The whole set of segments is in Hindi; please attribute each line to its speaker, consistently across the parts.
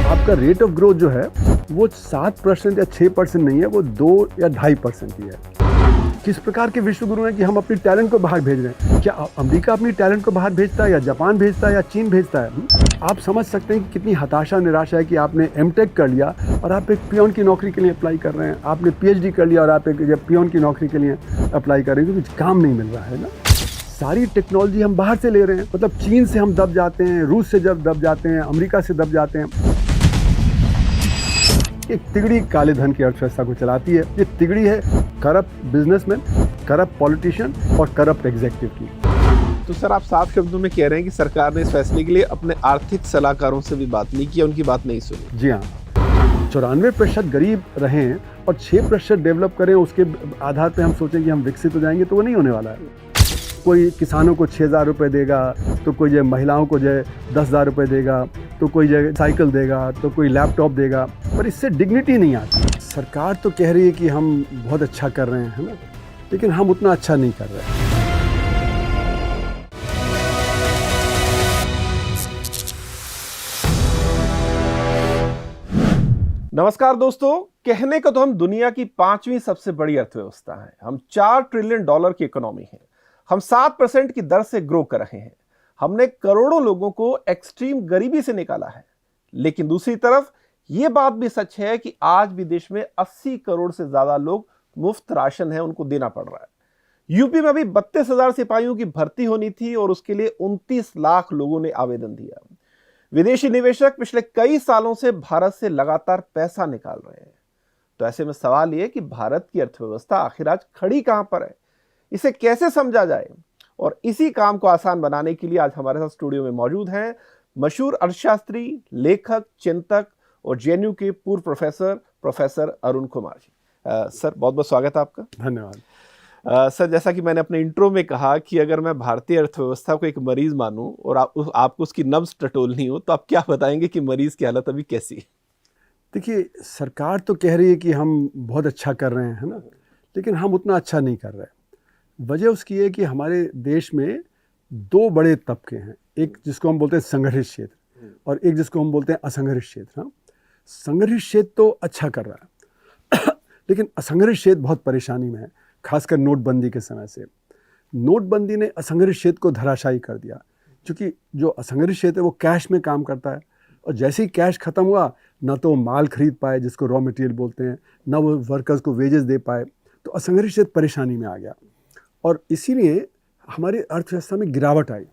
Speaker 1: आपका रेट ऑफ ग्रोथ जो है वो 7% या 6% नहीं है, वो 2 या 2.5% ही है। किस प्रकार के विश्व गुरु हैं कि हम अपनी टैलेंट को बाहर भेज रहे हैं? क्या अमेरिका अपनी टैलेंट को बाहर भेजता है, या जापान भेजता है, या चीन भेजता है? आप समझ सकते हैं कि कितनी हताशा निराशा है कि आपने एमटेक कर लिया और आप एक पियोन की नौकरी के लिए अप्लाई कर रहे हैं, आपने पीएचडी कर लिया और आप एक पियोन की नौकरी के लिए अप्लाई कर रहे हैं, क्योंकि काम नहीं मिल रहा है ना। सारी टेक्नोलॉजी हम बाहर से ले रहे हैं, मतलब चीन से हम दब जाते हैं, रूस से जब दब जाते हैं, अमेरिका से दब जाते हैं। एक तिगड़ी काले धन की अर्थव्यवस्था को चलाती है। ये तिगड़ी है करप्ट बिजनेसमैन, करप्ट पॉलिटिशियन और करप्ट एग्जीक्यूटिव की।
Speaker 2: तो सर, आप साफ शब्दों में कह रहे हैं कि सरकार ने इस फैसले के लिए अपने आर्थिक सलाहकारों से भी बात नहीं की, उनकी बात नहीं सुनी।
Speaker 1: जी हाँ, 94% गरीब रहें और 6% डेवलप करें, उसके आधार पे हम सोचें कि हम विकसित हो जाएंगे, तो वो नहीं होने वाला है। कोई किसानों को 6,000 रुपये देगा, तो कोई जो महिलाओं को जो 10,000 रुपये देगा, तो कोई जो साइकिल देगा, तो कोई लैपटॉप देगा, पर इससे डिग्निटी नहीं आती। सरकार तो कह रही है कि हम बहुत अच्छा कर रहे हैं, है ना, लेकिन हम उतना अच्छा नहीं कर रहे हैं।
Speaker 2: नमस्कार दोस्तों, कहने को तो हम दुनिया की 5वीं सबसे बड़ी अर्थव्यवस्था है। हम $4 ट्रिलियन की इकोनॉमी है। हम 7% की दर से ग्रो कर रहे हैं। हमने करोड़ों लोगों को एक्सट्रीम गरीबी से निकाला है। लेकिन दूसरी तरफ यह बात भी सच है कि आज भी देश में 80 करोड़ से ज्यादा लोग मुफ्त राशन है, उनको देना पड़ रहा है। यूपी में अभी 32,000 सिपाहियों की भर्ती होनी थी और उसके लिए 29 लाख लोगों ने आवेदन दिया। विदेशी निवेशक पिछले कई सालों से भारत से लगातार पैसा निकाल रहे हैं। तो ऐसे में सवाल यह कि भारत की अर्थव्यवस्था आखिर आज खड़ी कहां पर है, इसे कैसे समझा जाए? और इसी काम को आसान बनाने के लिए आज हमारे साथ स्टूडियो में मौजूद हैं मशहूर अर्थशास्त्री, लेखक, चिंतक और जेएनयू के पूर्व प्रोफेसर अरुण कुमार जी। सर, बहुत बहुत स्वागत है आपका।
Speaker 1: धन्यवाद।
Speaker 2: सर, जैसा कि मैंने अपने इंट्रो में कहा कि अगर मैं भारतीय अर्थव्यवस्था को एक मरीज मानूं और आपको उसकी नब्ज टटोलनी हो, तो आप क्या बताएंगे कि मरीज की हालत अभी कैसी है?
Speaker 1: देखिए, सरकार तो कह रही है कि हम बहुत अच्छा कर रहे हैं, है ना, लेकिन हम उतना अच्छा नहीं कर रहे। वजह उसकी है कि हमारे देश में 2 बड़े तबके हैं, एक जिसको हम बोलते हैं संगठित क्षेत्र और एक जिसको हम बोलते हैं असंगठित क्षेत्र। हाँ, संगठित क्षेत्र तो अच्छा कर रहा है लेकिन असंगठित क्षेत्र बहुत परेशानी में है, खासकर नोटबंदी के समय से। नोटबंदी ने असंगठित क्षेत्र को धराशायी कर दिया, क्योंकि जो असंगठित क्षेत्र है वो कैश में काम करता है, और जैसे ही कैश खत्म हुआ, ना तो माल खरीद पाए जिसको रॉ मटेरियल बोलते हैं, ना वो वर्कर्स को वेजेस दे पाए, तो असंगठित क्षेत्र परेशानी में आ गया। और इसीलिए हमारी अर्थव्यवस्था में गिरावट आई।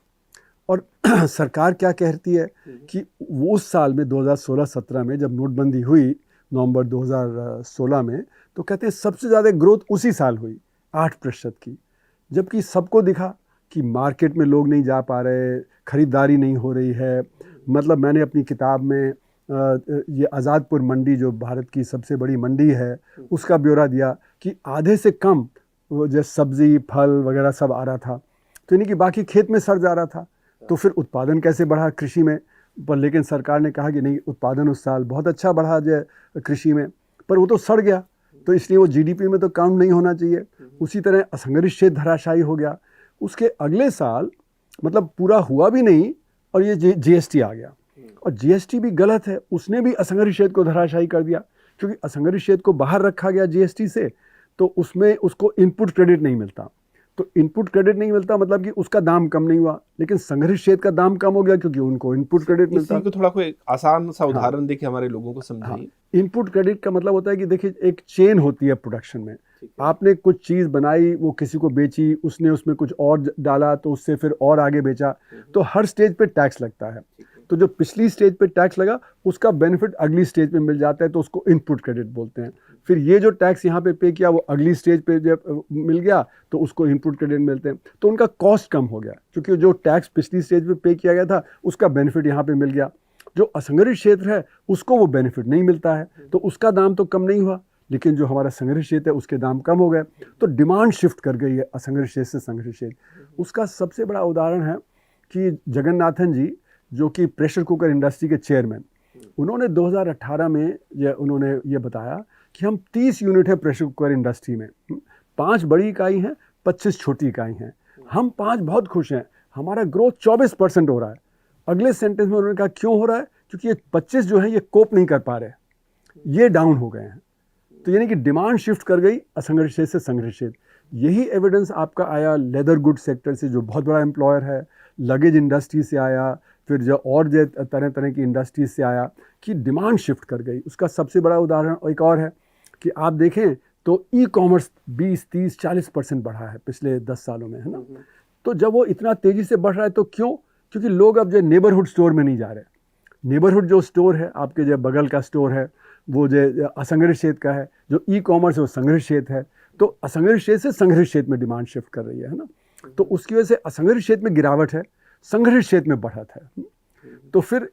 Speaker 1: और सरकार क्या कहती है कि वो उस साल में 2016-17 में जब नोटबंदी हुई नवंबर 2016 में, तो कहते हैं सबसे ज़्यादा ग्रोथ उसी साल हुई 8% की, जबकि सबको दिखा कि मार्केट में लोग नहीं जा पा रहे, खरीदारी नहीं हो रही है। मतलब मैंने अपनी किताब में ये आज़ादपुर मंडी, जो भारत की सबसे बड़ी मंडी है, उसका ब्यौरा दिया कि आधे से कम वो जैसे सब्जी फल वगैरह सब आ रहा था, तो यानी कि बाकी खेत में सड़ जा रहा था। तो फिर उत्पादन कैसे बढ़ा कृषि में? पर लेकिन सरकार ने कहा कि नहीं, उत्पादन उस साल बहुत अच्छा बढ़ा जो कृषि में, पर वो तो सड़ गया, तो इसलिए वो जीडीपी में तो काउंट नहीं होना चाहिए। उसी तरह असंगठित क्षेत्र धराशायी हो गया। उसके अगले साल मतलब पूरा हुआ भी नहीं और ये जीएसटी आ गया, और जीएसटी भी गलत है, उसने भी असंगठित क्षेत्र को धराशायी कर दिया, क्योंकि असंगठित क्षेत्र को बाहर रखा गया जीएसटी से, तो उसमें उसको इनपुट क्रेडिट नहीं मिलता। तो इनपुट क्रेडिट नहीं मिलता मतलब कि उसका दाम कम नहीं हुआ, लेकिन संगठित क्षेत्र का दाम कम हो गया क्योंकि उनको इनपुट क्रेडिट मिलता।
Speaker 2: इसी को थोड़ा कोई आसान सा उदाहरण देके हमारे लोगों को समझाइए।
Speaker 1: इनपुट क्रेडिट का मतलब होता है कि देखिए, एक चेन होती है प्रोडक्शन में। आपने कुछ चीज़ बनाई, वो किसी को बेची, उसने उसमें कुछ और डाला, तो उससे फिर और आगे बेचा, तो हर स्टेज पे टैक्स लगता है। तो जो पिछली स्टेज पे टैक्स लगा, उसका बेनिफिट अगली स्टेज पे मिल जाता है, तो उसको इनपुट क्रेडिट बोलते हैं। फिर ये जो टैक्स यहाँ पे किया, वो अगली स्टेज पे जब मिल गया, तो उसको इनपुट क्रेडिट मिलते हैं। तो उनका कॉस्ट कम हो गया, क्योंकि जो टैक्स पिछली स्टेज पे किया गया था, उसका बेनिफिट यहाँ पे मिल गया। जो असंगठित क्षेत्र है, उसको वो बेनिफिट नहीं मिलता है, तो उसका दाम तो कम नहीं हुआ, लेकिन जो हमारा संगठित क्षेत्र है उसके दाम कम हो गए। तो डिमांड शिफ्ट कर गई है असंगठित क्षेत्र से संगठित क्षेत्र। उसका सबसे बड़ा उदाहरण है कि जगन्नाथन जी, जो कि प्रेशर कुकर इंडस्ट्री के चेयरमैन, उन्होंने 2018 में उन्होंने ये बताया कि हम 30 यूनिट है प्रेशर कुकर इंडस्ट्री में, 5 बड़ी इकाई हैं, 25 छोटी इकाई हैं, हम 5 बहुत खुश हैं, हमारा ग्रोथ 24% हो रहा है। अगले सेंटेंस में उन्होंने कहा क्यों हो रहा है? क्योंकि ये 25 जो है ये कोप नहीं कर पा रहे, ये डाउन हो गए हैं। तो यानी कि डिमांड शिफ्ट कर गई असंगठित क्षेत्र से संगठित क्षेत्र। यही एविडेंस आपका आया लेदर गुड सेक्टर से, जो बहुत बड़ा एम्प्लॉयर है, लगेज इंडस्ट्री से आया, फिर जो और जो तरह तरह की इंडस्ट्रीज से आया कि डिमांड शिफ्ट कर गई। उसका सबसे बड़ा उदाहरण एक और है कि आप देखें तो ई कॉमर्स 20, 30, 40% बढ़ा है पिछले 10 सालों में, है ना। तो जब वो इतना तेज़ी से बढ़ रहा है तो क्यों? क्योंकि लोग अब जो नेबरहुड स्टोर में नहीं जा रहे। नेबरहुड जो स्टोर है आपके, जो बगल का स्टोर है वो जो असंगठित क्षेत्र का है, जो ई कॉमर्स है वो संगठित क्षेत्र है। तो असंगठित क्षेत्र से संगठित क्षेत्र में डिमांड शिफ्ट कर रही है ना। तो उसकी वजह से असंगठित क्षेत्र में गिरावट है, संगठित क्षेत्र में बढ़त है। तो फिर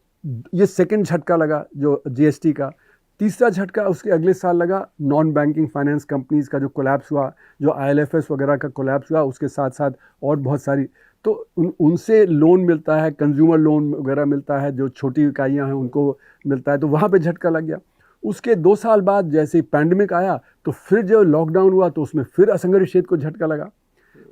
Speaker 1: ये सेकंड झटका लगा जो जीएसटी का। तीसरा झटका उसके अगले साल लगा नॉन बैंकिंग फाइनेंस कंपनीज का जो कोलैप्स हुआ, जो आईएलएफएस वगैरह का कोलैप्स हुआ, उसके साथ साथ और बहुत सारी। तो उनसे लोन मिलता है, कंज्यूमर लोन वगैरह मिलता है, जो छोटी इकाइयाँ हैं उनको मिलता है, तो वहाँ पे झटका लग गया। उसके 2 साल बाद जैसे ही पैंडेमिक आया तो फिर जो लॉकडाउन हुआ तो उसमें फिर असंगठित क्षेत्र को झटका लगा।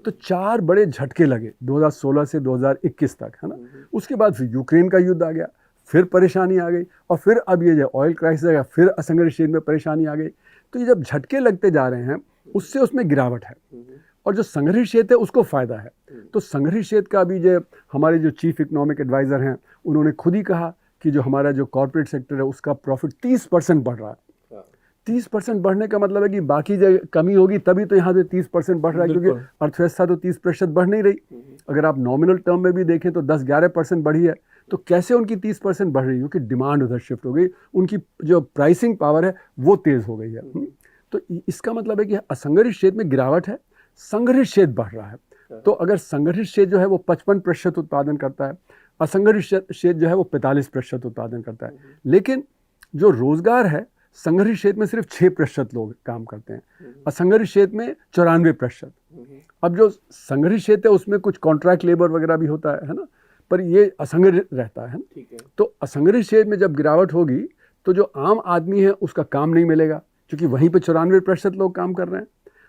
Speaker 1: तो 4 बड़े झटके लगे 2016 से 2021 तक, है ना। उसके बाद फिर यूक्रेन का युद्ध आ गया, फिर परेशानी आ गई, और फिर अब ये जो ऑयल क्राइसिस आ गया, फिर असंगठित क्षेत्र में परेशानी आ गई। तो ये जब झटके लगते जा रहे हैं उससे उसमें गिरावट है, और जो संगठित क्षेत्र है उसको फ़ायदा है। तो संगठित क्षेत्र का भी जो हमारे जो चीफ इकोनॉमिक एडवाइज़र हैं उन्होंने खुद ही कहा कि जो हमारा जो कॉर्पोरेट सेक्टर है उसका प्रॉफिट 30% बढ़ रहा है। 30% बढ़ने का मतलब है कि बाकी जगह कमी होगी तभी तो यहाँ पे 30% बढ़ रहा है, क्योंकि अर्थव्यवस्था तो 30% बढ़ नहीं रही। अगर आप नॉमिनल टर्म में भी देखें तो 10-11% बढ़ी है। तो कैसे उनकी 30% बढ़ रही है? क्योंकि डिमांड उधर शिफ्ट हो गई, उनकी जो प्राइसिंग पावर है वो तेज़ हो गई है। तो इसका मतलब है कि असंगठित क्षेत्र में गिरावट है, संगठित क्षेत्र बढ़ रहा है। तो अगर संगठित क्षेत्र जो है वो 55% उत्पादन करता है, असंगठित क्षेत्र जो है वो 45% उत्पादन करता है, लेकिन जो रोजगार है संगठित क्षेत्र में सिर्फ 6% लोग काम करते हैं, असंगठित क्षेत्र में 94%। अब जो संगठित क्षेत्र है उसमें कुछ कॉन्ट्रैक्ट लेबर वगैरह भी होता है ना, पर ये असंगठित रहता है। तो असंगठित क्षेत्र में जब गिरावट होगी तो जो आम आदमी है उसका काम नहीं मिलेगा, क्योंकि वहीं पे 94% लोग काम कर रहे हैं,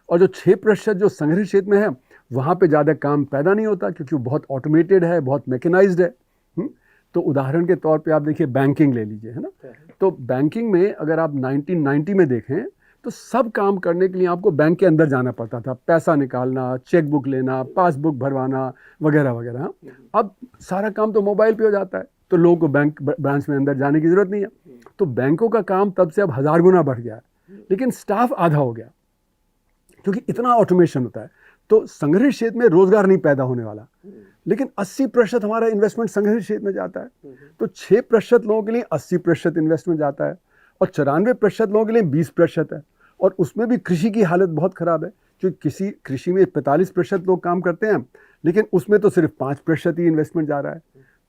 Speaker 1: और जो 6% जो संगठित क्षेत्र में है वहाँ पे ज़्यादा काम पैदा नहीं होता, क्योंकि वो बहुत ऑटोमेटेड है, बहुत मैकेनाइज्ड है। तो उदाहरण के तौर पे आप देखिए बैंकिंग ले लीजिए, है ना। तो बैंकिंग में अगर आप 1990 में देखें तो सब काम करने के लिए आपको बैंक के अंदर जाना पड़ता था, पैसा निकालना, चेक बुक लेना, पासबुक भरवाना वगैरह वगैरह। अब सारा काम तो मोबाइल पे हो जाता है, तो लोगों को बैंक ब्रांच में अंदर जाने की ज़रूरत नहीं है। तो बैंकों का काम तब से अब 1000 गुना बढ़ गया है, लेकिन स्टाफ आधा हो गया, क्योंकि इतना ऑटोमेशन होता है। तो संगठित क्षेत्र में रोजगार नहीं पैदा होने वाला, लेकिन 80% हमारा इन्वेस्टमेंट संगठित क्षेत्र में जाता है। तो 6% लोगों के लिए 80% इन्वेस्टमेंट जाता है, और 94% लोगों के लिए 20% है। और उसमें भी कृषि की हालत बहुत ख़राब है, क्योंकि कृषि में 45% लोग काम करते हैं, लेकिन उसमें तो सिर्फ 5% ही इन्वेस्टमेंट जा रहा है।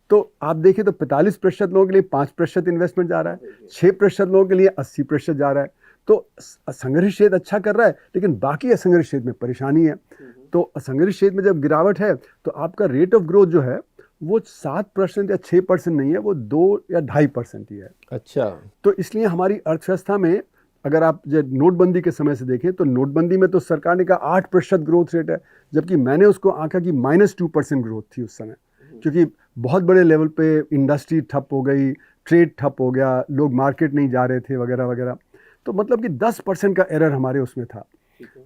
Speaker 1: तो आप देखें तो 45% लोगों के लिए 5% इन्वेस्टमेंट जा रहा है, 6% लोगों के लिए 80% जा रहा है। तो असंगठित क्षेत्र अच्छा कर रहा है, लेकिन बाकी असंगठित क्षेत्र में परेशानी है। तो असंगठित क्षेत्र में जब गिरावट है तो आपका रेट ऑफ ग्रोथ जो है वो 7% या 6% नहीं है, वो 2 या 2.5% ही है।
Speaker 2: अच्छा।
Speaker 1: तो इसलिए हमारी अर्थव्यवस्था में अगर आप जब नोटबंदी के समय से देखें तो नोटबंदी में तो सरकार ने कहा 8% ग्रोथ रेट है, जबकि मैंने उसको आंका कि -2% ग्रोथ थी उस समय, क्योंकि बहुत बड़े लेवल पे इंडस्ट्री ठप हो गई, ट्रेड ठप हो गया, लोग मार्केट नहीं जा रहे थे वगैरह वगैरह। तो मतलब कि 10% का एरर हमारे उसमें था।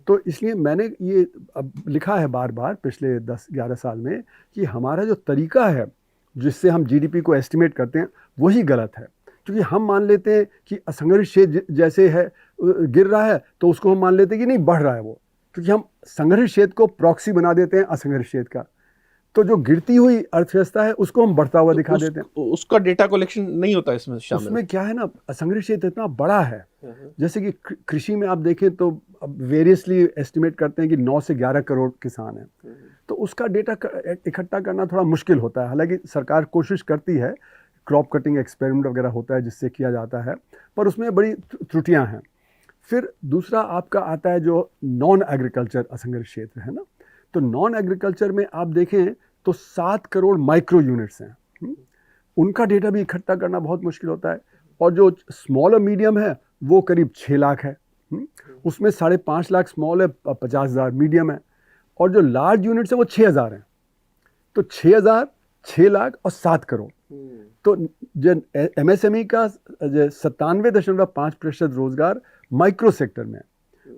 Speaker 1: तो इसलिए मैंने ये अब लिखा है बार बार पिछले 10-11 साल में कि हमारा जो तरीका है जिससे हम जीडीपी को एस्टिमेट करते हैं वही गलत है, क्योंकि हम मान लेते हैं कि असंगठित क्षेत्र जैसे है गिर रहा है तो उसको हम मान लेते हैं कि नहीं बढ़ रहा है वो, क्योंकि हम संगठित क्षेत्र को प्रॉक्सी बना देते हैं असंगठित क्षेत्र का। तो जो गिरती हुई अर्थव्यवस्था है उसको हम बढ़ता हुआ दिखा देते हैं।
Speaker 2: उसका डेटा कलेक्शन नहीं होता इसमें शामिल।
Speaker 1: उसमें क्या है ना, असंगठित क्षेत्र इतना बड़ा है, जैसे कि कृषि में आप देखें तो अब वेरियसली एस्टिमेट करते हैं कि 9 से 11 करोड़ किसान हैं। तो उसका डेटा इकट्ठा करना थोड़ा मुश्किल होता है। हालांकि सरकार कोशिश करती है, क्रॉप कटिंग एक्सपेरिमेंट वगैरह होता है जिससे किया जाता है, पर उसमें बड़ी त्रुटियां हैं। फिर दूसरा आपका आता है जो नॉन एग्रीकल्चर असंगठित क्षेत्र है ना। तो नॉन एग्रीकल्चर में आप देखें तो 7 करोड़ माइक्रो यूनिट्स हैं, उनका डेटा भी इकट्ठा करना बहुत मुश्किल होता है। और जो स्मॉल और मीडियम है वो करीब 6 लाख है, उसमें 5.5 लाख स्मॉल है, 50,000 मीडियम है, और जो लार्ज यूनिट्स है वो 6,000 हैं। तो 6,000, 6 लाख और 7 करोड़, तो जो MSME का 97.5% रोजगार माइक्रो सेक्टर में है,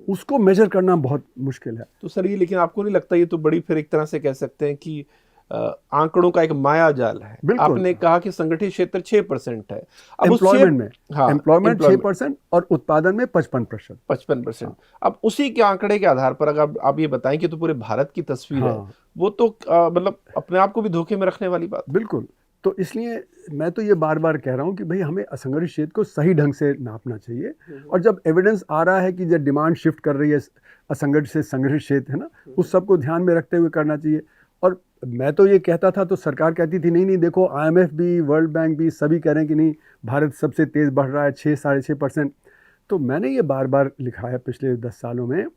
Speaker 1: उसको मेजर करना बहुत मुश्किल है।
Speaker 2: तो सर ये, लेकिन आपको नहीं लगता ये तो बड़ी, फिर एक तरह से कह सकते हैं कि आंकड़ों का एक माया जाल है। आपने कहा कि संगठित क्षेत्र 6% है, अब
Speaker 1: एम्प्लॉयमेंट में,
Speaker 2: हाँ,
Speaker 1: एम्प्लॉयमेंट 6% और उत्पादन में 55%।
Speaker 2: अब उसी के आंकड़े के आधार पर अगर आप ये बताएं कि तो पूरे भारत की तस्वीर है, वो तो मतलब अपने आप को भी धोखे में रखने वाली बात।
Speaker 1: बिल्कुल। तो इसलिए मैं तो ये बार बार कह रहा हूँ कि भाई हमें असंगठित क्षेत्र को सही ढंग से नापना चाहिए, और जब एविडेंस आ रहा है कि जब डिमांड शिफ्ट कर रही है असंगठित से संगठित क्षेत्र, है ना, उस सबको ध्यान में रखते हुए करना चाहिए। और मैं तो ये कहता था तो सरकार कहती थी नहीं देखो, IMF भी, वर्ल्ड बैंक भी सभी कह रहे हैं कि नहीं, भारत सबसे तेज़ बढ़ रहा है, 6-6.5%। तो मैंने ये बार बार लिखा है पिछले 10 सालों में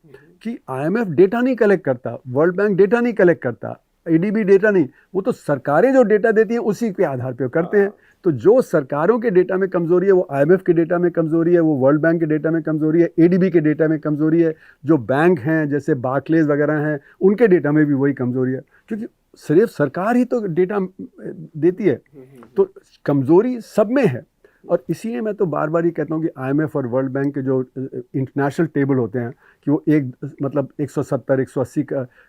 Speaker 1: कि IMF डेटा नहीं कलेक्ट करता, वर्ल्ड बैंक डेटा नहीं कलेक्ट करता, ADB डेटा नहीं, वो तो सरकारें जो डेटा देती हैं उसी के आधार पे करते हैं। तो जो सरकारों के डेटा में कमजोरी है वो IMF के डेटा में कमजोरी है, वो वर्ल्ड बैंक के डेटा में कमजोरी है, ADB के डेटा में कमजोरी है, जो बैंक हैं जैसे बार्कलेज वगैरह हैं उनके डेटा में भी वही कमजोरी है, क्योंकि सिर्फ सरकार ही तो डेटा देती है। तो कमजोरी सब में है, और इसीलिए मैं तो बार बार ये कहता हूँ कि IMF और वर्ल्ड बैंक के जो इंटरनेशनल टेबल होते हैं कि वो मतलब 170-180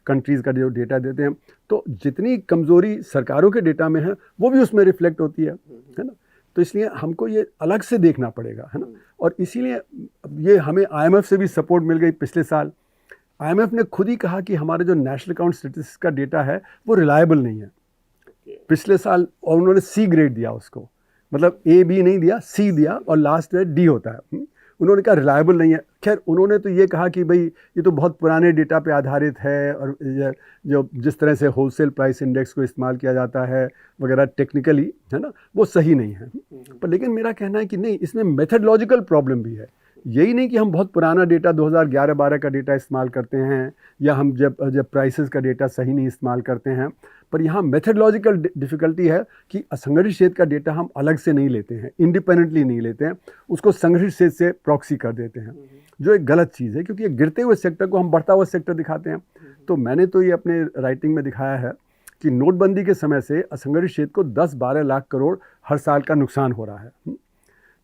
Speaker 1: कंट्रीज़ का जो डेटा देते हैं, तो जितनी कमज़ोरी सरकारों के डेटा में है वो भी उसमें रिफ्लेक्ट होती है ना। तो इसलिए हमको ये अलग से देखना पड़ेगा, है ना। और इसीलिए ये हमें IMF से भी सपोर्ट मिल गई पिछले साल। IMF ने खुद ही कहा कि हमारे जो नेशनल अकाउंट स्टेटिस्टिक्स का डेटा है वो रिलायबल नहीं है पिछले साल, और उन्होंने C ग्रेड दिया उसको, मतलब A-B नहीं दिया, C दिया, और लास्ट में D होता है। उन्होंने कहा रिलायबल नहीं है। खैर उन्होंने तो ये कहा कि भाई ये तो बहुत पुराने डेटा पे आधारित है, और जो जिस तरह से होलसेल प्राइस इंडेक्स को इस्तेमाल किया जाता है वगैरह टेक्निकली, है ना, वो सही नहीं है। पर लेकिन मेरा कहना है कि नहीं, इसमें मेथडलॉजिकल प्रॉब्लम भी है। यही नहीं कि हम बहुत पुराना डेटा 2011-12 का डेटा इस्तेमाल करते हैं, या हम जब प्राइसेस का डेटा सही नहीं इस्तेमाल करते हैं, पर यहाँ मेथडलॉजिकल डिफ़िकल्टी है कि असंगठित क्षेत्र का डेटा हम अलग से नहीं लेते हैं, इंडिपेंडेंटली नहीं लेते हैं, उसको संगठित क्षेत्र से प्रॉक्सी कर देते हैं, जो एक गलत चीज़ है, क्योंकि गिरते हुए सेक्टर को हम बढ़ता हुआ सेक्टर दिखाते हैं। तो मैंने तो ये अपने राइटिंग में दिखाया है कि नोटबंदी के समय से असंगठित क्षेत्र को 10-12 लाख करोड़ हर साल का नुकसान हो रहा है।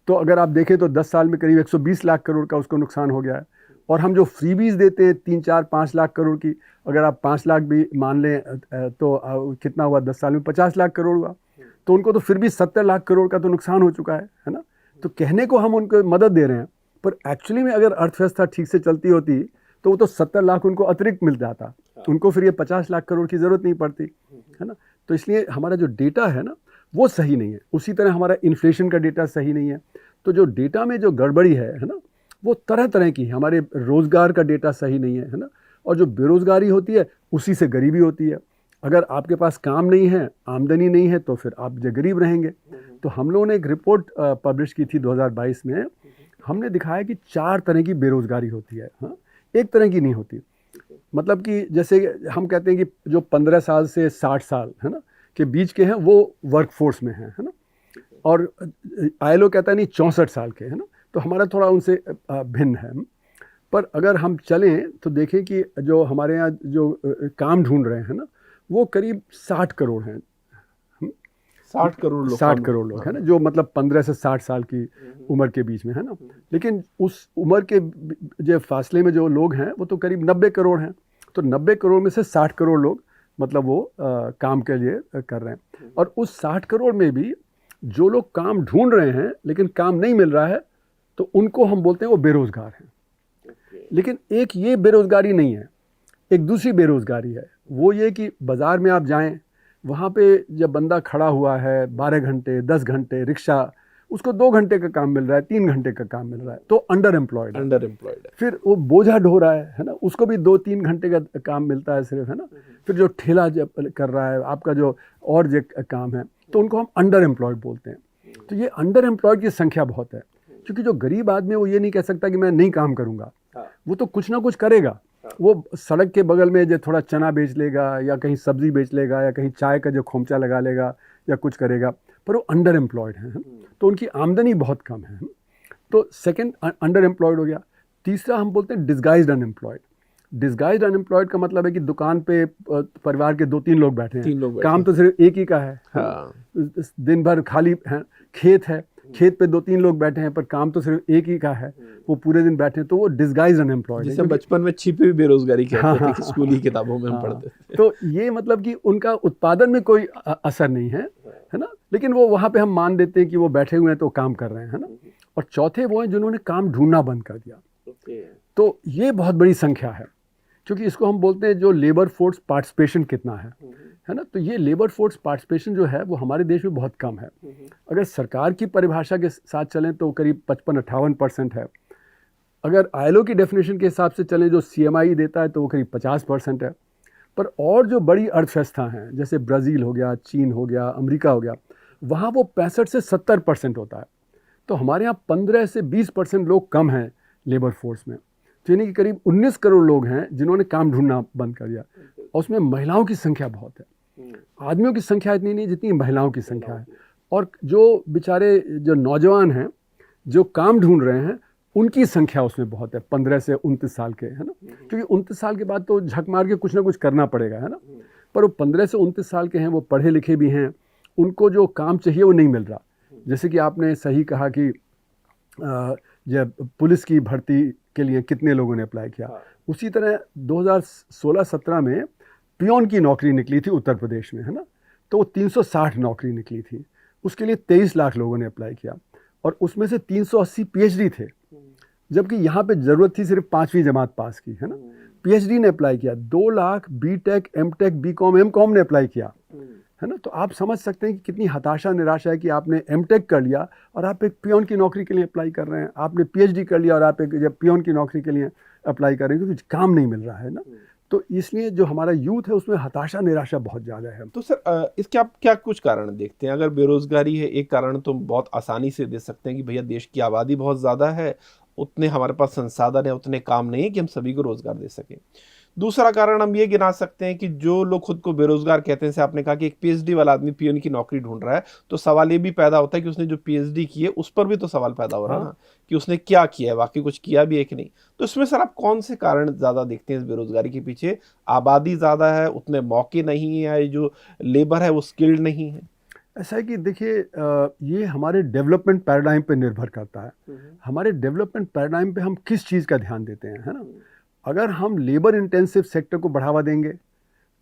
Speaker 1: तो अगर आप देखें तो 10 साल में करीब 120 लाख करोड़ का उसको नुकसान हो गया है। और हम जो फ्रीबीज देते हैं 3-4-5 लाख करोड़ की, अगर आप 5 लाख भी मान लें तो कितना हुआ, 10 साल में 50 लाख करोड़ हुआ। तो उनको तो फिर भी 70 लाख करोड़ का तो नुकसान हो चुका है ना। तो कहने को हम उनको मदद दे रहे हैं, पर एक्चुअली में अगर अर्थव्यवस्था ठीक से चलती होती तो वो तो 70 लाख उनको अतिरिक्त मिल जाता, उनको फिर ये 50 लाख करोड़ की ज़रूरत नहीं पड़ती, है ना। तो इसलिए हमारा जो डेटा है ना वो सही नहीं है। उसी तरह हमारा इन्फ्लेशन का डेटा सही नहीं है। तो जो डेटा में जो गड़बड़ी है ना, वो तरह तरह की है। हमारे रोज़गार का डेटा सही नहीं है ना। और जो बेरोज़गारी होती है उसी से गरीबी होती है। अगर आपके पास काम नहीं है, आमदनी नहीं है, तो फिर आप जो गरीब रहेंगे। तो हम लोगों ने एक रिपोर्ट पब्लिश की थी 2022 में। हमने दिखाया कि 4 तरह की बेरोज़गारी होती है, हाँ, एक तरह की नहीं होती। मतलब कि जैसे हम कहते हैं कि जो 15 साल से 60 साल है ना के बीच के हैं वो वर्कफोर्स में हैं, है ना। और ILO कहता है नहीं 64 साल के, है ना। तो हमारा थोड़ा उनसे भिन्न है। पर अगर हम चलें तो देखें कि जो हमारे यहाँ जो काम ढूंढ रहे हैं ना, वो करीब 60 करोड़ हैं।
Speaker 2: 60 करोड़ लोग,
Speaker 1: 60 करोड़ लोग है ना, जो मतलब 15 से 60 साल की उम्र के बीच में, है ना। लेकिन उस उम्र के जो फासले में जो लोग हैं वो तो करीब 90 करोड़ हैं। तो 90 करोड़ में से 60 करोड़ लोग मतलब वो काम के लिए कर रहे हैं। और उस 60 करोड़ में भी जो लोग काम ढूंढ रहे हैं लेकिन काम नहीं मिल रहा है, तो उनको हम बोलते हैं वो बेरोज़गार हैं। लेकिन एक ये बेरोज़गारी नहीं है, एक दूसरी बेरोज़गारी है। वो ये कि बाज़ार में आप जाएं, वहाँ पे जब बंदा खड़ा हुआ है 12 घंटे 10 घंटे रिक्शा, उसको 2 घंटे का काम मिल रहा है, 3 घंटे का काम मिल रहा है, तो अंडर एम्प्लॉयड है। फिर वो बोझा ढो रहा है ना, उसको भी 2-3 घंटे का काम मिलता है सिर्फ, है ना। फिर जो ठेला जब कर रहा है, आपका जो और जो काम है, तो उनको हम अंडर एम्प्लॉयड बोलते हैं। तो ये अंडर एम्प्लॉयड की संख्या बहुत है, क्योंकि जो गरीब आदमी है वो ये नहीं कह सकता कि मैं नहीं काम करूँगा, वो तो कुछ ना कुछ करेगा। वो सड़क के बगल में जो थोड़ा चना बेच लेगा, या कहीं सब्जी बेच लेगा, या कहीं चाय का जो खोमचा लगा लेगा, या कुछ करेगा, पर वो अंडर एम्प्लॉयड है। तो उनकी आमदनी बहुत कम है। तो सेकंड अंडर एम्प्लॉयड हो गया। तीसरा हम बोलते हैं डिस्गाइज्ड अनएम्प्लॉयड। डिस्गाइज्ड अनएम्प्लॉयड का मतलब है कि दुकान पे परिवार के 2-3 लोग बैठे हैं,
Speaker 2: 3 लोग बैठे
Speaker 1: काम तो सिर्फ एक ही का है।
Speaker 2: हाँ।
Speaker 1: दिन भर खाली है, खेत है, खेत पे 2-3 लोग बैठे हैं पर काम तो सिर्फ एक ही का है, वो पूरे दिन बैठे हैं, तो वो डिस्गाइज्ड अनएम्प्लॉयड है।
Speaker 2: जिसे बचपन में छिपी हुई बेरोजगारी कहते थे कि
Speaker 1: हाँ,
Speaker 2: स्कूली किताबों में हम
Speaker 1: हाँ,
Speaker 2: पढ़ते थे।
Speaker 1: तो ये मतलब कि उनका उत्पादन में कोई असर नहीं है ना, लेकिन वो वहाँ पे हम मान देते हैं कि वो बैठे हुए हैं तो काम कर रहे हैं, है ना। और चौथे वो हैं जिन्होंने काम ढूंढना बंद कर दिया। तो ये बहुत बड़ी संख्या है, क्योंकि इसको हम बोलते हैं जो लेबर फोर्स पार्टिसिपेशन कितना है ना। तो ये लेबर फोर्स पार्टिसिपेशन जो है वो हमारे देश में बहुत कम है। अगर सरकार की परिभाषा के साथ चलें तो करीब 55-58% है। अगर ILO की डेफिनेशन के हिसाब से चलें जो CMI देता है तो वो करीब 50% है। पर और जो बड़ी अर्थव्यवस्था हैं जैसे ब्राज़ील हो गया, चीन हो गया, अमेरिका हो गया, वहाँ वो 65 से 70% होता है। तो हमारे यहाँ 15 से 20% लोग कम हैं लेबर फोर्स में। तो यानी कि करीब 19 करोड़ लोग हैं जिन्होंने काम ढूंढना बंद कर दिया, और उसमें महिलाओं की संख्या बहुत है। आदमियों की संख्या इतनी नहीं जितनी महिलाओं की संख्या है। और जो बेचारे जो नौजवान हैं जो काम ढूंढ रहे हैं उनकी संख्या उसमें बहुत है, 15 से 29 साल के, है ना। क्योंकि 29 साल के बाद तो झक मार के कुछ ना कुछ करना पड़ेगा, है ना। पर वो 15 से 29 साल के हैं, वो पढ़े लिखे भी हैं, उनको जो काम चाहिए वो नहीं मिल रहा। जैसे कि आपने सही कहा कि जब पुलिस की भर्ती के लिए कितने लोगों ने अप्लाई किया, उसी तरह 2016-17 में पियोन की नौकरी निकली थी उत्तर प्रदेश में, है ना। तो वो 360 नौकरी निकली थी, उसके लिए 23 लाख लोगों ने अप्लाई किया, और उसमें से 380 PhD थे, जबकि यहाँ पे ज़रूरत थी सिर्फ 5वीं जमात पास की, है ना। PhD ने अप्लाई किया, 2 lakh BTech, MTech, BCom, MCom ने अप्लाई किया, है ना। तो आप समझ सकते हैं कि कितनी हताशा निराशा है कि आपने MTech कर लिया और आप एक पियोन की नौकरी के लिए अप्लाई कर रहे हैं, आपने PhD कर लिया और आप एक पियोन की नौकरी के लिए अप्लाई कर रहे हैं, क्योंकि काम नहीं मिल रहा है ना। तो इसलिए जो हमारा यूथ है उसमें हताशा निराशा बहुत ज़्यादा है।
Speaker 2: तो सर इसके आप क्या कुछ कारण देखते हैं? अगर बेरोजगारी है एक कारण तो बहुत आसानी से दे सकते हैं कि भैया देश की आबादी बहुत ज़्यादा है, उतने हमारे पास संसाधन है, उतने काम नहीं है कि हम सभी को रोजगार दे सकें। दूसरा कारण हम ये गिना सकते हैं कि जो लोग खुद को बेरोजगार कहते हैं, जैसे आपने कहा कि एक PhD वाला आदमी पियोन की नौकरी ढूंढ रहा है, तो सवाल ये भी पैदा होता है कि उसने जो PhD की है उस पर भी तो सवाल पैदा हो रहा है ना, कि उसने क्या किया है, वाकई कुछ किया भी है कि नहीं। तो इसमें सर आप कौन से कारण ज़्यादा देखते हैं इस बेरोजगारी के पीछे? आबादी ज़्यादा है, उतने मौके नहीं है, जो लेबर है वो स्किल्ड नहीं है?
Speaker 1: ऐसा है कि देखिए ये हमारे डेवलपमेंट पैराडाइम पे निर्भर करता है। हमारे डेवलपमेंट पैराडाइम पे हम किस चीज़ का ध्यान देते हैं, है ना। अगर हम लेबर इंटेंसिव सेक्टर को बढ़ावा देंगे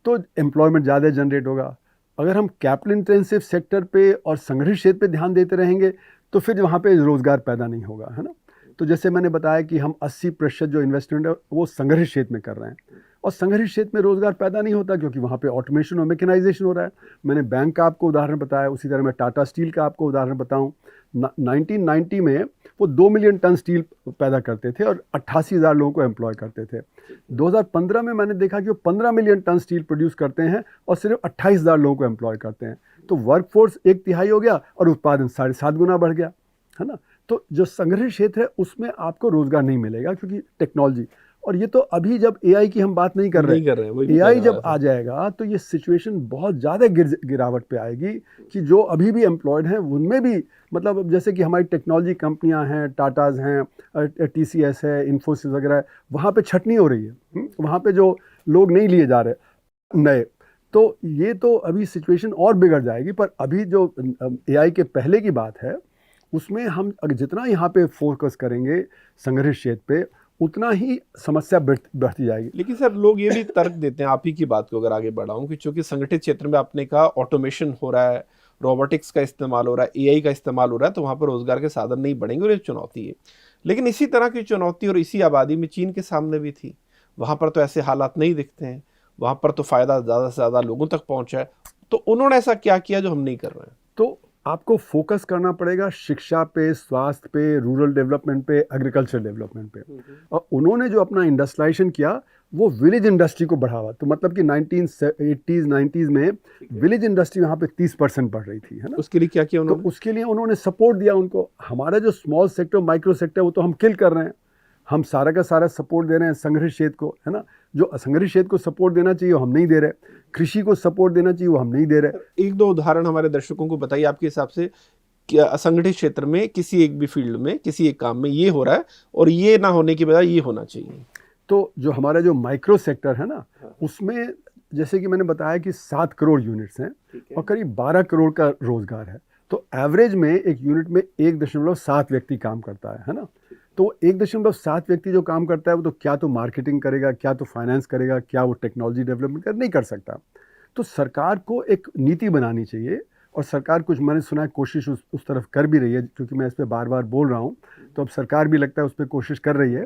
Speaker 1: तो एम्प्लॉयमेंट ज़्यादा जनरेट होगा। अगर हम कैपिटल इंटेंसिव सेक्टर पे और संगठित क्षेत्र पे ध्यान देते रहेंगे तो फिर वहाँ पे रोज़गार पैदा नहीं होगा, है ना। तो जैसे मैंने बताया कि हम 80% जो इन्वेस्टमेंट है वो संगठित क्षेत्र में कर रहे हैं, और संगठित क्षेत्र में रोज़गार पैदा नहीं होता क्योंकि वहाँ पे ऑटोमेशन और मैकेनाइजेशन हो रहा है। मैंने बैंक का आपको उदाहरण बताया, उसी तरह मैं टाटा स्टील का आपको उदाहरण बताऊँ। 1990 में वो 2 मिलियन टन स्टील पैदा करते थे और 88,000 लोगों को एम्प्लॉय करते थे। 2015 में मैंने देखा कि वो 15 मिलियन टन स्टील प्रोड्यूस करते हैं और सिर्फ 28,000 लोगों को एम्प्लॉय करते हैं। तो वर्कफोर्स 1/3 हो गया और उत्पादन 7.5 गुना बढ़ गया, है ना। तो जो संगठित क्षेत्र है उसमें आपको रोजगार नहीं मिलेगा क्योंकि टेक्नोलॉजी, और ये तो अभी जब AI की हम बात नहीं कर रहे हैं, AI जब आ जाएगा तो ये सिचुएशन बहुत ज़्यादा गिरावट पे आएगी कि जो अभी भी एम्प्लॉयड हैं उनमें भी, मतलब जैसे कि हमारी टेक्नोलॉजी कंपनियां हैं, टाटाज हैं, TCS है, इन्फोसिस वगैरह, वहाँ पे छटनी हो रही है, वहाँ पे जो लोग नहीं लिए जा रहे नए। तो ये तो अभी सिचुएशन और बिगड़ जाएगी। पर अभी जो AI के पहले की बात है उसमें हम जितना यहाँ पे फोकस करेंगे संगठित क्षेत्र पे उतना ही समस्या बढ़ती जाएगी।
Speaker 2: लेकिन सर लोग ये भी तर्क देते हैं, आप ही की बात को अगर आगे बढ़ाऊं, कि चूंकि संगठित क्षेत्र में आपने कहा ऑटोमेशन हो रहा है, रोबोटिक्स का इस्तेमाल हो रहा है, AI का इस्तेमाल हो रहा है, तो वहाँ पर रोजगार के साधन नहीं बढ़ेंगे और ये चुनौती है। लेकिन इसी तरह की चुनौती और इसी आबादी में चीन के सामने भी थी। वहाँ पर तो ऐसे हालात नहीं दिखते हैं, वहाँ पर तो फ़ायदा ज़्यादा से ज़्यादा लोगों तक पहुँचा है। तो उन्होंने ऐसा क्या किया जो हम नहीं कर रहे हैं?
Speaker 1: तो आपको फोकस करना पड़ेगा शिक्षा पे, स्वास्थ्य पे, रूरल डेवलपमेंट पे, एग्रीकल्चर डेवलपमेंट पे। और उन्होंने जो अपना इंडस्ट्रियलाइजेशन किया वो विलेज इंडस्ट्री को बढ़ावा। तो मतलब कि 1980s 90s में विलेज इंडस्ट्री वहाँ पे 30% बढ़ रही थी, है ना।
Speaker 2: उसके लिए क्या किया उन्होंने?
Speaker 1: तो उसके लिए उन्होंने सपोर्ट दिया उनको। हमारा जो स्मॉल सेक्टर, माइक्रो सेक्टर, वो तो हम किल कर रहे हैं। हम सारा का सारा सपोर्ट दे रहे हैं संगठित क्षेत्र को, है ना। जो असंगठित क्षेत्र को सपोर्ट देना चाहिए वो हम नहीं दे रहे, कृषि को सपोर्ट देना चाहिए वो हम नहीं दे रहे।
Speaker 2: 1-2 उदाहरण हमारे दर्शकों को बताइए आपके हिसाब से, क्या असंगठित क्षेत्र में किसी एक भी फील्ड में, किसी एक काम में ये हो रहा है और ये ना होने की बजाय ये होना चाहिए।
Speaker 1: तो जो हमारा जो माइक्रो सेक्टर है ना, उसमें जैसे कि मैंने बताया कि 7 करोड़ यूनिट्स हैं और करीब 12 करोड़ का रोजगार है। तो एवरेज में एक यूनिट में 1.7 व्यक्ति काम करता है ना। तो 1.7 व्यक्ति जो काम करता है वो तो क्या तो मार्केटिंग करेगा, क्या तो फाइनेंस करेगा, क्या वो टेक्नोलॉजी डेवलपमेंट नहीं कर सकता। तो सरकार को एक नीति बनानी चाहिए और सरकार कुछ मैंने सुना है कोशिश उस तरफ कर भी रही है, क्योंकि मैं इस पर बार बार बोल रहा हूँ, तो अब सरकार भी लगता है उस पर कोशिश कर रही है।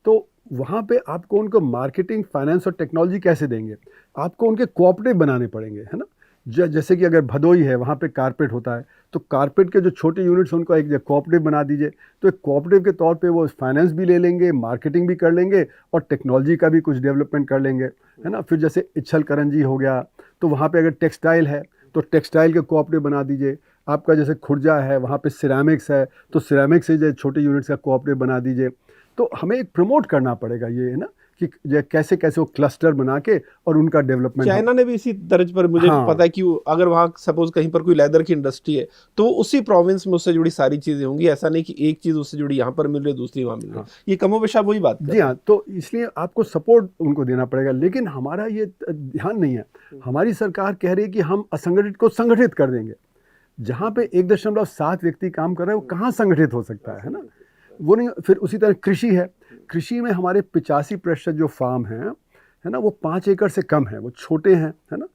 Speaker 1: तो वहाँ पे आपको उनको मार्केटिंग, फाइनेंस और टेक्नोलॉजी कैसे देंगे? आपको उनके कोऑपरेटिव बनाने पड़ेंगे, है ना। जैसे कि अगर भदोई है, वहाँ पे कारपेट होता है, तो कारपेट के जो छोटे यूनिट्स उनको एक कोऑपरेटिव बना दीजिए। तो एक कोऑपरेटिव के तौर पे वो फाइनेंस भी ले लेंगे, मार्केटिंग भी कर लेंगे और टेक्नोलॉजी का भी कुछ डेवलपमेंट कर लेंगे, है ना। फिर जैसे इच्छल करंजी हो गया, तो वहाँ पे अगर टेक्सटाइल है तो टेक्सटाइल के कोऑपरेटिव बना दीजिए। आपका जैसे खुर्जा है, वहाँ पे सिरेमिक्स है, तो सिरेमिक्स से जो छोटे यूनिट्स का कोऑपरेटिव बना दीजिए। तो हमें एक प्रमोट करना पड़ेगा ये, है ना, कि कैसे कैसे वो क्लस्टर बना के और उनका डेवलपमेंट।
Speaker 2: चाइना ने भी इसी दर्ज पर मुझे पता है कि अगर वहाँ सपोज कहीं पर कोई लेदर की इंडस्ट्री है तो उसी प्रोविंस में उससे जुड़ी सारी चीजें होंगी, ऐसा नहीं कि एक चीज उससे जुड़ी यहाँ पर मिल रही है दूसरी वहाँ मिल रही है। ये कमोबेश वही बात
Speaker 1: जी हाँ। तो इसलिए आपको सपोर्ट उनको देना पड़ेगा, लेकिन हमारा ये ध्यान नहीं है। हमारी सरकार कह रही है कि हम असंगठित को संगठित कर देंगे। जहाँ पे 1.7 व्यक्ति काम कर रहे हैं वो कहाँ संगठित हो सकता है ना, वो नहीं। फिर उसी तरह कृषि है, कृषि में हमारे 85% जो फार्म हैं, है ना, वो 5 एकड़ से कम है, वो छोटे हैं, है ना।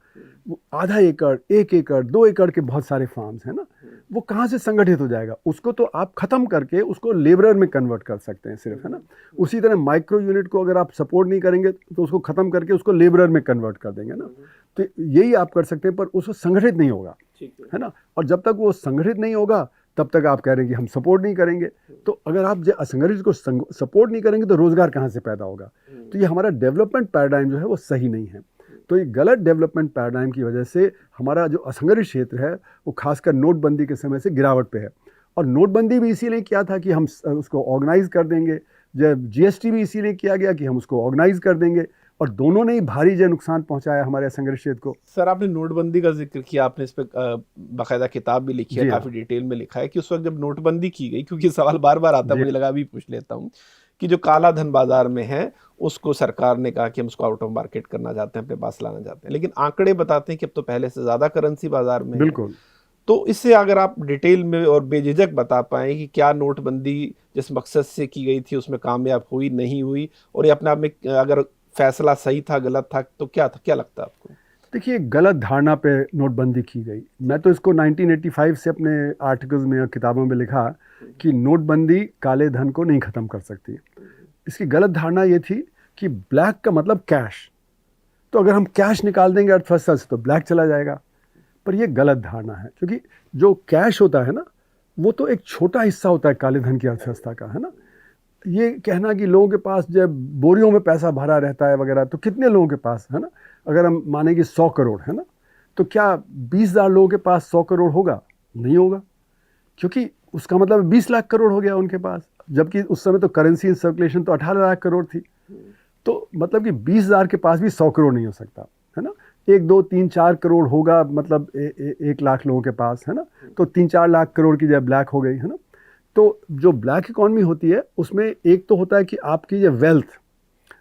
Speaker 1: वो आधा एकड़, 1 एकड़, 2 एकड़ के बहुत सारे फार्म्स हैं ना, वो कहाँ से संगठित हो जाएगा? उसको तो आप ख़त्म करके उसको लेबरर में कन्वर्ट कर सकते हैं सिर्फ, है ना। उसी तरह माइक्रो यूनिट को अगर आप सपोर्ट नहीं करेंगे तो उसको ख़त्म करके उसको लेबरर में कन्वर्ट कर देंगे ना। तो यही आप कर सकते हैं, पर उसको संगठित नहीं होगा, है ना। और जब तक वो संगठित नहीं होगा तब तक आप कह रहे हैं कि हम सपोर्ट नहीं करेंगे। तो अगर आप असंगठित को सपोर्ट नहीं करेंगे तो रोजगार कहाँ से पैदा होगा? तो ये हमारा डेवलपमेंट पैराडाइम जो है वो सही नहीं है। तो ये गलत डेवलपमेंट पैराडाइम की वजह से हमारा जो असंगठित क्षेत्र है वो खासकर नोटबंदी के समय से गिरावट पे है। और नोटबंदी भी इसीलिए किया था कि हम उसको ऑर्गेनाइज कर देंगे। जब जीएसटी भी इसीलिए किया गया कि हम उसको ऑर्गेनाइज कर देंगे, और दोनों ने ही भारी जो नुकसान पहुंचाया हमारे असंगठित क्षेत्र को।
Speaker 2: सर, आपने नोटबंदी का जिक्र किया, आपने इस पर बाकायदा किताब भी लिखी है, काफी डिटेल में लिखा है कि उस वक्त जब नोटबंदी की गई, क्योंकि सवाल बार बार आता है, मुझे लगा अभी पूछ लेता हूँ, कि जो काला धन बाजार में है उसको सरकार ने कहा कि हम उसको आउट ऑफ मार्केट करना चाहते हैं, अपने पास लाना चाहते हैं, लेकिन आंकड़े बताते हैं कि अब तो पहले से ज्यादा करेंसी बाजार में।
Speaker 1: बिल्कुल।
Speaker 2: तो इससे अगर आप डिटेल में और बेझिझक बता पाएं कि क्या नोटबंदी जिस मकसद से की गई थी उसमें कामयाब हुई, नहीं हुई, और ये अपने आप में अगर फैसला सही था, गलत था, तो क्या था, क्या लगता है आपको?
Speaker 1: देखिए, गलत धारणा पे नोटबंदी की गई। मैं तो इसको 1985 से अपने आर्टिकल्स में और किताबों में लिखा कि नोटबंदी काले धन को नहीं ख़त्म कर सकती। इसकी गलत धारणा ये थी कि ब्लैक का मतलब कैश, तो अगर हम कैश निकाल देंगे अर्थव्यवस्था से तो ब्लैक चला जाएगा। पर यह गलत धारणा है, क्योंकि जो कैश होता है ना वो तो एक छोटा हिस्सा होता है काले धन की अर्थव्यवस्था का, है ना। ये कहना कि लोगों के पास जब बोरियों में पैसा भरा रहता है वगैरह, तो कितने लोगों के पास, है ना, अगर हम माने कि 100 करोड़ है ना, तो क्या 20,000 लोगों के पास 100 करोड़ होगा? नहीं होगा, क्योंकि उसका मतलब 20 लाख करोड़ हो गया उनके पास, जबकि उस समय तो करेंसी इन सर्कुलेशन तो 18 लाख करोड़ थी। तो मतलब कि 20,000 के पास भी 100 करोड़ नहीं हो सकता, है ना। 1, 2, 3, 4 करोड़ होगा, मतलब 1 लाख लोगों के पास, है ना। तो 3-4 लाख करोड़ की जब ब्लैक हो गई, है ना। तो जो ब्लैक इकॉनमी होती है उसमें एक तो होता है कि आपकी ये वेल्थ,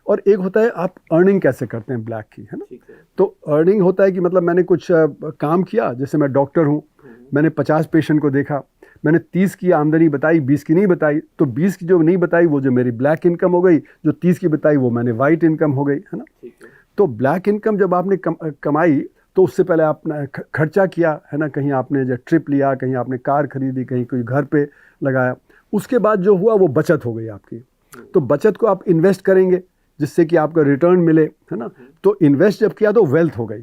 Speaker 1: और एक होता है आप अर्निंग कैसे करते हैं ब्लैक की, है ना। तो अर्निंग होता है कि मतलब मैंने कुछ काम किया, जैसे मैं डॉक्टर हूँ, मैंने 50 पेशेंट को देखा, मैंने 30 की आमदनी बताई, 20 की नहीं बताई, तो 20 की जो नहीं बताई वो जो मेरी ब्लैक इनकम हो गई, जो 30 की बताई वो मैंने वाइट इनकम हो गई, है ना। तो ब्लैक इनकम जब आपने कमाई तो उससे पहले आपने खर्चा किया, है ना, कहीं आपने जो ट्रिप लिया, कहीं आपने कार खरीदी, कहीं कोई घर पे लगाया, उसके बाद जो हुआ वो बचत हो गई आपकी। तो बचत को आप इन्वेस्ट करेंगे जिससे कि आपका रिटर्न मिले, है ना। तो इन्वेस्ट जब किया तो वेल्थ हो गई।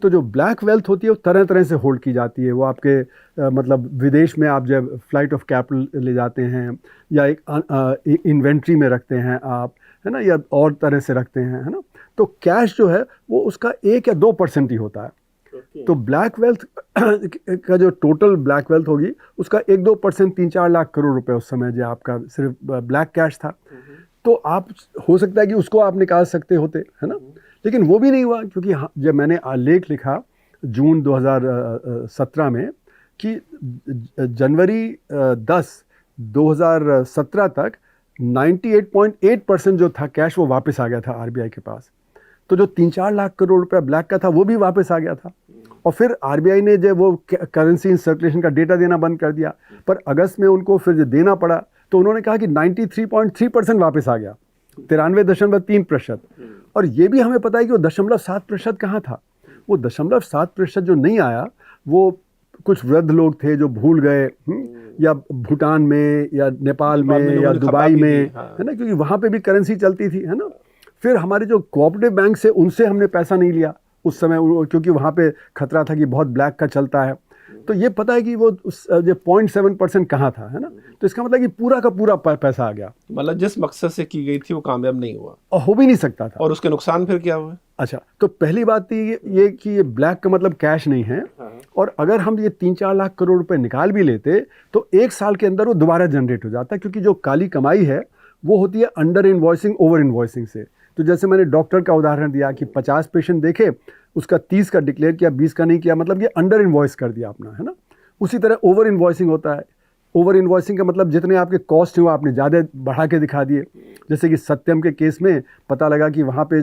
Speaker 1: तो जो ब्लैक वेल्थ होती है वो तरह तरह से होल्ड की जाती है। वो आपके मतलब विदेश में आप जब फ्लाइट ऑफ कैपिटल ले जाते हैं, या एक इन्वेंट्री में रखते हैं आप, है ना, या और तरह से रखते हैं, है ना। तो कैश जो है वो उसका 1 या 2% ही होता है। तो ब्लैक वेल्थ का जो टोटल ब्लैक वेल्थ होगी उसका 1-2%, 3-4 लाख करोड़ रुपए उस समय जो आपका सिर्फ ब्लैक कैश था। तो आप हो सकता है कि उसको आप निकाल सकते होते, है ना, लेकिन वो भी नहीं हुआ, क्योंकि जब मैंने आलेख लिखा जून 2017 में कि जनवरी 10, 2017 तक 98.8% जो था कैश वो वापस आ गया था आरबीआई के पास। तो जो 3-4 लाख करोड़ रुपया ब्लैक का था वो भी वापस आ गया था। और फिर आरबीआई ने जो वो करेंसी इन सर्कुलेशन का डेटा देना बंद कर दिया, पर अगस्त में उनको फिर जो देना पड़ा तो उन्होंने कहा कि 93.3% वापस आ गया, 93.3%। और ये भी हमें पता है कि वो 0.7% कहाँ था। वो 0.7% जो नहीं आया वो कुछ वृद्ध लोग थे जो भूल गए, या भूटान में या नेपाल में या दुबई में, है ना, क्योंकि वहाँ पे भी करेंसी चलती थी, है ना। फिर हमारे जो कोऑपरेटिव बैंक से उनसे हमने पैसा नहीं लिया उस समय, क्योंकि वहाँ पे खतरा था कि बहुत ब्लैक का चलता है। तो ये पता है कि वो जो 0.7% कहाँ था, है ना। तो इसका मतलब कि पूरा का पूरा पैसा आ गया।
Speaker 2: मतलब जिस मकसद से की गई थी वो कामयाब नहीं हुआ
Speaker 1: और हो भी नहीं सकता था।
Speaker 2: और उसके नुकसान फिर क्या हुए?
Speaker 1: अच्छा, तो पहली बात ये कि ये ब्लैक का मतलब कैश नहीं है। और अगर हम ये 3-4 लाख करोड़ रुपए निकाल भी लेते तो 1 साल के अंदर वो दोबारा जनरेट हो जाता है, क्योंकि जो काली कमाई है वो होती है अंडर इनवॉइसिंग, ओवर इनवॉइसिंग से। तो जैसे मैंने डॉक्टर का उदाहरण दिया कि 50 पेशेंट देखे, उसका 30 का डिक्लेयर किया, 20 का नहीं किया, मतलब ये अंडर इनवॉइस कर दिया अपना, है ना। उसी तरह ओवर इनवॉइसिंग होता है। ओवर इनवॉइसिंग का मतलब जितने आपके कॉस्ट हैं वो आपने ज़्यादा बढ़ा के दिखा दिए। जैसे कि सत्यम के केस में पता लगा कि वहाँ पे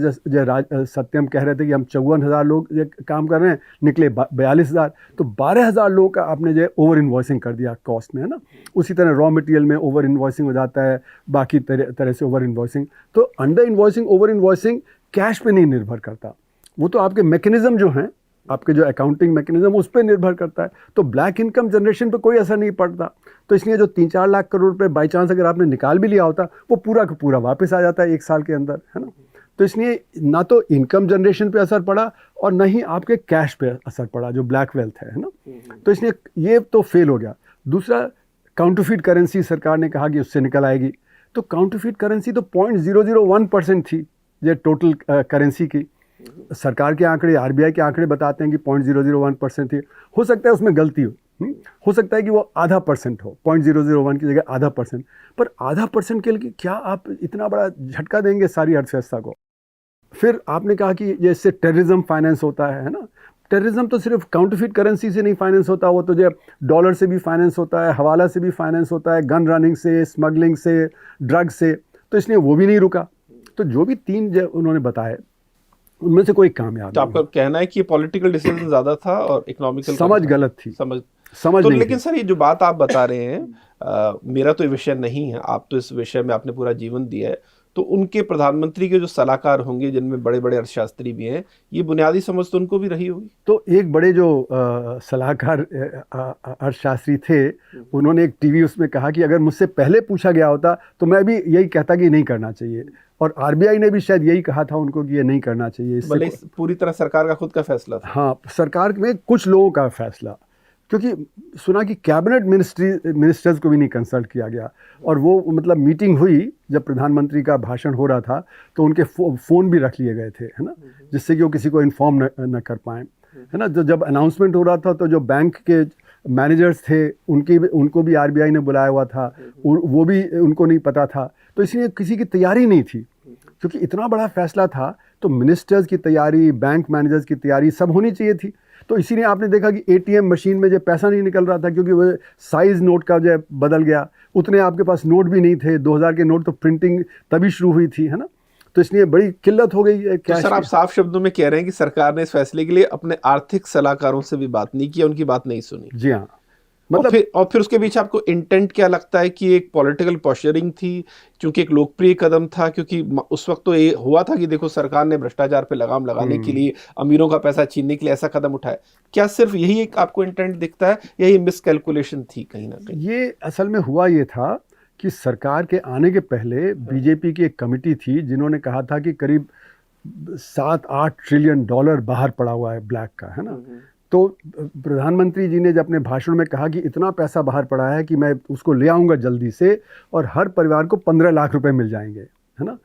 Speaker 1: सत्यम कह रहे थे कि हम 54,000 लोग ये काम कर रहे हैं, निकले 42,000। तो 12,000 लोगों का आपने जो ओवर इनवॉइसिंग कर दिया कॉस्ट में, है ना। उसी तरह रॉ मटेरियल में ओवर इनवॉइसिंग हो जाता है, बाकी तरह से ओवर इनवॉइसिंग। तो under invoicing, over invoicing cash पे नहीं निर्भर करता, वो तो आपके मैकेनिज्म जो हैं, आपके जो अकाउंटिंग मैकेनिज्म उस पर निर्भर करता है। तो ब्लैक इनकम जनरेशन पे कोई असर नहीं पड़ता। तो इसलिए जो 3-4 लाख करोड़ रुपए बाई चांस अगर आपने निकाल भी लिया होता, वो पूरा का पूरा वापस आ जाता है 1 साल के अंदर, है ना। तो इसलिए ना तो इनकम जनरेशन पे असर पड़ा और ना ही आपके कैश पे असर पड़ा, जो ब्लैक वेल्थ है ना। तो इसलिए ये तो फेल हो गया। दूसरा, काउंटरफीट करेंसी सरकार ने कहा कि उससे निकल आएगी। तो काउंटरफीट करेंसी तो 0.001% थी ये टोटल करेंसी की। सरकार के आंकड़े, आरबीआई के आंकड़े बताते हैं कि 0.001% थी। हो सकता है उसमें गलती हो सकता है कि वो 0.5% हो, 0.001 की जगह 0.5%। पर 0.5% के लिए क्या आप इतना बड़ा झटका देंगे सारी अर्थव्यवस्था को। फिर आपने कहा कि ये इससे टेररिज्म फाइनेंस होता है ना। टेररिज्म तो सिर्फ काउंटरफीट करेंसी से नहीं फाइनेंस होता, वो तो जो डॉलर से भी फाइनेंस होता है, हवाला से भी फाइनेंस होता है, गन रनिंग से, स्मगलिंग से, ड्रग से। तो इसलिए वो भी नहीं रुका। तो जो भी 3 जो उन्होंने बताए उनमें से कोई कामयाब
Speaker 2: तो आपका कहना है कि पॉलिटिकल डिसीजन ज्यादा था और इकोनॉमिकल
Speaker 1: समझ गलत थी, समझ
Speaker 2: तो
Speaker 1: नहीं
Speaker 2: लेकिन
Speaker 1: थी।
Speaker 2: सर ये जो बात आप बता रहे हैं, मेरा तो ये विषय नहीं है, आप तो इस विषय में आपने पूरा जीवन दिया है। तो उनके प्रधानमंत्री के जो सलाहकार होंगे जिनमें बड़े बड़े अर्थशास्त्री भी हैं, ये बुनियादी समझ तो उनको भी रही होगी।
Speaker 1: तो एक बड़े जो सलाहकार अर्थशास्त्री थे, उन्होंने एक टीवी उसमें कहा कि अगर मुझसे पहले पूछा गया होता तो मैं भी यही कहता कि नहीं करना चाहिए। और आरबीआई ने भी शायद यही कहा था उनको कि ये नहीं करना चाहिए।
Speaker 2: भले पूरी तरह सरकार का खुद का फैसला था।
Speaker 1: हाँ, सरकार में कुछ लोगों का फैसला, क्योंकि सुना कि कैबिनेट मिनिस्टर्स को भी नहीं कंसल्ट किया गया। और वो मतलब मीटिंग हुई जब प्रधानमंत्री का भाषण हो रहा था तो उनके फ़ोन भी रख लिए गए थे, है ना, जिससे कि वो किसी को इन्फॉर्म न कर पाएँ, है ना। जब अनाउंसमेंट हो रहा था तो जो बैंक के मैनेजर्स थे उनको भी आरबीआई ने बुलाया हुआ था, वो भी उनको नहीं पता था। तो इसलिए किसी की तैयारी नहीं थी, क्योंकि इतना बड़ा फैसला था। तो मिनिस्टर्स की तैयारी, बैंक मैनेजर्स की तैयारी सब होनी चाहिए थी। तो इसीलिए आपने देखा कि एटीएम मशीन में जो पैसा नहीं निकल रहा था, क्योंकि वो साइज़ नोट का जो बदल गया। उतने आपके पास नोट भी नहीं थे, 2000 के नोट तो प्रिंटिंग तभी शुरू हुई थी, है ना। तो इसलिए बड़ी किल्लत हो गई है।
Speaker 2: तो सर आप साफ शब्दों में कह रहे हैं कि सरकार ने इस फैसले के लिए अपने आर्थिक सलाहकारों से भी बात नहीं की, उनकी बात नहीं सुनी।
Speaker 1: जी हाँ,
Speaker 2: मतलब और फिर उसके बीच आपको इंटेंट क्या लगता है कि एक पॉलिटिकल पॉस्चरिंग थी, क्योंकि एक लोकप्रिय कदम था, क्योंकि उस वक्त तो ये हुआ था कि देखो सरकार ने भ्रष्टाचार पे लगाम लगाने के लिए, अमीरों का पैसा छीनने के लिए ऐसा कदम उठाया। क्या सिर्फ यही एक आपको इंटेंट दिखता है, यही मिसकैलकुलेशन थी कहीं ना कहीं?
Speaker 1: ये असल में हुआ ये था कि सरकार के आने के पहले बीजेपी की एक कमेटी थी जिन्होंने कहा था कि करीब 7-8 ट्रिलियन डॉलर बाहर पड़ा हुआ है ब्लैक का, है ना। तो प्रधानमंत्री जी ने जब अपने भाषण में कहा कि इतना पैसा बाहर पड़ा है कि मैं उसको ले आऊँगा जल्दी से और हर परिवार को 15 लाख रुपए मिल जाएंगे, है ना।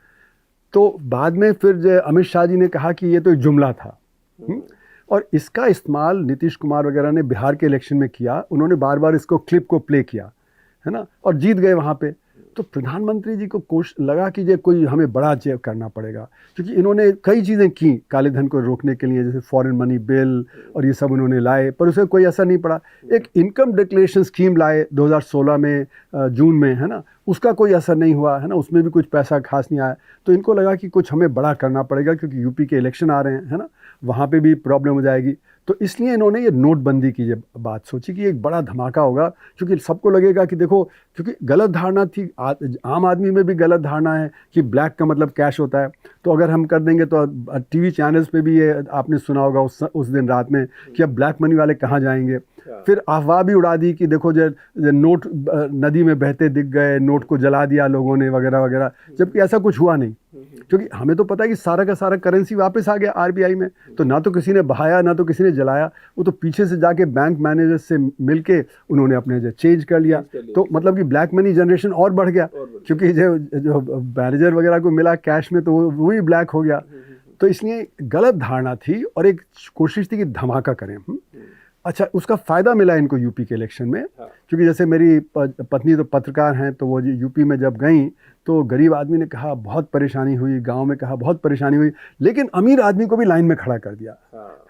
Speaker 1: तो बाद में फिर अमित शाह जी ने कहा कि ये तो एक जुमला था। और इसका इस्तेमाल नीतीश कुमार वगैरह ने बिहार के इलेक्शन में किया। उन्होंने बार बार इसको क्लिप को प्ले किया, है ना, और जीत गए वहाँ पे। तो प्रधानमंत्री जी को लगा कि ये कोई हमें बड़ा चेक करना पड़ेगा, क्योंकि इन्होंने कई चीज़ें की काले धन को रोकने के लिए, जैसे फॉरेन मनी बिल और ये सब उन्होंने लाए, पर उसे कोई असर नहीं पड़ा। एक इनकम डिक्लेरेशन स्कीम लाए 2016 में जून में, है ना, उसका कोई असर नहीं हुआ, है ना, उसमें भी कुछ पैसा खास नहीं आया। तो इनको लगा कि कुछ हमें बड़ा करना पड़ेगा, क्योंकि यूपी के इलेक्शन आ रहे हैं, है ना, वहाँ पे भी प्रॉब्लम हो जाएगी। तो इसलिए इन्होंने ये नोटबंदी की ये बात सोची कि एक बड़ा धमाका होगा, क्योंकि सबको लगेगा कि देखो, क्योंकि गलत धारणा थी, आम आदमी में भी गलत धारणा है कि ब्लैक का मतलब कैश होता है। तो अगर हम कर देंगे तो टीवी चैनल्स पे भी ये आपने सुना होगा उस दिन रात में कि अब ब्लैक मनी वाले कहाँ जाएंगे। फिर अफवाह भी उड़ा दी कि देखो जो नोट नदी में बहते दिख गए, नोट को जला दिया लोगों ने वगैरह वगैरह, जबकि ऐसा कुछ हुआ नहीं, क्योंकि हमें तो पता है कि सारा का सारा करेंसी वापस आ गया आरबीआई में। तो ना तो किसी ने बहाया, ना तो किसी ने जलाया, वो तो पीछे से जाके बैंक मैनेजर से मिलके उन्होंने अपने जो चेंज कर लिया। तो मतलब कि ब्लैक मनी जनरेशन और बढ़ गया, क्योंकि जो मैनेजर वगैरह को मिला कैश में तो वो ही ब्लैक हो गया। तो इसलिए गलत धारणा थी और एक कोशिश थी कि धमाका करें। अच्छा, उसका फ़ायदा मिला इनको यूपी के इलेक्शन में, क्योंकि जैसे मेरी पत्नी तो पत्रकार हैं, तो वो यूपी में जब गई तो गरीब आदमी ने कहा बहुत परेशानी हुई, गांव में कहा बहुत परेशानी हुई, लेकिन अमीर आदमी को भी लाइन में खड़ा कर दिया,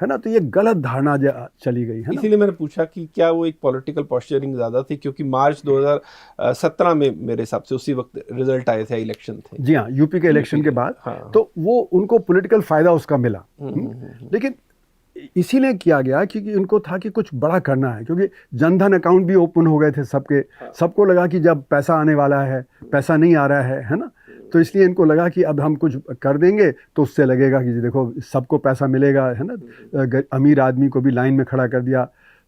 Speaker 1: है ना। तो ये गलत धारणा चली गई है।
Speaker 2: इसीलिए मैंने पूछा कि क्या वो एक पॉलिटिकल पॉस्चरिंग ज़्यादा थी, क्योंकि मार्च 2017 में मेरे हिसाब से उसी वक्त रिजल्ट आए थे, इलेक्शन थे।
Speaker 1: जी हाँ, यूपी के इलेक्शन के बाद। तो वो उनको पॉलिटिकल फ़ायदा उसका मिला। लेकिन इसीलिए किया गया क्योंकि उनको था कि कुछ बड़ा करना है, क्योंकि जनधन अकाउंट भी ओपन हो गए थे सबके। सबको लगा कि जब पैसा आने वाला है, पैसा नहीं आ रहा है ना, तो इसलिए इनको लगा कि अब हम कुछ कर देंगे तो उससे लगेगा कि देखो सबको पैसा मिलेगा, है ना। अमीर आदमी को भी लाइन में खड़ा कर दिया।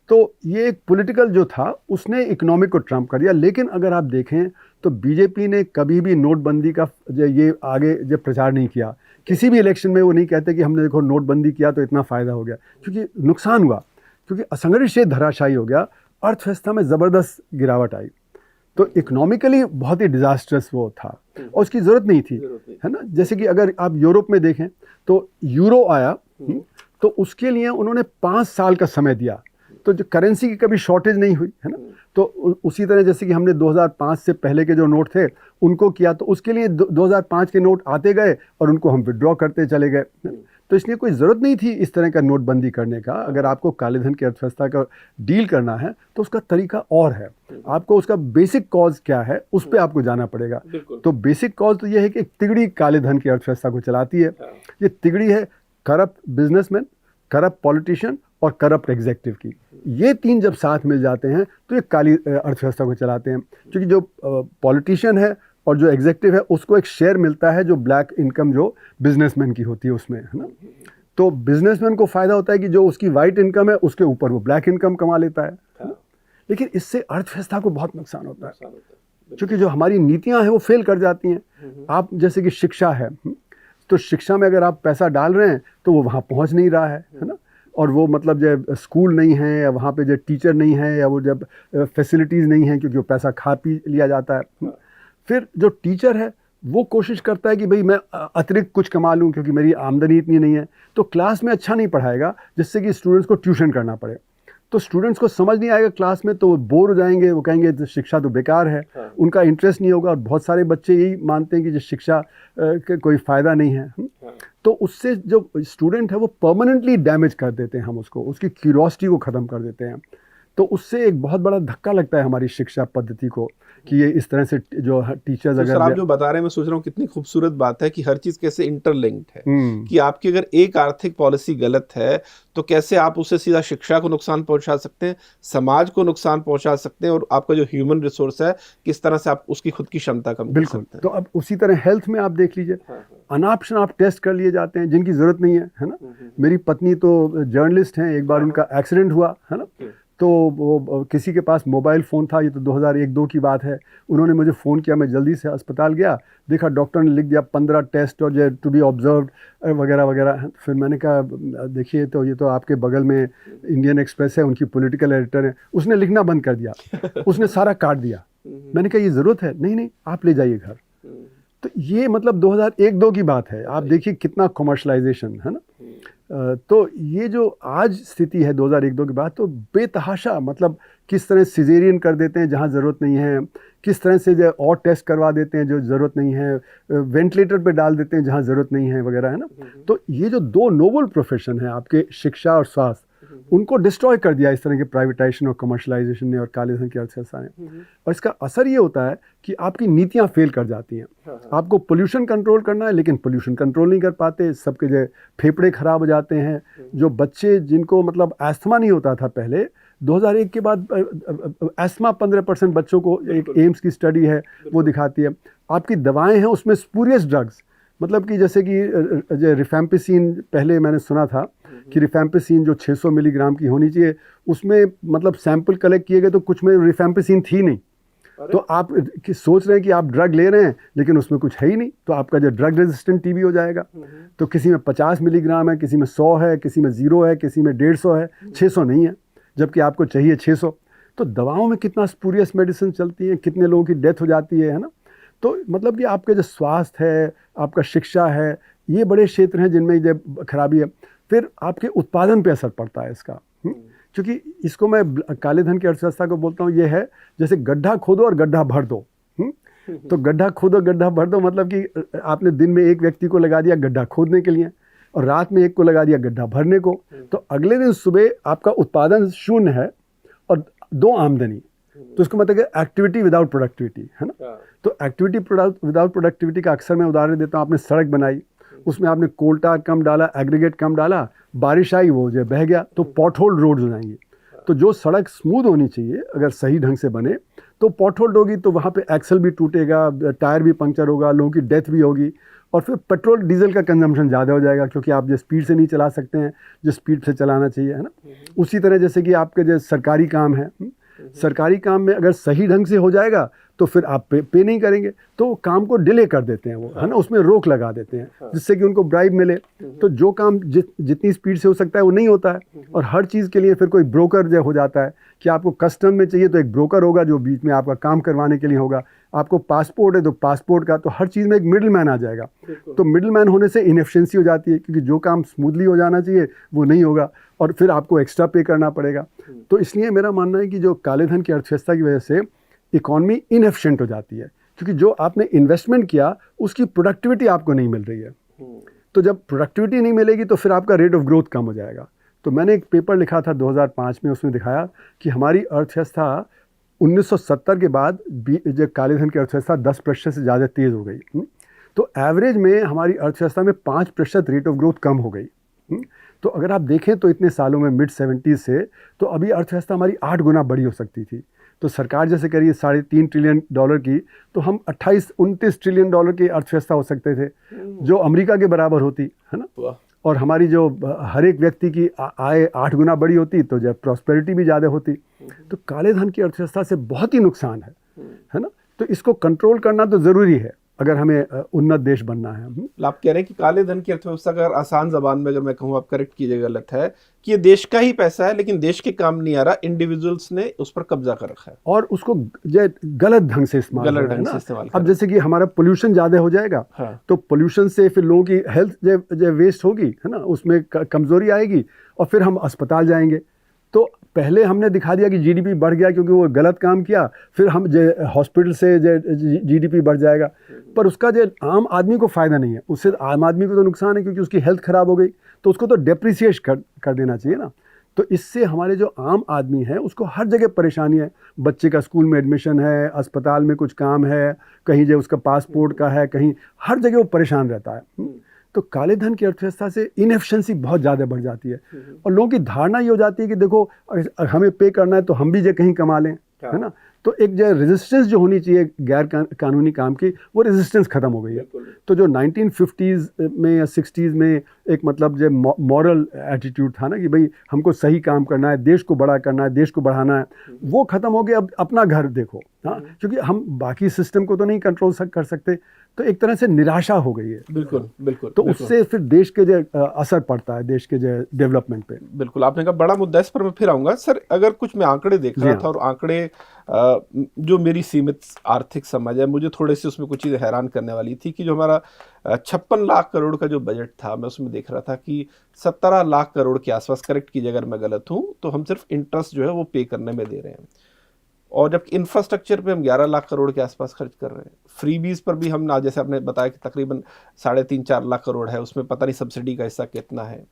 Speaker 1: तो ये एक पॉलिटिकल जो था उसने इकोनॉमिक को ट्रम्प कर दिया। लेकिन अगर आप देखें तो बीजेपी ने कभी भी नोटबंदी का ये आगे जो प्रचार नहीं किया। किसी भी इलेक्शन में वो नहीं कहते कि हमने देखो नोटबंदी किया तो इतना फ़ायदा हो गया, क्योंकि नुकसान हुआ, क्योंकि असंगठित क्षेत्र धराशायी हो गया, अर्थव्यवस्था में ज़बरदस्त गिरावट आई। तो इकोनॉमिकली बहुत ही डिज़ास्ट्रस वो था और उसकी ज़रूरत नहीं थी, है ना। जैसे कि अगर आप यूरोप में देखें तो यूरो आया, तो उसके लिए उन्होंने 5 साल का समय दिया, तो जो करेंसी की कभी शॉर्टेज नहीं हुई, है ना। तो उसी तरह जैसे कि हमने 2005 से पहले के जो नोट थे उनको किया, तो उसके लिए 2005 के नोट आते गए और उनको हम विड्रॉ करते चले गए। तो इसलिए कोई ज़रूरत नहीं थी इस तरह का नोटबंदी करने का। अगर आपको काले धन की अर्थव्यवस्था का डील करना है तो उसका तरीका और है। आपको उसका बेसिक कॉज क्या है उस पर आपको जाना पड़ेगा। तो बेसिक कॉज तो ये है कि एक तिगड़ी काले धन की अर्थव्यवस्था को चलाती है। ये तिगड़ी है करप्ट बिजनेसमैन, करप्ट पॉलिटिशियन और करप्ट एग्जीक्यूटिव की। ये तीन जब साथ मिल जाते हैं तो ये काली अर्थव्यवस्था को चलाते हैं, क्योंकि जो पॉलिटिशियन है और जो एग्जीक्यूटिव है उसको एक शेयर मिलता है जो ब्लैक इनकम जो बिजनेसमैन की होती है उसमें, है ना। तो बिजनेसमैन को फ़ायदा होता है कि जो उसकी वाइट इनकम है उसके ऊपर वो ब्लैक इनकम कमा लेता है। लेकिन इससे अर्थव्यवस्था को बहुत नुकसान होता है, क्योंकि जो हमारी नीतियाँ हैं वो फेल कर जाती हैं। आप जैसे कि शिक्षा है, तो शिक्षा में अगर आप पैसा डाल रहे हैं तो वो वहाँ पहुँच नहीं रहा है ना। और वो मतलब जब स्कूल नहीं है या वहाँ पे जो टीचर नहीं है या वो जब फैसिलिटीज़ नहीं हैं, क्योंकि वो पैसा खा पी लिया जाता है। फिर जो टीचर है वो कोशिश करता है कि भाई मैं अतिरिक्त कुछ कमा लूँ, क्योंकि मेरी आमदनी इतनी नहीं है। तो क्लास में अच्छा नहीं पढ़ाएगा, जिससे कि स्टूडेंट्स को ट्यूशन करना पड़े। तो स्टूडेंट्स को समझ नहीं आएगा क्लास में, तो वो बोर हो जाएंगे, वो कहेंगे तो शिक्षा तो बेकार है। उनका इंटरेस्ट नहीं होगा। और बहुत सारे बच्चे यही मानते हैं कि जो शिक्षा का कोई फ़ायदा नहीं है। तो उससे जो स्टूडेंट है वो परमानेंटली डैमेज कर देते हैं हम उसको, उसकी क्यूरियोसिटी को ख़त्म कर देते हैं। तो उससे एक बहुत बड़ा धक्का लगता है हमारी शिक्षा पद्धति को कि ये इस तरह से जो टीचर्स
Speaker 2: तो
Speaker 1: अगर
Speaker 2: सर आप जो बता रहे हैं मैं सोच रहा हूँ कितनी खूबसूरत बात है कि हर चीज़ कैसे इंटरलिंक्ड है। कि आपकी अगर एक आर्थिक पॉलिसी गलत है तो कैसे आप उससे सीधा शिक्षा को नुकसान पहुंचा सकते हैं, समाज को नुकसान पहुंचा सकते हैं, और आपका जो ह्यूमन रिसोर्स है किस तरह से आप उसकी खुद की क्षमता कम कर सकते हैं।
Speaker 1: तो अब उसी तरह हेल्थ में आप देख लीजिए, अनाप शनाप टेस्ट कर लिए जाते हैं जिनकी ज़रूरत नहीं है ना। मेरी पत्नी तो जर्नलिस्ट हैं, एक बार उनका एक्सीडेंट हुआ, है ना। तो वो किसी के पास मोबाइल फ़ोन था, ये तो 2001-2 की बात है। उन्होंने मुझे फ़ोन किया, मैं जल्दी से अस्पताल गया, देखा डॉक्टर ने लिख दिया 15 टेस्ट और जो टू बी ऑब्जर्व्ड वगैरह वगैरह। फिर मैंने कहा देखिए तो ये तो आपके बगल में इंडियन एक्सप्रेस है, उनकी पॉलिटिकल एडिटर है। उसने लिखना बंद कर दिया, उसने सारा काट दिया। मैंने कहा ये ज़रूरत है? नहीं आप ले जाइए घर। तो ये मतलब 2001-2 की बात है। आप देखिए कितना कमर्शलाइजेशन है ना। तो ये जो आज स्थिति है 2001-2 के बाद, तो बेतहाशा मतलब किस तरह सिजेरियन कर देते हैं जहाँ ज़रूरत नहीं है, किस तरह से जो और टेस्ट करवा देते हैं जो ज़रूरत नहीं है, वेंटिलेटर पे डाल देते हैं जहाँ ज़रूरत नहीं है वगैरह, है ना। तो ये जो दो नोबल प्रोफेशन है आपके, शिक्षा और स्वास्थ्य, उनको डिस्ट्रॉय कर दिया इस तरह के प्राइवेटाइजेशन और कमर्शलाइजेशन ने और काले धन की अर्थव्यवस्था ने। और इसका असर ये होता है कि आपकी नीतियाँ फेल कर जाती हैं। आपको पोल्यूशन कंट्रोल करना है लेकिन पोल्यूशन कंट्रोल नहीं कर पाते, सबके जो फेफड़े खराब हो जाते हैं। जो बच्चे जिनको मतलब एस्थमा नहीं होता था पहले, 2001 के बाद एस्थमा 15% बच्चों को, एक एम्स की स्टडी है वो दिखाती है। आपकी दवाएं हैं उसमें स्पूरियस ड्रग्स, मतलब कि जैसे कि रिफैम्पिसिन, पहले मैंने सुना था कि रिफैम्पिसिन जो 600 मिलीग्राम की होनी चाहिए, उसमें मतलब सैंपल कलेक्ट किए गए तो कुछ में रिफैम्पिसिन थी नहीं। तो आप सोच रहे हैं कि आप ड्रग ले रहे हैं लेकिन उसमें कुछ है ही नहीं, तो आपका जो ड्रग रेजिस्टेंट टीबी हो जाएगा। तो किसी में 50 मिलीग्राम है, किसी में 100 है, किसी में 0 है, किसी में 150 है, 600 नहीं है, जबकि आपको चाहिए 600। तो दवाओं में कितना स्पूरियस मेडिसिन चलती हैं, कितने लोगों की डेथ हो जाती है ना। तो मतलब कि आपके जो स्वास्थ्य है, आपका शिक्षा है, ये बड़े क्षेत्र हैं जिनमें ये खराबी है। फिर आपके उत्पादन पे असर पड़ता है इसका, क्योंकि इसको मैं काले धन की अर्थव्यवस्था को बोलता हूँ, ये है जैसे गड्ढा खोदो और गड्ढा भर दो। तो गड्ढा खोदो गड्ढा भर दो मतलब कि आपने दिन में एक व्यक्ति को लगा दिया गड्ढा खोदने के लिए और रात में एक को लगा दिया गड्ढा भरने को, तो अगले दिन सुबह आपका उत्पादन शून्य है और 2 आमदनी। तो इसको मतलब एक्टिविटी विदाउट प्रोडक्टिविटी, है ना। तो एक्टिविटी विदाउट प्रोडक्टिविटी का अक्सर मैं उदाहरण देता हूँ। आपने सड़क बनाई, उसमें आपने कोल्टा कम डाला, एग्रीगेट कम डाला, बारिश आई वो जो बह गया, तो पॉटहोल रोड्स हो जाएंगी। तो जो सड़क स्मूथ होनी चाहिए अगर सही ढंग से बने तो पॉटहोल होगी, तो वहाँ पे एक्सल भी टूटेगा, टायर भी पंक्चर होगा, लोगों की डेथ भी होगी, और फिर पेट्रोल डीजल का कंजम्पशन ज़्यादा हो जाएगा क्योंकि आप जिस स्पीड से नहीं चला सकते हैं जिस स्पीड से चलाना चाहिए, है ना। उसी तरह जैसे कि आपके जो सरकारी काम है, सरकारी काम में अगर सही ढंग से हो जाएगा तो फिर आप पे नहीं करेंगे, तो काम को डिले कर देते हैं वो, है ना, उसमें रोक लगा देते हैं जिससे कि उनको ब्राइब मिले। तो जो काम जितनी स्पीड से हो सकता है वो नहीं होता है। और हर चीज़ के लिए फिर कोई ब्रोकर जो हो जाता है कि आपको कस्टम में चाहिए तो एक ब्रोकर होगा जो बीच में आपका काम करवाने के लिए होगा, आपको पासपोर्ट है तो पासपोर्ट का, तो हर चीज़ में एक मिडिल मैन आ जाएगा। तो मिडिल मैन होने से इनएफिशिएंसी हो जाती है क्योंकि जो काम स्मूथली हो जाना चाहिए वो नहीं होगा और फिर आपको एक्स्ट्रा पे करना पड़ेगा। तो इसलिए मेरा मानना है कि जो काले धन की अर्थव्यवस्था की वजह से इकॉनमी इनएफिशिएंट हो जाती है क्योंकि जो आपने इन्वेस्टमेंट किया उसकी प्रोडक्टिविटी आपको नहीं मिल रही है। तो जब प्रोडक्टिविटी नहीं मिलेगी तो फिर आपका रेट ऑफ ग्रोथ कम हो जाएगा। तो मैंने एक पेपर लिखा था 2005 में, उसमें दिखाया कि हमारी अर्थव्यवस्था 1970 के बाद जो काले धन की अर्थव्यवस्था 10% से ज़्यादा तेज़ हो गई। तो एवरेज में हमारी अर्थव्यवस्था में 5% रेट ऑफ ग्रोथ कम हो गई। तो अगर आप देखें तो इतने सालों में मिड 70s से तो अभी अर्थव्यवस्था हमारी 8 गुना बड़ी हो सकती थी। तो सरकार जैसे कह रही है $3.5 ट्रिलियन की, तो हम 28-29 ट्रिलियन डॉलर की अर्थव्यवस्था हो सकते थे जो अमेरिका के बराबर होती, है ना। और हमारी जो हर एक व्यक्ति की आय 8 गुना बड़ी होती तो जब प्रॉस्पेरिटी भी ज़्यादा होती। तो काले धन की अर्थव्यवस्था से बहुत ही नुकसान है ना। तो इसको कंट्रोल करना तो ज़रूरी है अगर हमें उन्नत देश बनना है।
Speaker 2: आप कह रहे हैं कि काले धन की अर्थव्यवस्था का आसान जबान में अगर मैं कहूँ, आप करेक्ट कीजिएगा गलत है, कि ये देश का ही पैसा है लेकिन देश के काम नहीं आ रहा, इंडिविजुअल्स ने उस पर कब्जा कर रखा है
Speaker 1: और उसको गलत ढंग से इस्तेमाल। अब जैसे कि हमारा पोल्यूशन ज़्यादा हो जाएगा, तो पोल्यूशन से फिर लोगों की हेल्थ जो वेस्ट होगी, है ना, उसमें कमज़ोरी आएगी और फिर हम अस्पताल जाएंगे। तो पहले हमने दिखा दिया कि जीडीपी बढ़ गया क्योंकि वो गलत काम किया, फिर हम हॉस्पिटल से जीडीपी बढ़ जाएगा, पर उसका जो आम आदमी को फ़ायदा नहीं है, उससे आम आदमी को तो नुकसान है क्योंकि उसकी हेल्थ ख़राब हो गई, तो उसको तो डेप्रिसिएट कर देना चाहिए ना। तो इससे हमारे जो आम आदमी है उसको हर जगह परेशानी है। बच्चे का स्कूल में एडमिशन है, अस्पताल में कुछ काम है, कहीं जो उसका पासपोर्ट का है, कहीं हर जगह वो परेशान रहता है। तो काले धन की अर्थव्यवस्था से इनएफिशिएंसी बहुत ज़्यादा बढ़ जाती है और लोगों की धारणा ये हो जाती है कि देखो हमें पे करना है तो हम भी जो कहीं कमा लें, है ना। तो एक जो रेजिस्टेंस जो होनी चाहिए गैर कानूनी काम की, वो रेजिस्टेंस ख़त्म हो गई है। तो जो 1950s में या 60s में एक मतलब जो मॉरल एटीट्यूड था ना कि भाई हमको सही काम करना है, देश को बड़ा करना है, देश को बढ़ाना है, वो ख़त्म हो गया। अब अपना घर देखो, हाँ, क्योंकि हम बाकी सिस्टम को तो नहीं कंट्रोल कर सकते, तो एक तरह से निराशा हो गई है।
Speaker 2: बिल्कुल बिल्कुल।
Speaker 1: तो उससे फिर देश के जो असर पड़ता है, देश के जो डेवलपमेंट पे।
Speaker 2: बिल्कुल, आपने कहा बड़ा मुद्दा, इस पर मैं फिर आऊँगा। सर, अगर कुछ मैं आंकड़े देख रहा था और आंकड़े जो मेरी सीमित आर्थिक समझ है, मुझे थोड़े से उसमें कुछ चीज़ें हैरान करने वाली थी कि जो हमारा 56 लाख करोड़ का जो बजट था, मैं उसमें देख रहा था कि 17 लाख करोड़ के आसपास, करेक्ट कीजिए अगर मैं गलत हूँ, तो हम सिर्फ इंटरेस्ट जो है वो पे करने में दे रहे हैं। और जब इंफ्रास्ट्रक्चर पे हम 11 लाख करोड़ के आसपास खर्च कर रहे हैं। फ्रीबीज पर भी हम, जैसे आपने बताया कि तकरीबन 3.5-4 लाख करोड़ है, उसमें पता नहीं सब्सिडी का हिस्सा कितना है।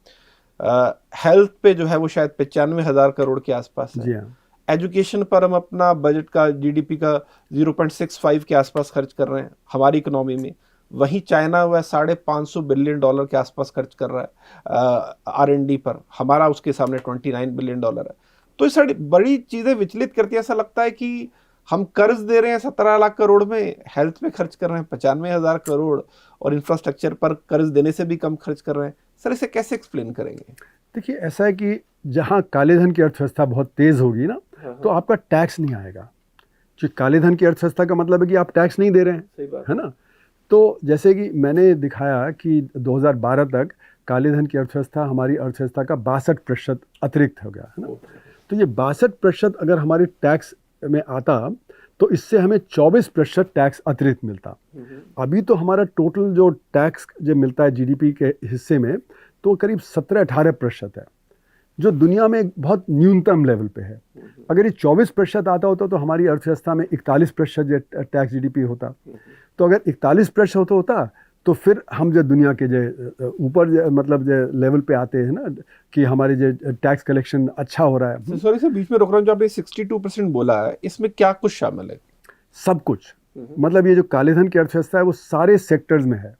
Speaker 2: हेल्थ पे जो है वो शायद 95,000 करोड़ के आसपास है।
Speaker 1: जी हाँ।
Speaker 2: एजुकेशन पर हम अपना बजट का जीडीपी का 0.65 के आसपास खर्च कर रहे हैं हमारी इकोनॉमी में। वहीं चाइना वह $550 बिलियन के आसपास खर्च कर रहा है R&D पर, हमारा उसके सामने $29 बिलियन है। तो ये सारी बड़ी चीज़ें विचलित करती है। ऐसा लगता है कि हम कर्ज दे रहे हैं 17 लाख करोड़ में, हेल्थ पे खर्च कर रहे हैं 95,000 करोड़, और इंफ्रास्ट्रक्चर पर कर्ज देने से भी कम खर्च कर रहे हैं। सर इसे कैसे एक्सप्लेन करेंगे?
Speaker 1: देखिए, ऐसा है कि जहाँ काले धन की अर्थव्यवस्था बहुत तेज़ होगी ना, तो आपका टैक्स नहीं आएगा। जो काले धन की अर्थव्यवस्था का मतलब है कि आप टैक्स नहीं दे रहे हैं,
Speaker 2: सही बात
Speaker 1: है ना। तो जैसे कि मैंने दिखाया कि 2012 तक काले धन की अर्थव्यवस्था हमारी अर्थव्यवस्था का 62% अतिरिक्त हो गया, है ना। तो ये 62% अगर हमारे टैक्स में आता तो इससे हमें 24% टैक्स अतिरिक्त मिलता। अभी तो हमारा टोटल जो टैक्स जो मिलता है जीडीपी के हिस्से में, तो करीब 17-18% है, जो दुनिया में एक बहुत न्यूनतम लेवल पे है। अगर ये 24% आता होता तो हमारी अर्थव्यवस्था में 41% टैक्स जीडीपी होता। तो अगर 41% होता तो फिर हम जो दुनिया के जो ऊपर मतलब जो लेवल पे आते हैं ना, कि हमारे जो टैक्स कलेक्शन अच्छा हो रहा है।
Speaker 2: सॉरी सर, बीच में रोक रहा हूँ। जो आपने 62% बोला है, इसमें क्या कुछ शामिल है?
Speaker 1: सब कुछ। मतलब ये जो काले धन की अर्थव्यवस्था है वो सारे सेक्टर्स में है।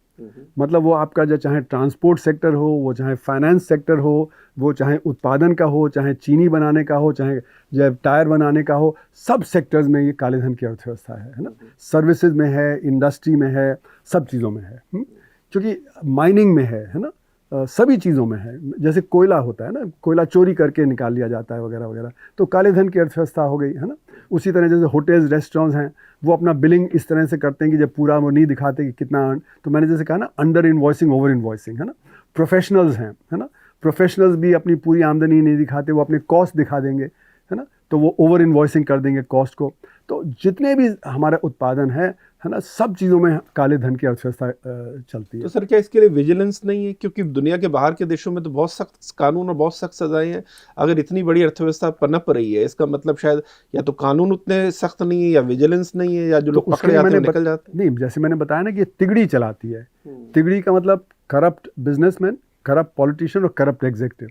Speaker 1: मतलब वो आपका जो चाहे ट्रांसपोर्ट सेक्टर हो, वो चाहे फाइनेंस सेक्टर हो, वो चाहे उत्पादन का हो, चाहे चीनी बनाने का हो, चाहे जो टायर बनाने का हो, सब सेक्टर्स में ये काले धन की अर्थव्यवस्था है ना। सर्विसेज में है, इंडस्ट्री में है, सब चीज़ों में है। क्योंकि माइनिंग में है ना, सभी चीज़ों में है। जैसे कोयला होता है ना, कोयला चोरी करके निकाल लिया जाता है वगैरह वगैरह, तो काले धन की अर्थव्यवस्था हो गई, है ना। उसी तरह जैसे होटल्स रेस्टोरेंट्स हैं, वो अपना बिलिंग इस तरह से करते हैं कि जब पूरा वो नहीं दिखाते कि कितना अर्न, तो मैंने जैसे कहा ना, अंडर इन्वॉइसिंग, ओवर इन्वॉइसिंग, है ना। प्रोफेशनल्स हैं, है ना, प्रोफेशनल्स भी अपनी पूरी आमदनी नहीं दिखाते, वो अपने कॉस्ट दिखा देंगे, है ना, तो वो ओवर इन्वॉइसिंग कर देंगे कॉस्ट को। तो जितने भी हमारा उत्पादन है ना, सब चीज़ों में काले धन की अर्थव्यवस्था चलती है।
Speaker 2: तो सर क्या इसके लिए विजिलेंस नहीं है? क्योंकि दुनिया के बाहर के देशों में तो बहुत सख्त कानून और बहुत सख्त सजाएं हैं। अगर इतनी बड़ी अर्थव्यवस्था पनप रही है, इसका मतलब शायद या तो कानून उतने सख्त नहीं है, या विजिलेंस नहीं है, या जो लोग पकड़े जाते हैं निकल जाते हैं।
Speaker 1: नहीं, जैसे मैंने बताया ना कि ये तिगड़ी चलाती है। तिगड़ी का मतलब करप्ट बिजनेसमैन, करप्ट पॉलिटिशियन और करप्ट एग्जीक्यूटिव।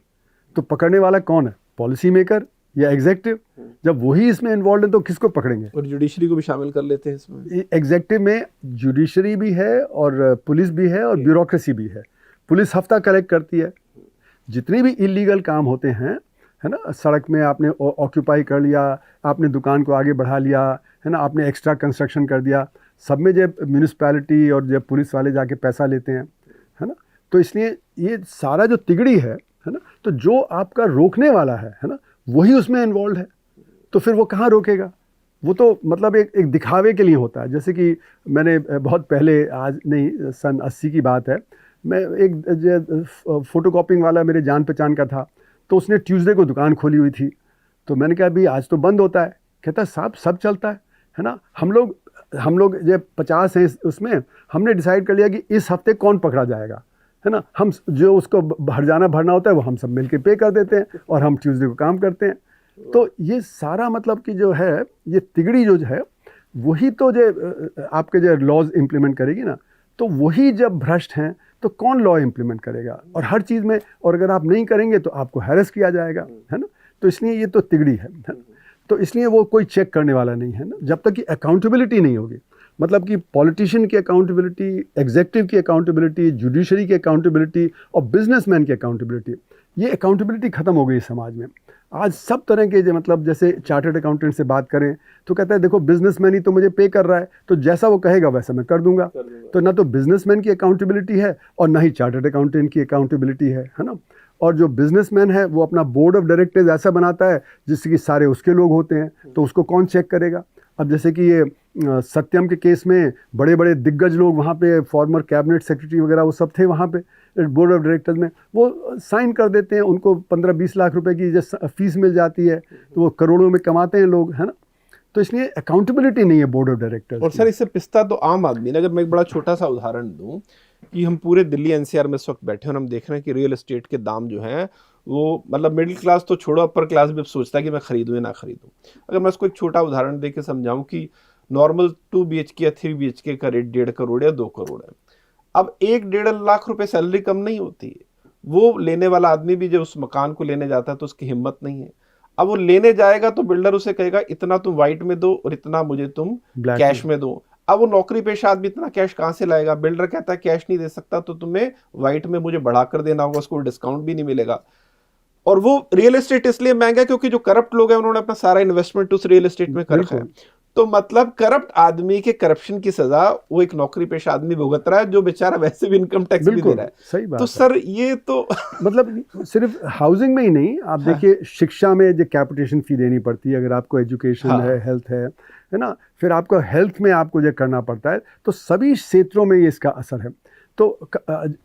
Speaker 1: तो पकड़ने वाला कौन है? पॉलिसी मेकर या एग्जीक्यूटिव? जब वही इसमें इन्वॉल्व है तो किसको पकड़ेंगे?
Speaker 2: और जुडिशरी को भी शामिल कर लेते हैं इसमें।
Speaker 1: एग्जीक्यूटिव में जुडिशरी भी है और पुलिस भी है और ब्यूरोक्रेसी भी है। पुलिस हफ्ता कलेक्ट करती है। जितने भी इलीगल काम होते हैं, है ना, सड़क में आपने ऑक्यूपाई कर लिया, आपने दुकान को आगे बढ़ा लिया, है ना, आपने एक्स्ट्रा कंस्ट्रक्शन कर दिया, सब में जब म्यूनिसिपैलिटी और जब पुलिस वाले जाके पैसा लेते हैं, है ना। तो इसलिए ये सारा जो तिगड़ी है ना, तो जो आपका रोकने वाला है ना, वही उसमें इन्वॉल्व है। तो फिर वो कहाँ रोकेगा? वो तो मतलब एक दिखावे के लिए होता है। जैसे कि मैंने बहुत पहले, आज नहीं, सन 80 की बात है, मैं एक फ़ोटोकॉपिंग वाला मेरे जान पहचान का था, तो उसने ट्यूसडे को दुकान खोली हुई थी। तो मैंने कहा अभी आज तो बंद होता है। कहता साहब सब चलता है ना। हम लोग जब 50 हैं उसमें, हमने डिसाइड कर लिया कि इस हफ्ते कौन पकड़ा जाएगा, है ना। हम जो उसको भरना होता है वो हम सब मिलके पे कर देते हैं और हम ट्यूसडे को काम करते हैं। तो ये सारा मतलब कि जो है, ये तिगड़ी जो है, वही तो जो आपके जो लॉज इम्प्लीमेंट करेगी ना, तो वही जब भ्रष्ट हैं तो कौन लॉ इम्प्लीमेंट करेगा? और हर चीज़ में, और अगर आप नहीं करेंगे तो आपको हैरेस किया जाएगा, है ना। तो इसलिए ये तो तिगड़ी है। तो इसलिए वो कोई चेक करने वाला नहीं है ना, जब तक कि अकाउंटेबिलिटी नहीं होगी। मतलब कि पॉलिटिशियन की अकाउंटेबिलिटी, एग्जीक्यूटिव की अकाउंटेबिलिटी, जुडिशरी की अकाउंटेबिलिटी और बिजनेसमैन की अकाउंटेबिलिटी, ये अकाउंटेबिलिटी ख़त्म हो गई समाज में। आज सब तरह के जो, मतलब जैसे चार्टर्ड अकाउंटेंट से बात करें तो कहता है देखो बिजनेसमैन ही तो मुझे पे कर रहा है, तो जैसा वो कहेगा वैसा मैं कर दूंगा। तो ना तो बिजनेसमैन की अकाउंटेबिलिटी है और ना ही चार्टर्ड अकाउंटेंट की अकाउंटेबिलिटी है ना। और जो बिजनेसमैन है वो अपना बोर्ड ऑफ डायरेक्टर्स ऐसा बनाता है जिससे कि सारे उसके लोग होते हैं, तो उसको कौन चेक करेगा? अब जैसे कि ये सत्यम के केस में बड़े बड़े दिग्गज लोग वहाँ पे, फॉर्मर कैबिनेट सेक्रेटरी वगैरह, वो सब थे वहाँ पे बोर्ड ऑफ डायरेक्टर्स में, वो साइन कर देते हैं, उनको 15-20 लाख रुपए की जो फीस मिल जाती है, तो वो करोड़ों में कमाते हैं लोग, है ना। तो इसलिए अकाउंटेबिलिटी नहीं है बोर्ड ऑफ डायरेक्टर्स
Speaker 2: और सर इससे पिसता तो आम आदमी ने। अगर मैं एक बड़ा छोटा सा उदाहरण दूं कि हम पूरे दिल्ली एनसीआर में इस वक्त बैठे हैं और हम देख रहे हैं कि रियल एस्टेट के दाम जो हैं वो, मतलब मिडिल क्लास तो छोड़ो, अपर क्लास भी अब सोचता है कि मैं खरीदूं या ना खरीदूं। अगर मैं इसको एक छोटा उदाहरण दे के समझाऊं कि नॉर्मल 2 BHK या 3 BHK का रेट 1.5 करोड़ या 2 करोड़ है। अब 1-1.5 लाख रुपए सैलरी कम नहीं होती है। वो लेने वाला आदमी भी जब उस मकान को लेने जाता है तो उसकी हिम्मत नहीं है। अब वो लेने जाएगा तो बिल्डर उसे कहेगा इतना तुम वाइट में दो और इतना मुझे तुम कैश में दो। अब वो नौकरी पेशा आदमी इतना कैश कहां से लाएगा? बिल्डर कहता है कैश नहीं दे सकता तो तुम्हें वाइट में मुझे बढ़ाकर देना होगा, उसको डिस्काउंट भी नहीं मिलेगा। और वो रियल एस्टेट इसलिए महंगा है क्योंकि जो करप्ट लोग हैं उन्होंने अपना सारा इन्वेस्टमेंट उस रियल एस्टेट में कर रखा है। तो मतलब करप्ट आदमी के करप्शन की सजा वो एक नौकरी पेशा आदमी भुगत रहा है जो बेचारा वैसे भी इनकम टैक्स भी दे रहा है।
Speaker 1: सही बात
Speaker 2: तो सर ये तो
Speaker 1: मतलब सिर्फ हाउसिंग में ही नहीं, आप देखिए शिक्षा में जो कैपिटेशन फी देनी पड़ती है, अगर आपको एजुकेशन है, हेल्थ है ना, फिर आपको हेल्थ में आपको जो करना पड़ता है, तो सभी क्षेत्रों में ये इसका असर है। तो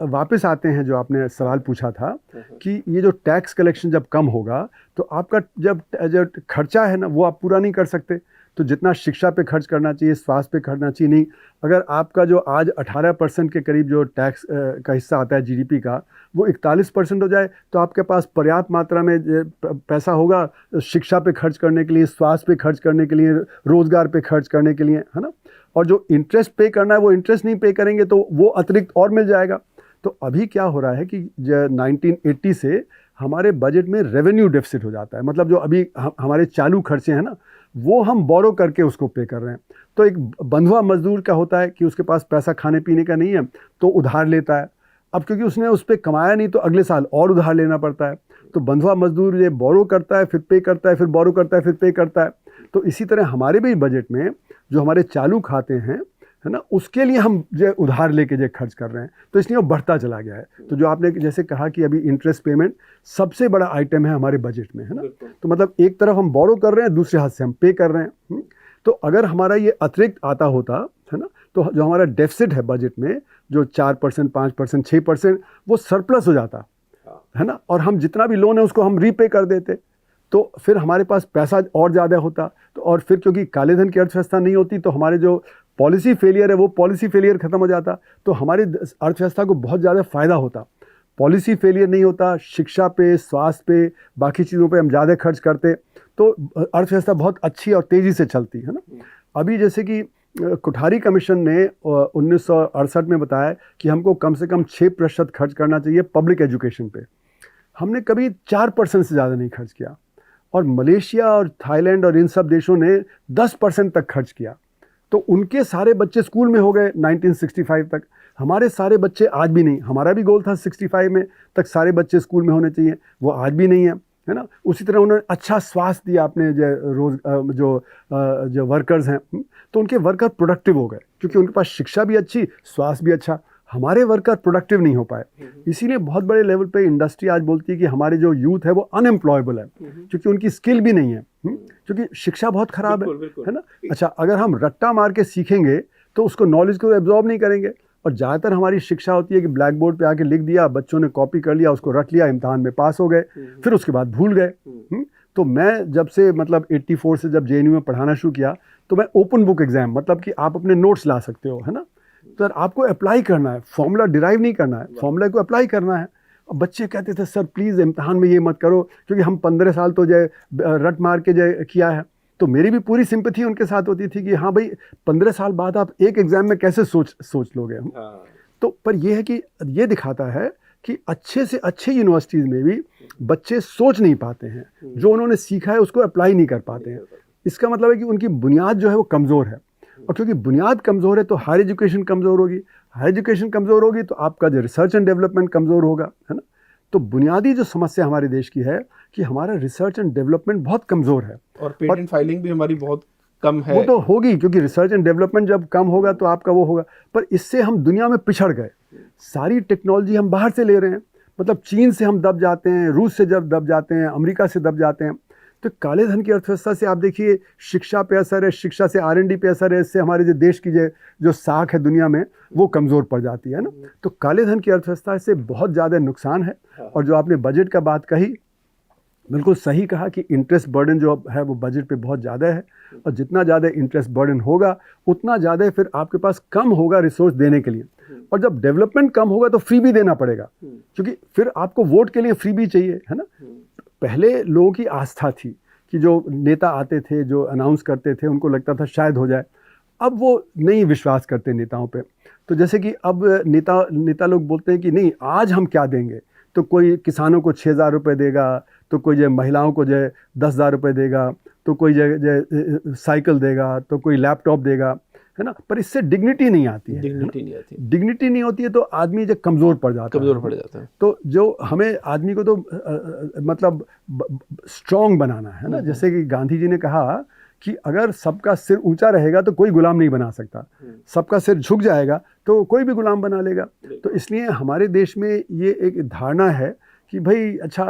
Speaker 1: वापस आते हैं जो आपने सवाल पूछा था कि ये जो टैक्स कलेक्शन जब कम होगा तो आपका जब खर्चा है ना वो आप पूरा नहीं कर सकते। तो जितना शिक्षा पे खर्च करना चाहिए, स्वास्थ्य पे खर्चना चाहिए, नहीं, अगर आपका जो आज 18% के करीब जो टैक्स का हिस्सा आता है जीडीपी का, वो 41% हो जाए तो आपके पास पर्याप्त मात्रा में पैसा होगा शिक्षा पे खर्च करने के लिए, स्वास्थ्य पे खर्च करने के लिए, रोज़गार पे खर्च करने के लिए, है ना। और जो इंटरेस्ट पे करना है वो इंटरेस्ट नहीं पे करेंगे तो वो अतिरिक्त और मिल जाएगा। तो अभी क्या हो रहा है कि 1980 से हमारे बजट में रेवेन्यू डेफिसिट हो जाता है, मतलब जो अभी हमारे चालू खर्चे हैं ना वो हम बोरो करके उसको पे कर रहे हैं। तो एक बंधुआ मजदूर का होता है कि उसके पास पैसा खाने पीने का नहीं है तो उधार लेता है। अब क्योंकि उसने उस पर कमाया नहीं तो अगले साल और उधार लेना पड़ता है। तो बंधुआ मजदूर ये बोरो करता है, फिर पे करता है, फिर बोरो करता है, फिर पे करता है। तो इसी तरह हमारे भी बजट में जो हमारे चालू खाते हैं, है ना, उसके लिए हम जो उधार लेके जो खर्च कर रहे हैं, तो इसलिए वो बढ़ता चला गया है। तो जो आपने जैसे कहा कि अभी इंटरेस्ट पेमेंट सबसे बड़ा आइटम है हमारे बजट में, है ना। तो मतलब एक तरफ हम बोरो कर रहे हैं, दूसरे हाथ से हम पे कर रहे हैं। तो अगर हमारा ये अतिरिक्त आता होता, है ना, तो जो हमारा डेफिसिट है बजट में जो 4%, 5%, 6%, वो सरप्लस हो जाता, है ना, और हम जितना भी लोन है उसको हम रीपे कर देते, तो फिर हमारे पास पैसा और ज़्यादा होता। तो और फिर क्योंकि काले धन की अर्थव्यवस्था नहीं होती तो हमारे जो पॉलिसी फेलियर है वो पॉलिसी फेलियर ख़त्म हो जाता, तो हमारी अर्थव्यवस्था को बहुत ज़्यादा फ़ायदा होता। पॉलिसी फेलियर नहीं होता, शिक्षा पे, स्वास्थ्य पे, बाकी चीज़ों पे हम ज़्यादा खर्च करते तो अर्थव्यवस्था बहुत अच्छी और तेज़ी से चलती, है ना। अभी जैसे कि कोठारी कमीशन ने 1968 में बताया कि हमको कम से कम 6% खर्च करना चाहिए पब्लिक एजुकेशन पे। हमने कभी 4% से ज़्यादा नहीं खर्च किया। और मलेशिया और थाईलैंड और इन सब देशों ने 10% तक खर्च किया। तो उनके सारे बच्चे स्कूल में हो गए 1965 तक। हमारे सारे बच्चे आज भी नहीं, हमारा भी गोल था 65 में तक सारे बच्चे स्कूल में होने चाहिए, वो आज भी नहीं है ना। उसी तरह उन्होंने अच्छा स्वास्थ्य दिया अपने जो वर्कर्स हैं, तो उनके वर्कर प्रोडक्टिव हो गए क्योंकि उनके पास शिक्षा भी अच्छी, स्वास्थ्य भी अच्छा। हमारे वर्कर प्रोडक्टिव नहीं हो पाए, इसीलिए बहुत बड़े लेवल पे इंडस्ट्री आज बोलती है कि हमारे जो यूथ है वो अनएम्प्लॉयबल है क्योंकि उनकी स्किल भी नहीं है, क्योंकि शिक्षा बहुत खराब है ना। अच्छा, अगर हम रट्टा मार के सीखेंगे तो उसको नॉलेज को एब्जॉर्ब नहीं करेंगे। और ज़्यादातर हमारी शिक्षा होती है कि ब्लैक बोर्ड पे आके लिख दिया, बच्चों ने कॉपी कर लिया, उसको रट लिया, इम्तहान में पास हो गए, फिर उसके बाद भूल गए। तो मैं जब से मतलब 84 से जब JNU में पढ़ाना शुरू किया तो मैं ओपन बुक एग्ज़ाम, मतलब कि आप अपने नोट्स ला सकते हो, है ना, तो आपको अप्लाई करना है, फॉर्मूला डिराइव नहीं करना है, फॉर्मूला को अप्लाई करना है। अब बच्चे कहते थे सर प्लीज़ इम्तहान में ये मत करो क्योंकि हम 15 साल तो जय रट मार के जय किया है। तो मेरी भी पूरी सिंपैथी उनके साथ होती थी कि हाँ भाई 15 साल बाद आप एक एग्ज़ाम में कैसे सोच लोगे हम। तो पर यह है कि ये दिखाता है कि अच्छे से अच्छे यूनिवर्सिटीज़ में भी बच्चे सोच नहीं पाते हैं, जो उन्होंने सीखा है उसको अप्लाई नहीं कर पाते हैं। इसका मतलब है कि उनकी बुनियाद जो है वो कमज़ोर है, और क्योंकि बुनियाद कमज़ोर है तो हायर एजुकेशन कमज़ोर होगी, हायर एजुकेशन कमज़ोर होगी तो आपका जो रिसर्च एंड डेवलपमेंट कमज़ोर होगा, है ना। तो बुनियादी जो समस्या हमारे देश की है कि हमारा रिसर्च एंड डेवलपमेंट बहुत कमज़ोर है,
Speaker 2: और पेटेंट फाइलिंग भी हमारी बहुत कम है।
Speaker 1: वो तो होगी क्योंकि रिसर्च एंड डेवलपमेंट जब कम होगा तो आपका वो होगा, पर इससे हम दुनिया में पिछड़ गए। सारी टेक्नोलॉजी हम बाहर से ले रहे हैं, मतलब चीन से हम दब जाते हैं, रूस से जब दब जाते हैं, अमेरिका से दब जाते हैं। तो काले धन की अर्थव्यवस्था से आप देखिए शिक्षा पे असर है, शिक्षा से R&D पे असर है, इससे हमारे जो देश की जो साख है दुनिया में वो कमज़ोर पड़ जाती है ना। तो काले धन की अर्थव्यवस्था से बहुत ज़्यादा नुकसान है। और जो आपने बजट का बात कही बिल्कुल सही कहा कि इंटरेस्ट बर्डन जो है वो बजट पे बहुत ज़्यादा है, और जितना ज़्यादा इंटरेस्ट बर्डन होगा उतना ज़्यादा फिर आपके पास कम होगा रिसोर्स देने के लिए। और जब डेवलपमेंट कम होगा तो फ्री भी देना पड़ेगा, क्योंकि फिर आपको वोट के लिए फ्री भी चाहिए, है ना। पहले लोगों की आस्था थी कि जो नेता आते थे, जो अनाउंस करते थे, उनको लगता था शायद हो जाए। अब वो नहीं विश्वास करते नेताओं पे। तो जैसे कि अब नेता लोग बोलते हैं कि नहीं आज हम क्या देंगे, तो कोई किसानों को 6,000 रुपये देगा, तो कोई जो महिलाओं को जो 10,000 रुपये देगा, तो कोई जो साइकिल देगा, तो कोई लैपटॉप देगा, है ना। पर इससे डिग्निटी नहीं आती है, डिग्निटी नहीं होती है तो आदमी जो कमज़ोर पड़ जाता है। तो जो हमें आदमी को तो मतलब स्ट्रॉन्ग बनाना है ना। जैसे कि गांधी जी ने कहा कि अगर सबका सिर ऊंचा रहेगा तो कोई गुलाम नहीं बना सकता, सबका सिर झुक जाएगा तो कोई भी गुलाम बना लेगा। तो इसलिए हमारे देश में ये एक धारणा है कि भाई अच्छा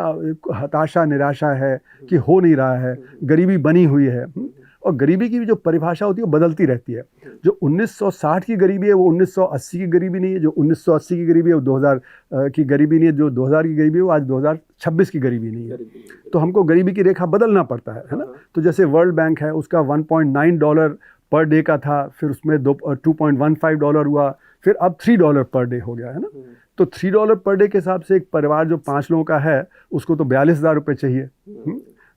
Speaker 1: हताशा निराशा है कि हो नहीं रहा है, गरीबी बनी हुई है। और गरीबी की भी जो परिभाषा होती है वो बदलती रहती है। जो 1960 की गरीबी है वो 1980 की गरीबी नहीं है, जो 1980 की गरीबी है वो 2000 की गरीबी नहीं है, जो 2000 की गरीबी है वो आज 2026 की गरीबी नहीं है। तो हमको गरीबी की रेखा बदलना पड़ता है ना। तो जैसे वर्ल्ड बैंक है उसका $1.9 पर डे का था, फिर उसमें $2.15 हुआ, फिर अब $3 पर डे हो गया, है ना। तो $3 पर डे के हिसाब से एक परिवार जो 5 लोगों का है उसको तो 42,000 रुपये चाहिए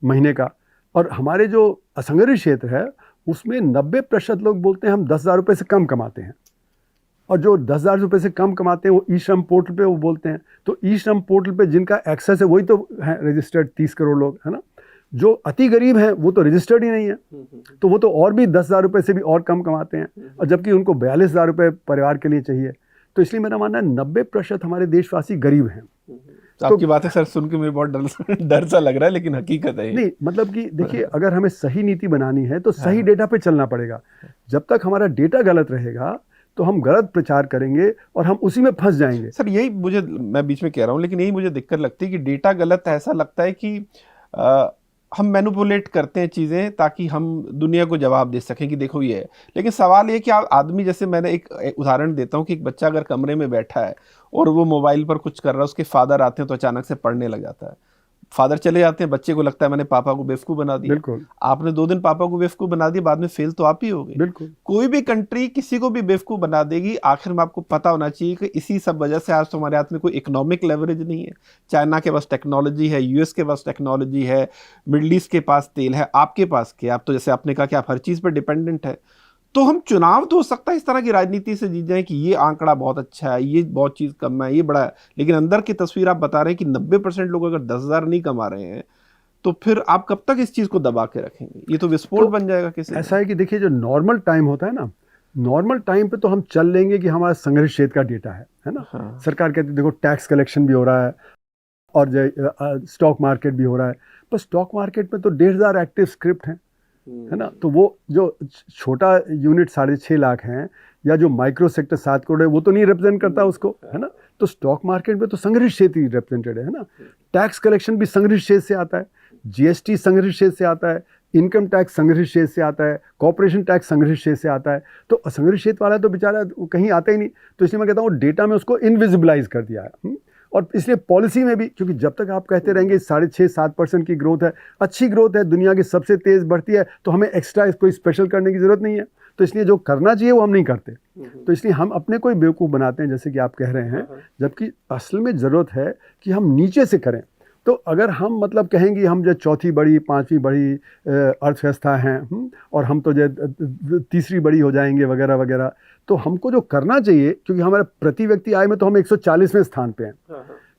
Speaker 1: महीने का। और हमारे जो असंगठित क्षेत्र है उसमें 90% लोग बोलते हैं हम 10,000 रुपये से कम कमाते हैं, और जो 10,000 रुपये से कम कमाते हैं वो ई श्रम पोर्टल पे वो बोलते हैं। तो ई श्रम पोर्टल पे जिनका एक्सेस है वही तो है रजिस्टर्ड 30 करोड़ लोग, है ना। जो अति गरीब हैं वो तो रजिस्टर्ड ही नहीं है, तो वो तो और भी 10,000 रुपये से भी और कम कमाते हैं, और जबकि उनको 42,000 रुपये परिवार के लिए चाहिए। तो इसलिए मेरा मानना है 90% हमारे देशवासी गरीब हैं।
Speaker 2: तो आपकी बातें सर सुन के मुझे बहुत डर सा लग रहा है, लेकिन हकीकत है।
Speaker 1: नहीं मतलब कि देखिए अगर हमें सही नीति बनानी है तो सही डेटा पे चलना पड़ेगा। जब तक हमारा डेटा गलत रहेगा तो हम गलत प्रचार करेंगे और हम उसी में फंस जाएंगे।
Speaker 2: सर यही मुझे, मैं बीच में कह रहा हूँ, लेकिन यही मुझे दिक्कत लगती है कि डेटा गलत है। ऐसा लगता है कि हम मैनिपुलेट करते हैं चीज़ें ताकि हम दुनिया को जवाब दे सकें कि देखो ये है। लेकिन सवाल ये कि आप आदमी, जैसे मैंने एक उदाहरण देता हूँ कि एक बच्चा अगर कमरे में बैठा है और वो मोबाइल पर कुछ कर रहा है, उसके फादर आते हैं तो अचानक से पढ़ने लग जाता है। फादर चले जाते हैं, बच्चे को लगता है मैंने पापा को बेवकूफ़ बना दिया।
Speaker 1: बिल्कुल।
Speaker 2: आपने 2 दिन पापा को बेवकूफ़ बना दिया, बाद में फेल तो आप ही हो गए।
Speaker 1: बिल्कुल।
Speaker 2: कोई भी कंट्री किसी को भी बेवकूफ़ बना देगी। आखिर में आपको पता होना चाहिए कि इसी सब वजह से आज तुम्हारे हाथ में कोई इकोनॉमिक लेवरेज नहीं है। चाइना के पास टेक्नोलॉजी है, यूएस के पास टेक्नोलॉजी है, मिडल ईस्ट के पास तेल है, आपके पास क्या? आप तो जैसे आपने कहा कि आप हर चीज़ पर डिपेंडेंट है। तो हम चुनाव तो हो सकता है इस तरह की राजनीति से जीत जाए कि ये आंकड़ा बहुत अच्छा है, ये बहुत चीज़ कम है, ये बड़ा है, लेकिन अंदर की तस्वीर आप बता रहे हैं कि 90% लोग अगर 10,000 नहीं कमा रहे हैं तो फिर आप कब तक इस चीज़ को दबा के रखेंगे? ये तो विस्फोट बन जाएगा किसी।
Speaker 1: ऐसा है कि देखिए जो नॉर्मल टाइम होता है ना, नॉर्मल टाइम पे तो हम चल लेंगे कि हमारा संग्रहित क्षेत्र का डेटा है ना। हाँ। सरकार कहती है देखो टैक्स कलेक्शन भी हो रहा है और जो स्टॉक मार्केट भी हो रहा है, पर स्टॉक मार्केट में तो 1,500 एक्टिव स्क्रिप्ट हैं, है ना। तो वो जो छोटा यूनिट 6.5 लाख हैं या जो माइक्रो सेक्टर 7 करोड़ है वो तो नहीं रिप्रेजेंट करता उसको, है ना। तो स्टॉक मार्केट में तो संग्रहित क्षेत्र ही रिप्रेजेंटेड है ना। टैक्स कलेक्शन भी संग्रहित क्षेत्र से आता है, जीएसटी संग्रहित क्षेत्र से आता है, इनकम टैक्स संग्रहित क्षेत्र से आता है, कॉर्पोरेशन टैक्स संग्रहित क्षेत्र से आता है। तो असंग्रहित क्षेत्र वाला तो बेचारा कहीं आता ही नहीं। तो इसलिए मैं कहता हूँ डेटा में उसको इनविजिबलाइज कर दिया है। और इसलिए पॉलिसी में भी, क्योंकि जब तक आप कहते रहेंगे 6.5-7% की ग्रोथ है, अच्छी ग्रोथ है, दुनिया की सबसे तेज़ बढ़ती है, तो हमें एक्स्ट्रा कोई स्पेशल करने की ज़रूरत नहीं है। तो इसलिए जो करना चाहिए वो हम नहीं करते। तो इसलिए हम अपने को ही बेवकूफ़ बनाते हैं, जैसे कि आप कह रहे हैं, जबकि असल में ज़रूरत है कि हम नीचे से करें। तो अगर हम मतलब कहेंगे हम जो 4थी बड़ी 5वीं बड़ी अर्थव्यवस्था हैं और हम तो जो 3री बड़ी हो जाएंगे वगैरह वगैरह, तो हमको जो करना चाहिए, क्योंकि हमारे प्रति व्यक्ति आय में तो हम 140वें स्थान पे हैं,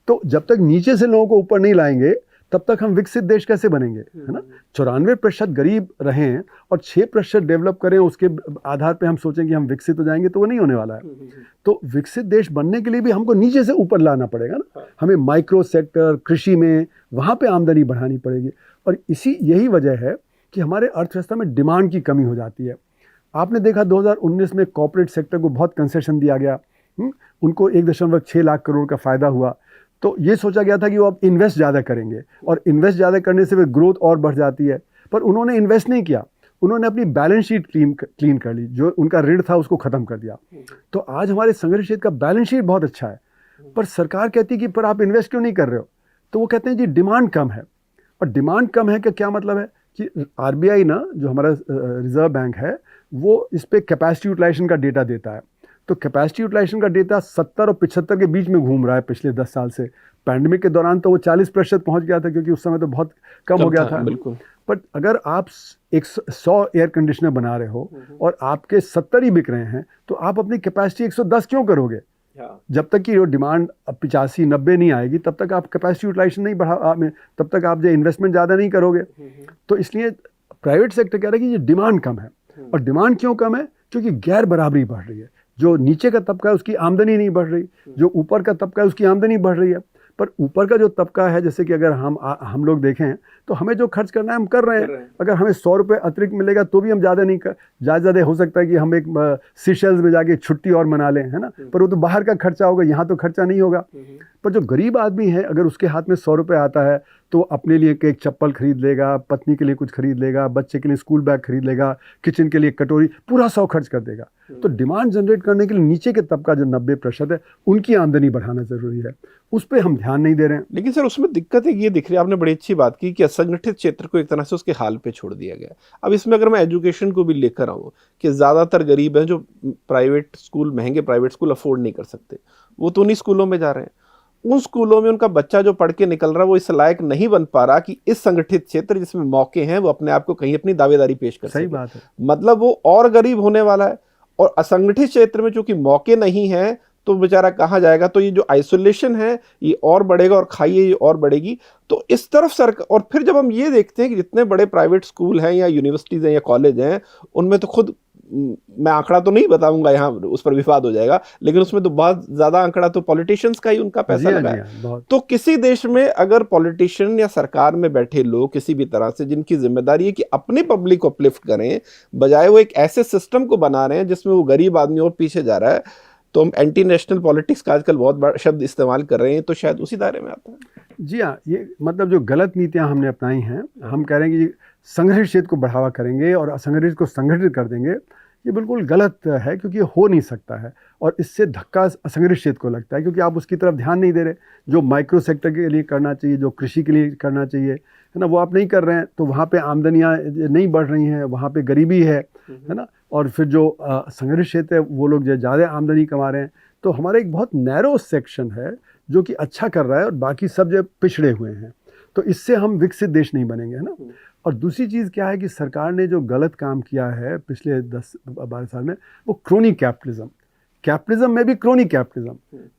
Speaker 1: तो जब तक नीचे से लोगों को ऊपर नहीं लाएंगे तब तक हम विकसित देश कैसे बनेंगे, है ना। 94% गरीब रहें और 6% डेवलप करें, उसके आधार पे हम सोचें कि हम विकसित हो जाएंगे, तो वो नहीं होने वाला है। तो विकसित देश बनने के लिए भी हमको नीचे से ऊपर लाना पड़ेगा ना। हमें माइक्रो सेक्टर, कृषि में, वहाँ पे आमदनी बढ़ानी पड़ेगी। और यही वजह है कि हमारे अर्थव्यवस्था में डिमांड की कमी हो जाती है। आपने देखा 2019 में कॉर्पोरेट सेक्टर को बहुत कंसेशन दिया गया, उनको 1.6 लाख करोड़ का फ़ायदा हुआ। तो ये सोचा गया था कि वो अब इन्वेस्ट ज़्यादा करेंगे, और इन्वेस्ट ज़्यादा करने से वे ग्रोथ और बढ़ जाती है। पर उन्होंने इन्वेस्ट नहीं किया, उन्होंने अपनी बैलेंस शीट क्लीन कर ली, जो उनका ऋण था उसको ख़त्म कर दिया। तो आज हमारे संग्रहित क्षेत्र का बैलेंस शीट बहुत अच्छा है, पर सरकार कहती है कि पर आप इन्वेस्ट क्यों नहीं कर रहे हो? तो वो कहते हैं जी डिमांड कम है। और डिमांड कम है, क्या मतलब है कि आरबीआई ना, जो हमारा रिजर्व बैंक है, वो इस पे कैपेसिटी यूटिलाइजेशन का डेटा देता है। तो कैपेसिटी यूटिलाइजेशन का डेटा 70 और 75 के बीच में घूम रहा है पिछले 10 साल से। पैंडेमिक के दौरान तो वो 40% पहुंच गया था, क्योंकि उस समय तो बहुत कम हो गया था।
Speaker 2: बिल्कुल।
Speaker 1: बट अगर आप 100 एयर कंडीशनर बना रहे हो और आपके 70 ही बिक रहे हैं, तो आप अपनी कैपेसिटी 110 क्यों करोगे? जब तक कि वो डिमांड 85-90 नहीं आएगी, तब तक आप कैपेसिटी यूटिलाइजेशन नहीं बढ़ा, तब तक आप जो इन्वेस्टमेंट ज़्यादा नहीं करोगे। तो इसलिए प्राइवेट सेक्टर कह रहा है कि ये डिमांड कम है। और डिमांड क्यों कम है? क्योंकि गैर बराबरी बढ़ रही है। जो नीचे का तबका है उसकी आमदनी नहीं बढ़ रही, जो ऊपर का तबका है उसकी आमदनी बढ़ रही है। पर ऊपर का जो तबका है, जैसे कि अगर हम लोग देखें तो हमें जो खर्च करना है हम कर रहे हैं। अगर हमें 100 रुपये अतिरिक्त मिलेगा तो भी हम ज़्यादा नहीं कर, ज़्यादा हो सकता है कि हम एक सीशेल्स में जाके छुट्टी और मना लें, है ना। पर वो तो बाहर का खर्चा होगा, यहाँ तो खर्चा नहीं होगा। पर जो गरीब आदमी है, अगर उसके हाथ में 100 रुपये आता है तो अपने लिए एक चप्पल खरीद लेगा, पत्नी के लिए कुछ खरीद लेगा, बच्चे के लिए स्कूल बैग खरीद लेगा, किचन के लिए कटोरी, पूरा 100 खर्च कर देगा। तो डिमांड जनरेट करने के लिए नीचे के तबका जो 90% है, उनकी आमदनी बढ़ाना जरूरी है। उस पर हम ध्यान नहीं दे रहे हैं।
Speaker 2: लेकिन सर उसमें दिक्कत एक ये दिख रही है, आपने बड़ी अच्छी बात की कि असंगठित क्षेत्र को एक तरह से उसके हाल पे छोड़ दिया गया। अब इसमें अगर मैं एजुकेशन को भी लेकर आऊँ कि ज़्यादातर गरीब हैं जो प्राइवेट स्कूल, महंगे प्राइवेट स्कूल अफोर्ड नहीं कर सकते, वो तो उन्हीं स्कूलों में जा रहे हैं। उन स्कूलों में उनका बच्चा जो पढ़ के निकल रहा है वो इस लायक नहीं बन पा रहा कि इस संगठित क्षेत्र जिसमें मौके हैं वो अपने आप को कहीं अपनी दावेदारी पेश कर सके।
Speaker 1: सही बात है।
Speaker 2: मतलब वो और गरीब होने वाला है। और असंगठित क्षेत्र में चूंकि मौके नहीं है तो बेचारा कहाँ जाएगा? तो ये जो आइसोलेशन है ये और बढ़ेगा और खाइए ये और बढ़ेगी। तो इस तरफ सरकार, और फिर जब हम ये देखते हैं कि जितने बड़े प्राइवेट स्कूल हैं या यूनिवर्सिटीज़ हैं या कॉलेज हैं, उनमें तो खुद, मैं आंकड़ा तो नहीं बताऊंगा यहाँ, उस पर विवाद हो जाएगा, लेकिन उसमें तो बहुत ज़्यादा आंकड़ा तो पॉलिटिशियंस का ही उनका पैसा लगा है। तो किसी देश में अगर पॉलिटिशियन या सरकार में बैठे लोग किसी भी तरह से, जिनकी जिम्मेदारी है कि अपनी पब्लिक को अपलिफ्ट करें, बजाय वो एक ऐसे सिस्टम को बना रहे हैं जिसमें वो गरीब आदमी और पीछे जा रहा है, तो हम एंटी नेशनल पॉलिटिक्स का आजकल बहुत बड़ा शब्द इस्तेमाल कर रहे हैं, तो शायद उसी दायरे में आता है।
Speaker 1: जी हाँ, ये मतलब जो गलत नीतियाँ हमने अपनाई हैं, हम कह रहे हैं कि संगठित क्षेत्र को बढ़ावा करेंगे और असंगठित को संगठित कर देंगे, ये बिल्कुल गलत है, क्योंकि ये हो नहीं सकता है। और इससे धक्का असंगठित क्षेत्र को लगता है, क्योंकि आप उसकी तरफ ध्यान नहीं दे रहे। जो माइक्रो सेक्टर के लिए करना चाहिए, जो कृषि के लिए करना चाहिए, है ना, वो आप नहीं कर रहे हैं। तो वहाँ पे आमदनियाँ नहीं बढ़ रही हैं, वहाँ पे गरीबी है ना। और फिर जो संगठित क्षेत्र है वो लोग जो ज़्यादा आमदनी कमा रहे हैं। तो हमारा एक बहुत नैरो सेक्शन है जो कि अच्छा कर रहा है और बाकी सब जो पिछड़े हुए हैं। तो इससे हम विकसित देश नहीं बनेंगे, है ना। और दूसरी चीज़ क्या है कि सरकार ने जो गलत काम किया है पिछले 10-12 साल में, वो क्रोनी कैपिटलिज्म में भी क्रोनी कैपिटलिज्म,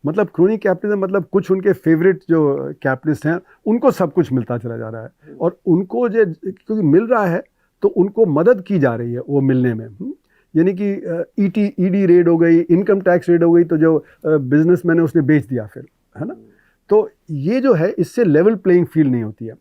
Speaker 1: मतलब क्रोनी कैपिटलिज्म मतलब कुछ उनके फेवरेट जो कैपिटलिस्ट हैं उनको सब कुछ मिलता चला जा रहा है, और उनको जो क्योंकि मिल रहा है तो उनको मदद की जा रही है वो मिलने में। यानी कि ईडी रेड हो गई, इनकम टैक्स रेड हो गई, तो जो बिजनेसमैन है उसने बेच दिया फिर, है ना। तो ये जो है, इससे लेवल प्लेइंग फील्ड नहीं होती है।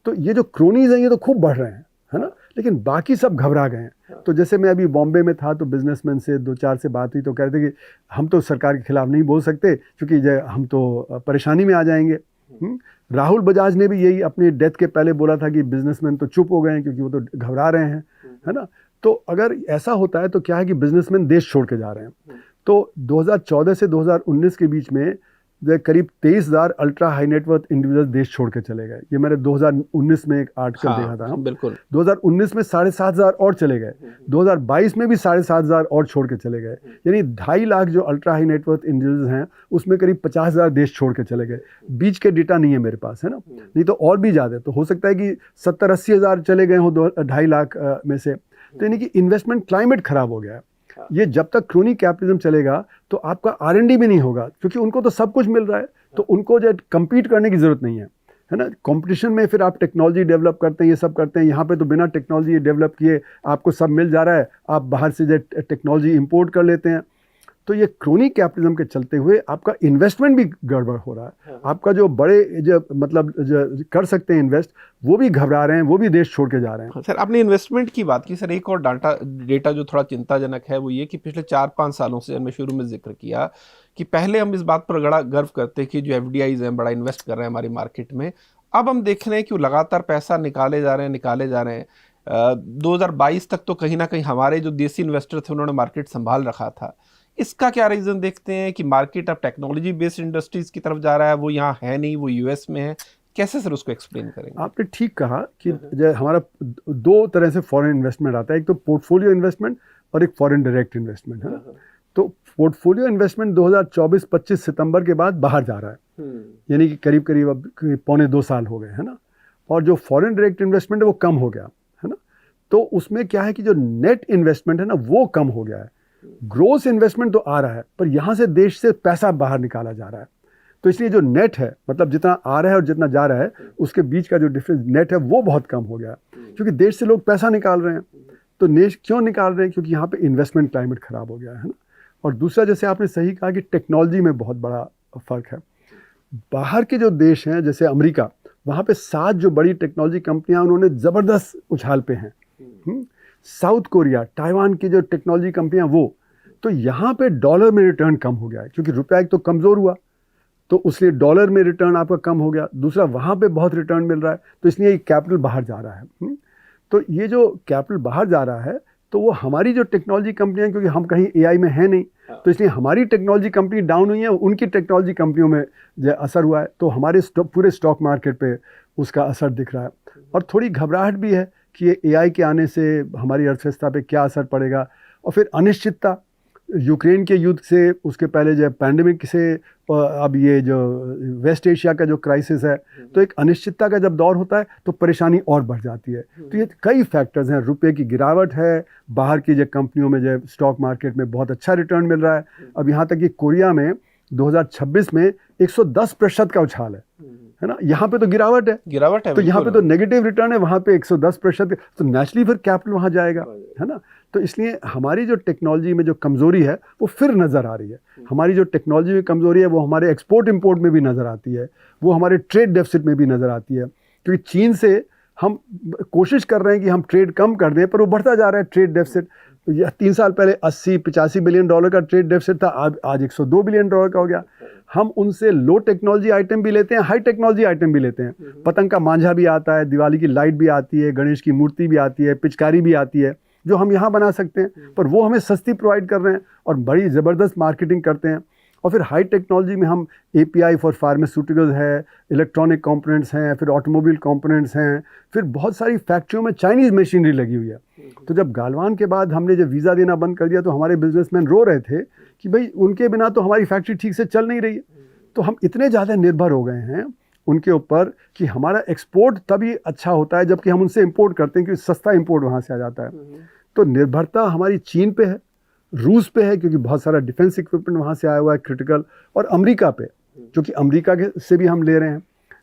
Speaker 1: तो ये जो क्रोनीज हैं ये तो खूब बढ़ रहे हैं, है ना, लेकिन बाकी सब घबरा गए हैं। तो जैसे मैं अभी बॉम्बे में था तो बिजनेसमैन से 2-4 से बात हुई, तो कह रहे थे कि हम तो सरकार के खिलाफ नहीं बोल सकते क्योंकि हम तो परेशानी में आ जाएंगे। राहुल बजाज ने भी यही अपनी डेथ के पहले बोला था कि बिजनेसमैन तो चुप हो गए हैं क्योंकि वो तो घबरा रहे हैं, है ना। तो अगर ऐसा होता है तो क्या है कि बिजनेसमैन देश छोड़ के जा रहे हैं। तो 2014 से 2019 के बीच में करीब 23,000 अल्ट्रा हाई नेटवर्थ इंडिविजुअल देश छोड़ के चले गए। ये मैंने 2019 में एक आर्टिकल देखा था।
Speaker 2: बिल्कुल।
Speaker 1: 2019 में 7,500 और चले गए, 2022 में भी 7,500 और छोड़ के चले गए। यानी 2.5 लाख जो अल्ट्रा हाई नेटवर्थ इंडिविजुअल्स हैं उसमें करीब 50,000 देश छोड़ के चले गए। बीच के डेटा नहीं है मेरे पास, है ना, नहीं तो और भी ज़्यादा। तो हो सकता है कि 70-80 हज़ार चले गए हो 2.5 लाख में से। तो यानी कि इन्वेस्टमेंट क्लाइमेट खराब हो गया है। ये जब तक क्रोनी कैपिटलिज्म चलेगा तो आपका R&D भी नहीं होगा, क्योंकि उनको तो सब कुछ मिल रहा है, तो उनको जो कम्पीट करने की ज़रूरत नहीं है, है ना। कंपटीशन में फिर आप टेक्नोलॉजी डेवलप करते हैं, ये सब करते हैं। यहाँ पे तो बिना टेक्नोलॉजी डेवलप किए आपको सब मिल जा रहा है, आप बाहर से जो टेक्नोलॉजी इंपोर्ट कर लेते हैं। तो ये क्रोनी कैपिटलिज्म के चलते हुए आपका इन्वेस्टमेंट भी गड़बड़ हो रहा है। आपका जो बड़े जो मतलब जो कर सकते हैं इन्वेस्ट, वो भी घबरा रहे हैं, वो भी देश छोड़ के जा रहे हैं।
Speaker 2: सर आपने इन्वेस्टमेंट की बात की, सर एक और डेटा जो थोड़ा चिंताजनक है वो ये कि पिछले 4-5 सालों से, हमने शुरू में जिक्र किया कि पहले हम इस बात पर बड़ा गर्व करते कि जो FDIs हैं बड़ा इन्वेस्ट कर रहे हैं हमारी मार्केट में। अब हम देख रहे हैं कि वो लगातार पैसा निकाले जा रहे हैं। 2022 तक तो कहीं ना कहीं हमारे जो देसी इन्वेस्टर थे उन्होंने मार्केट संभाल रखा था। इसका क्या रीज़न देखते हैं कि मार्केट अब टेक्नोलॉजी बेस्ड इंडस्ट्रीज की तरफ जा रहा है, वो यहाँ है नहीं, वो US में है। कैसे सर उसको एक्सप्लेन करेंगे?
Speaker 1: आपने ठीक कहा कि हमारा दो तरह से फॉरेन इन्वेस्टमेंट आता है, एक तो पोर्टफोलियो इन्वेस्टमेंट और एक फॉरेन डायरेक्ट इन्वेस्टमेंट है। तो पोर्टफोलियो इन्वेस्टमेंट 2024-25 सितंबर के बाद बाहर जा रहा है, यानी कि करीब करीब अब 1.25 साल हो गए, है ना। और जो फॉरेन डायरेक्ट इन्वेस्टमेंट है वो कम हो गया, है ना। तो उसमें क्या है कि जो नेट इन्वेस्टमेंट है ना वो कम हो गया है। ग्रोस इन्वेस्टमेंट तो आ रहा है, पर यहाँ से देश से पैसा बाहर निकाला जा रहा है। तो इसलिए जो नेट है, मतलब जितना आ रहा है और जितना जा रहा है, उसके बीच का जो डिफरेंस नेट है वो बहुत कम हो गया है, क्योंकि देश से लोग पैसा निकाल रहे हैं। तो देश क्यों निकाल रहे हैं? क्योंकि यहाँ पे इन्वेस्टमेंट क्लाइमेट खराब हो गया है ना। और दूसरा, जैसे आपने सही कहा कि टेक्नोलॉजी में बहुत बड़ा फ़र्क है। बाहर के जो देश हैं जैसे अमेरिका, वहाँ पे 7 जो बड़ी टेक्नोलॉजी कंपनियाँ उन्होंने ज़बरदस्त उछाल पे हैं। साउथ कोरिया, ताइवान की जो टेक्नोलॉजी कंपनियाँ वो, तो यहाँ पे डॉलर में रिटर्न कम हो गया है, क्योंकि रुपया एक तो कमज़ोर हुआ, तो उसलिए डॉलर में रिटर्न आपका कम हो गया। दूसरा, वहाँ पे बहुत रिटर्न मिल रहा है, तो इसलिए कैपिटल बाहर जा रहा है। तो ये जो कैपिटल बाहर जा रहा है, तो वो हमारी जो टेक्नोलॉजी कंपनियां, क्योंकि हम कहीं एआई में है नहीं, तो इसलिए हमारी टेक्नोलॉजी कंपनी डाउन हुई है, उनकी टेक्नोलॉजी कंपनियों में जो असर हुआ है। तो हमारे पूरे स्टॉक मार्केट पे उसका असर दिख रहा है। और थोड़ी घबराहट भी है कि ये एआई के आने से हमारी अर्थव्यवस्था पे क्या असर पड़ेगा। और फिर अनिश्चितता, यूक्रेन के युद्ध से, उसके पहले जो पैंडेमिक से, अब ये जो वेस्ट एशिया का जो क्राइसिस है, तो एक अनिश्चितता का जब दौर होता है तो परेशानी और बढ़ जाती है। तो ये कई फैक्टर्स हैं। रुपए की गिरावट है, बाहर की जो कंपनियों में जो स्टॉक मार्केट में बहुत अच्छा रिटर्न मिल रहा है। अब यहाँ तक कि कोरिया में 2026 में 110% का उछाल है ना। यहाँ पे तो गिरावट है, तो यहाँ पे तो नेगेटिव रिटर्न है, वहाँ पे 110%। तो नेचुरली फिर कैपिटल वहाँ जाएगा, है ना। तो इसलिए हमारी जो टेक्नोलॉजी में जो कमज़ोरी है वो फिर नज़र आ रही है। हमारी जो टेक्नोलॉजी में कमज़ोरी है वो हमारे एक्सपोर्ट इंपोर्ट में भी नज़र आती है, वो हमारे ट्रेड डेफिसिट में भी नज़र आती है। क्योंकि चीन से हम कोशिश कर रहे हैं कि हम ट्रेड कम कर दें, पर वो बढ़ता जा रहा है ट्रेड डेफिसिट। 3 साल पहले 80-85 बिलियन डॉलर का ट्रेड डेफिसिट था, आज 102 बिलियन डॉलर का हो गया। हम उनसे लो टेक्नोलॉजी आइटम भी लेते हैं, हाई टेक्नोलॉजी आइटम भी लेते हैं। पतंग का मांझा भी आता है, दिवाली की लाइट भी आती है, गणेश की मूर्ति भी आती है, पिचकारी भी आती है, जो हम यहाँ बना सकते हैं, पर वो हमें सस्ती प्रोवाइड कर रहे हैं और बड़ी ज़बरदस्त मार्केटिंग करते हैं। और फिर हाई टेक्नोलॉजी में हम API फॉर फार्मास्यूटिकल्स है, इलेक्ट्रॉनिक कंपोनेंट्स हैं, फिर ऑटोमोबाइल कंपोनेंट्स हैं, फिर बहुत सारी फैक्ट्रियों में चाइनीज़ मशीनरी लगी हुई है। तो जब गालवान के बाद हमने जब वीज़ा देना बंद कर दिया, तो हमारे बिजनेसमैन रो रहे थे कि भाई उनके बिना तो हमारी फैक्ट्री ठीक से चल नहीं रही है। तो हम इतने ज़्यादा निर्भर हो गए हैं उनके ऊपर कि हमारा एक्सपोर्ट तभी अच्छा होता है जबकि हम उनसे इंपोर्ट करते हैं, क्योंकि सस्ता इंपोर्ट वहाँ से आ जाता है। तो निर्भरता हमारी चीन पे है, रूस पे है, क्योंकि बहुत सारा डिफेंस इक्विपमेंट वहाँ से आया हुआ है क्रिटिकल, और अमेरिका पे, क्योंकि अमेरिका से भी हम ले रहे हैं।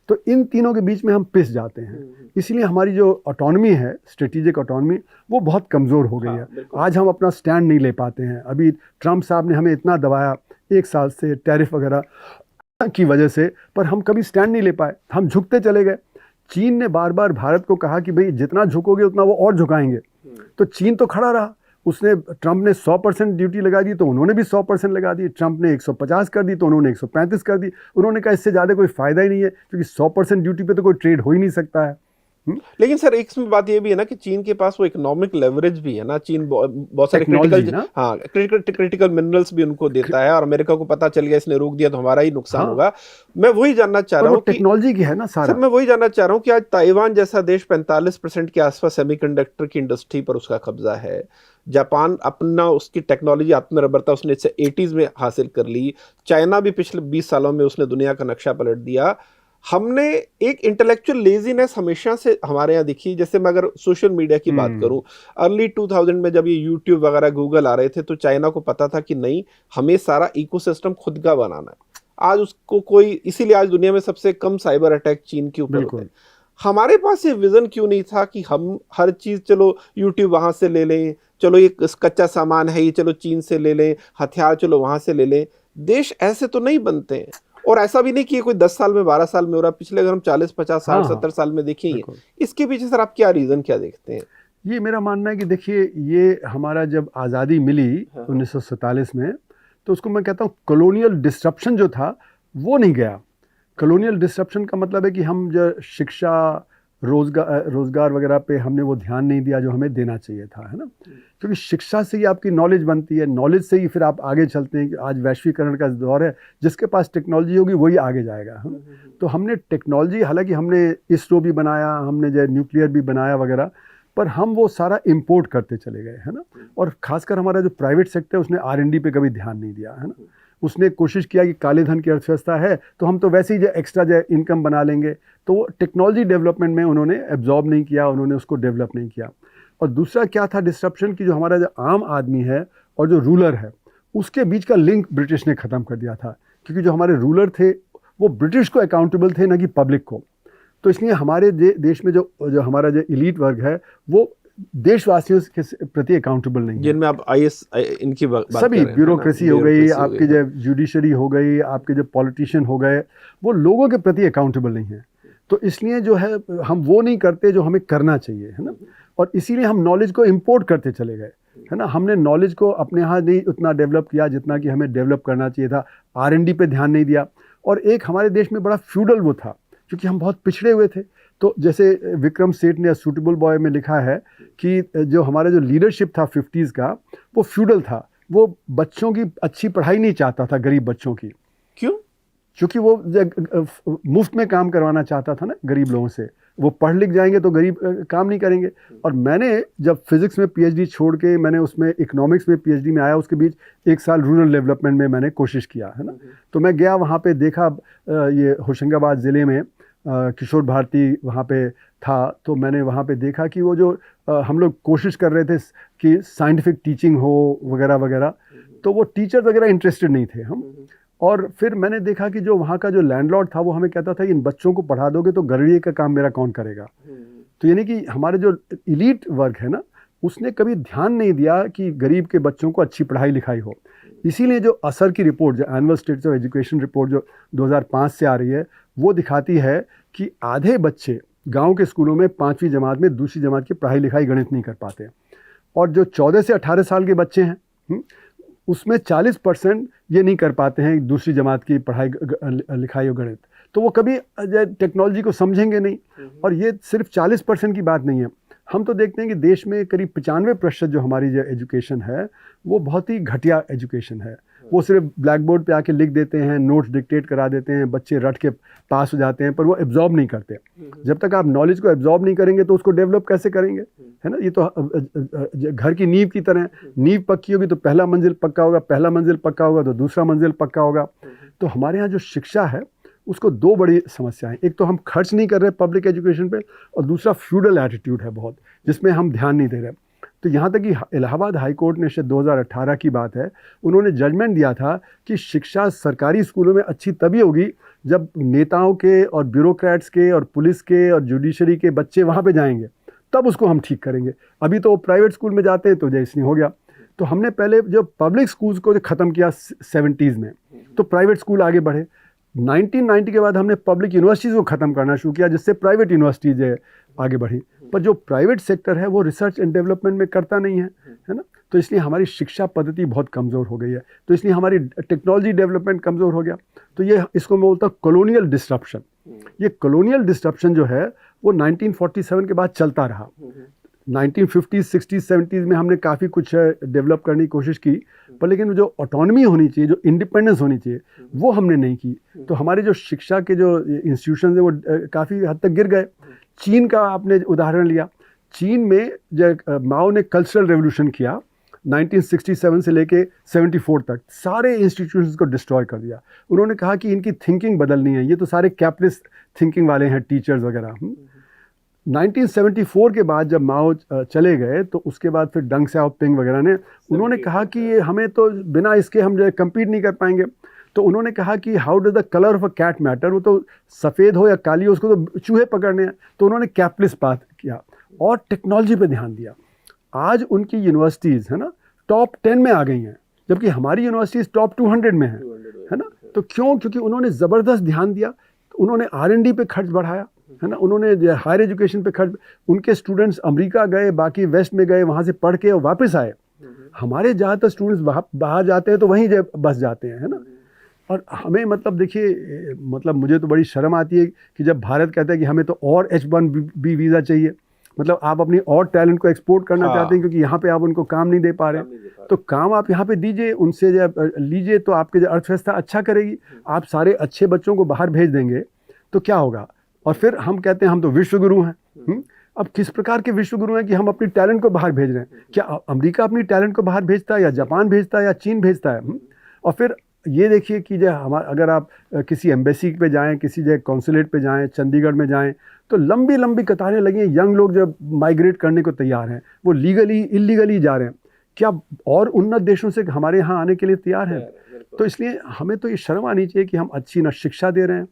Speaker 1: तो इन तीनों के बीच में हम पिस जाते हैं। इसलिए हमारी जो ऑटोनॉमी है, स्ट्रेटेजिक ऑटोनॉमी, वो बहुत कमज़ोर हो गई है। आज हम अपना स्टैंड नहीं ले पाते हैं। अभी ट्रम्प साहब ने हमें इतना दबाया 1 साल से टैरिफ वगैरह की वजह से, पर हम कभी स्टैंड नहीं ले पाए, हम झुकते चले गए। चीन ने बार बार भारत को कहा कि भाई जितना झुकोगे उतना वो और झुकाएंगे, तो चीन तो खड़ा रहा। उसने, ट्रम्प ने 100% ड्यूटी लगा दी तो उन्होंने भी 100% लगा दी। ट्रम्प ने 150 कर दी तो उन्होंने 135 कर दी। उन्होंने कहा इससे ज़्यादा कोई फ़ायदा ही नहीं है, क्योंकि 100% ड्यूटी पे तो कोई ट्रेड हो ही नहीं सकता है।
Speaker 2: लेकिन सर एक बात ये भी है ना कि चीन के पास वो इकोनॉमिक लेवरेज भी है ना। चीन बहुत सारे क्रिटिकल मिनरल्स भी उनको देता है, और अमेरिका को पता चल गया इसने रोक दिया तो हमारा ही नुकसान होगा। मैं वही जानना चाह रहा हूँ,
Speaker 1: टेक्नोलॉजी की है ना सारा।
Speaker 2: सर मैं वही जानना चाह रहा हूँ कि आज ताइवान जैसा देश 45% के आसपास सेमीकंडक्टर की इंडस्ट्री पर उसका कब्जा है। जापान अपना, उसकी टेक्नोलॉजी आत्मनिर्भरता उसने 80s में हासिल कर ली। चाइना भी पिछले 20 सालों में उसने दुनिया का नक्शा पलट दिया। हमने एक इंटेलेक्चुअल लेजीनेस हमेशा से हमारे यहाँ दिखी। जैसे मैं अगर सोशल मीडिया की बात करूं, अर्ली 2000 में जब ये यूट्यूब वगैरह गूगल आ रहे थे, तो चाइना को पता था कि नहीं, हमें सारा इकोसिस्टम खुद का बनाना है। आज उसको कोई, इसीलिए आज दुनिया में सबसे कम साइबर अटैक चीन के ऊपर होते हैं। हमारे पास ये विजन क्यों नहीं था कि हम हर चीज, चलो यूट्यूब वहां से ले लें, चलो ये कच्चा सामान है ये चलो चीन से ले लें, हथियार चलो वहां से ले लें। देश ऐसे तो नहीं बनते हैं। और ऐसा भी नहीं कि ये कोई 10 साल में 12 साल में हो रहा, पिछले अगर हम 40, 50, 60, 70 साल में देखेंगे। इसके पीछे सर आप क्या रीजन क्या देखते हैं?
Speaker 1: ये मेरा मानना है कि देखिए, ये हमारा जब आज़ादी मिली 1947 में, तो उसको मैं कहता हूँ कॉलोनियल डिस्ट्रप्शन जो था वो नहीं गया। कॉलोनियल डिस्ट्रप्शन का मतलब है कि हम जो शिक्षा, रोज़गार वगैरह पे हमने वो ध्यान नहीं दिया जो हमें देना चाहिए था, है ना। क्योंकि शिक्षा से ही आपकी नॉलेज बनती है, नॉलेज से ही फिर आप आगे चलते हैं कि आज वैश्वीकरण का दौर है, जिसके पास टेक्नोलॉजी होगी वही आगे जाएगा, है ना। तो हमने टेक्नोलॉजी, हालांकि हमने इसरो भी बनाया, हमने जो न्यूक्लियर भी बनाया वगैरह, पर हम वो सारा इंपोर्ट करते चले गए, है ना। और खासकर हमारा जो प्राइवेट सेक्टर है उसने R&D पे कभी ध्यान नहीं दिया, है ना। उसने कोशिश किया कि काले धन की अर्थव्यवस्था है तो हम तो वैसे ही जो एक्स्ट्रा जो इनकम बना लेंगे, तो वो टेक्नोलॉजी डेवलपमेंट में उन्होंने एब्जॉर्ब नहीं किया, उन्होंने उसको डेवलप नहीं किया। और दूसरा क्या था डिस्ट्रप्शन की, जो हमारा जो आम आदमी है और जो रूलर है उसके बीच का लिंक ब्रिटिश ने ख़त्म कर दिया था, क्योंकि जो हमारे रूलर थे वो ब्रिटिश को अकाउंटेबल थे, ना कि पब्लिक को। तो इसलिए हमारे देश में जो हमारा जो इलीट वर्ग है वो देशवासियों के प्रति अकाउंटेबल नहीं है,
Speaker 2: जिनमें आप IAS इनकी बात
Speaker 1: सभी ब्यूरोक्रेसी हो गई, आपकी जो जुडिशरी हो गई, आपके जो पॉलिटिशियन हो गए, वो लोगों के प्रति अकाउंटेबल नहीं है। तो इसलिए जो है हम वो नहीं करते जो हमें करना चाहिए, है ना। और इसीलिए हम नॉलेज को इंपोर्ट करते चले गए, है ना। हमने नॉलेज को अपने यहाँ नहीं उतना डेवलप किया जितना कि हमें डेवलप करना चाहिए था, R&D पे ध्यान नहीं दिया। और एक हमारे देश में बड़ा फ्यूडल वो था, क्योंकि हम बहुत पिछड़े हुए थे। तो जैसे विक्रम सेठ ने सूटेबल बॉय में लिखा है कि जो हमारा जो लीडरशिप था 50s का, वो फ्यूडल था, वो बच्चों की अच्छी पढ़ाई नहीं चाहता था, गरीब बच्चों की।
Speaker 2: क्यों?
Speaker 1: क्योंकि वो मुफ्त में काम करवाना चाहता था ना गरीब लोगों से, वो पढ़ लिख जाएंगे तो गरीब काम नहीं करेंगे। और मैंने जब फिज़िक्स में PhD छोड़ के मैंने उसमें इकोनॉमिक्स में PhD में आया, उसके बीच 1 साल रूरल डेवलपमेंट में मैंने कोशिश किया, है ना। तो मैं गया वहाँ पे, देखा ये होशंगाबाद ज़िले में किशोर भारती वहाँ पे था, तो मैंने वहाँ पे देखा कि वो जो हम लोग कोशिश कर रहे थे कि साइंटिफिक टीचिंग हो वगैरह वगैरह, तो वो टीचर वगैरह इंटरेस्टेड नहीं थे हम। और फिर मैंने देखा कि जो वहाँ का जो लैंडलॉर्ड था वो हमें कहता था कि इन बच्चों को पढ़ा दोगे तो गरीबी का काम मेरा कौन करेगा। तो यानी कि हमारे जो इलीट वर्ग है ना, उसने कभी ध्यान नहीं दिया कि गरीब के बच्चों को अच्छी पढ़ाई लिखाई हो। इसीलिए जो असर की रिपोर्ट, जो annual states of education report जो 2005 से आ रही है, वो दिखाती है कि आधे बच्चे गांव के स्कूलों में 5वीं जमात में दूसरी जमात की पढ़ाई लिखाई गणित नहीं कर पाते। और जो 14 से 18 साल के बच्चे हैं उसमें 40% ये नहीं कर पाते हैं दूसरी जमात की पढ़ाई लिखाई और गणित। तो वो कभी टेक्नोलॉजी को समझेंगे नहीं। और ये सिर्फ 40% की बात नहीं है, हम तो देखते हैं कि देश में करीब 95% जो हमारी जो एजुकेशन है वो बहुत ही घटिया एजुकेशन है। वो सिर्फ ब्लैक बोर्ड पे आके लिख देते हैं, नोट्स डिक्टेट करा देते हैं, बच्चे रट के पास हो जाते हैं, पर वो एब्जॉर्ब नहीं करते। जब तक आप नॉलेज को एब्जॉर्ब नहीं करेंगे तो उसको डेवलप कैसे करेंगे, है ना। ये तो घर की नींव की तरह, नींव पक्की होगी तो पहला मंजिल पक्का होगा, पहला मंजिल पक्का होगा तो दूसरा मंजिल पक्का होगा। तो हमारे यहाँ जो शिक्षा है उसको 2 बड़ी समस्याएं, एक तो हम खर्च नहीं कर रहे पब्लिक एजुकेशन पे, और दूसरा फ्यूडल एटीट्यूड है बहुत, जिसमें हम ध्यान नहीं दे रहे। तो यहाँ तक कि इलाहाबाद हाई कोर्ट ने शायद 2018 की बात है, उन्होंने जजमेंट दिया था कि शिक्षा सरकारी स्कूलों में अच्छी तभी होगी जब नेताओं के और ब्यूरोक्रेट्स के और पुलिस के और जुडिशरी के बच्चे वहाँ पे जाएंगे, तब उसको हम ठीक करेंगे। अभी तो वो प्राइवेट स्कूल में जाते हैं तो जैसे हो गया। तो हमने पहले जो पब्लिक स्कूल्स को जो ख़त्म किया 70s में, तो प्राइवेट स्कूल आगे बढ़े। 1990 के बाद हमने पब्लिक यूनिवर्सिटीज़ को ख़त्म करना शुरू किया, जिससे प्राइवेट यूनिवर्सिटीज़ आगे बढ़ी। पर जो प्राइवेट सेक्टर है वो रिसर्च एंड डेवलपमेंट में करता नहीं है, है ना। तो इसलिए हमारी शिक्षा पद्धति बहुत कमज़ोर हो गई है, तो इसलिए हमारी टेक्नोलॉजी डेवलपमेंट कमज़ोर हो गया। तो ये इसको मैं बोलता हूँ कॉलोनियल डिस्ट्रप्शन। ये कॉलोनियल डिस्ट्रप्शन जो है वो 1947 के बाद चलता रहा। 1950s, 60s, 70s में हमने काफ़ी कुछ डेवलप करने की कोशिश की, पर लेकिन जो ऑटोनॉमी होनी चाहिए, जो इंडिपेंडेंस होनी चाहिए, वो हमने नहीं की। तो हमारे जो शिक्षा के जो इंस्टीट्यूशन है वो काफ़ी हद तक गिर गए। चीन का आपने उदाहरण लिया, चीन में जब माओ ने कल्चरल रेवोल्यूशन किया 1967 से लेके 74 तक, सारे इंस्टीट्यूशंस को डिस्ट्रॉय कर दिया। उन्होंने कहा कि इनकी थिंकिंग बदलनी है, ये तो सारे कैपिटलिस्ट थिंकिंग वाले हैं, टीचर्स वगैरह। 1974 के बाद जब माओ चले गए तो उसके बाद फिर डंग सियाओपिंग वगैरह ने उन्होंने कहा कि ये हमें तो बिना इसके हम जो है कम्पीट नहीं कर पाएंगे। तो उन्होंने कहा कि how does the colour of a cat matter, वो तो सफ़ेद हो या काली हो उसको तो चूहे पकड़ने हैं। तो उन्होंने कैपिटलिस्ट पाथ किया और टेक्नोलॉजी पे ध्यान दिया। आज उनकी यूनिवर्सिटीज़ है ना टॉप 10 में आ गई हैं, जबकि हमारी यूनिवर्सिटीज़ टॉप 200 में है ना। तो क्यों? क्योंकि उन्होंने ज़बरदस्त ध्यान दिया, उन्होंने R&D पे खर्च बढ़ाया, है ना। उन्होंने हायर एजुकेशन पे खर्च, उनके स्टूडेंट्स अमेरिका गए, बाकी वेस्ट में गए, वहाँ से पढ़ के और वापस आए। हमारे ज़्यादातर स्टूडेंट्स बाहर जाते हैं तो वहीं बस जाते हैं, है ना। और हमें मतलब देखिए मतलब मुझे तो बड़ी शर्म आती है कि जब भारत कहता है कि हमें तो और H1B वीज़ा चाहिए, मतलब आप अपनी और टैलेंट को एक्सपोर्ट करना चाहते हैं क्योंकि यहाँ पे आप उनको काम नहीं दे पा रहे, तो काम आप यहाँ पे दीजिए, उनसे जब लीजिए तो आपके जो अर्थव्यवस्था अच्छा करेगी। आप सारे अच्छे बच्चों को बाहर भेज देंगे तो क्या होगा? और फिर हम कहते हैं हम तो विश्व गुरु हैं। अब किस प्रकार के विश्व गुरु हैं कि हम अपनी टैलेंट को बाहर भेज रहे हैं? क्या अमेरिका अपनी टैलेंट को बाहर भेजता है, या जापान भेजता है, या चीन भेजता है? और फिर ये देखिए कि जो अगर आप किसी एम्बेसी पे जाएं, किसी जगह कॉन्सुलेट पे जाएं, चंडीगढ़ में जाएं, तो लंबी लंबी कतारें लगी हैं। यंग लोग जब माइग्रेट करने को तैयार हैं, वो लीगली इलीगली जा रहे हैं, क्या और उन्नत देशों से हमारे यहाँ आने के लिए तैयार हैं? तो इसलिए हमें तो ये शर्म आनी चाहिए कि हम अच्छी ना शिक्षा दे रहे हैं,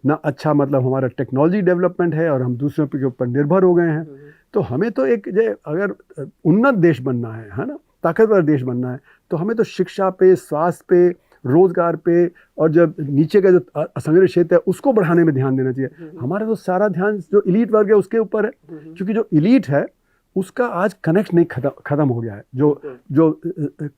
Speaker 1: ना अच्छा मतलब हमारा टेक्नोलॉजी डेवलपमेंट है, और हम दूसरों के ऊपर निर्भर हो गए हैं। तो हमें तो एक जो अगर उन्नत देश बनना है ना, ताकतवर देश बनना है, तो हमें तो शिक्षा पे, स्वास्थ्य पे, रोजगार पे, और जब नीचे का जो असंगठित क्षेत्र है उसको बढ़ाने में ध्यान देना चाहिए। हमारा तो सारा ध्यान जो इलीट वर्ग है उसके ऊपर है, क्योंकि जो इलीट है उसका आज कनेक्ट नहीं खत्म हो गया है। जो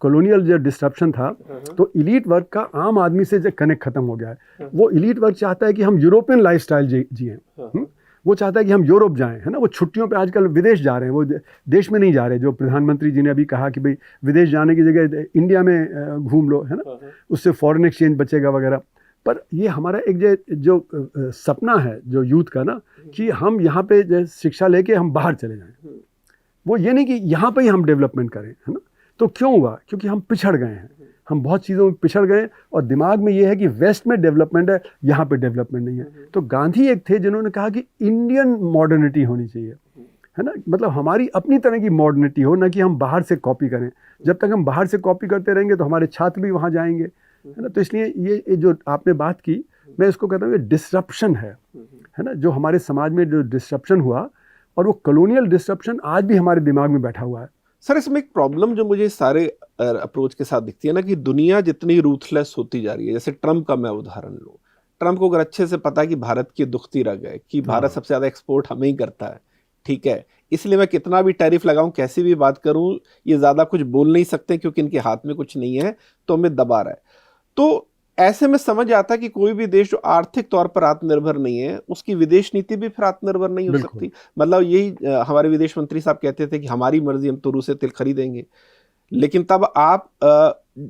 Speaker 1: कॉलोनियल जो डिस्ट्रप्शन था, तो इलीट वर्ग का आम आदमी से जो कनेक्ट खत्म हो गया है। वो इलीट वर्ग चाहता है कि हम यूरोपियन लाइफस्टाइल जिए, वो चाहता है कि हम यूरोप जाएं, है ना। वो छुट्टियों पे आजकल विदेश जा रहे हैं, वो देश में नहीं जा रहे। जो प्रधानमंत्री जी ने अभी कहा कि भाई विदेश जाने की जगह इंडिया में घूम लो, है ना, उससे फॉरेन एक्सचेंज बचेगा वगैरह। पर ये हमारा एक जो सपना है जो यूथ का ना, कि हम यहाँ पे शिक्षा लेके हम बाहर चले जाएं, वो ये नहीं कि यहाँ पे ही हम डेवलपमेंट करें, है ना। तो क्यों हुआ? क्योंकि हम पिछड़ गए हैं, हम बहुत चीज़ों में पिछड़ गए, और दिमाग में ये है कि वेस्ट में डेवलपमेंट है, यहाँ पे डेवलपमेंट नहीं है। तो गांधी एक थे जिन्होंने कहा कि इंडियन मॉडर्निटी होनी चाहिए, है ना, मतलब हमारी अपनी तरह की मॉडर्निटी हो, ना कि हम बाहर से कॉपी करें। जब तक हम बाहर से कॉपी करते रहेंगे तो हमारे छात्र भी वहाँ जाएंगे, है ना। तो इसलिए ये जो आपने बात की, मैं इसको कहता हूँ ये डिसरप्शन है ना, जो हमारे समाज में जो डिसरप्शन हुआ, और वो कॉलोनियल डिसरप्शन आज भी हमारे दिमाग में बैठा हुआ है।
Speaker 2: सर, इसमें एक प्रॉब्लम जो मुझे सारे अप्रोच के साथ दिखती है ना, कि दुनिया जितनी रूथलेस होती जा रही है। जैसे ट्रम्प का मैं उदाहरण लूँ, ट्रम्प को अगर अच्छे से पता है कि भारत की दुखती रह गए, कि भारत सबसे ज़्यादा एक्सपोर्ट हमें ही करता है, ठीक है, इसलिए मैं कितना भी टैरिफ लगाऊं, कैसी भी बात करूं, ये ज़्यादा कुछ बोल नहीं सकते क्योंकि इनके हाथ में कुछ नहीं है, तो हमें दबा रहा है। तो ऐसे में समझ आता है कि कोई भी देश जो आर्थिक तौर पर आत्मनिर्भर नहीं है, उसकी विदेश नीति भी फिर आत्मनिर्भर नहीं हो सकती। मतलब यही हमारे विदेश मंत्री साहब कहते थे कि हमारी मर्जी, हम तो रूस से तेल खरीदेंगे। लेकिन तब आप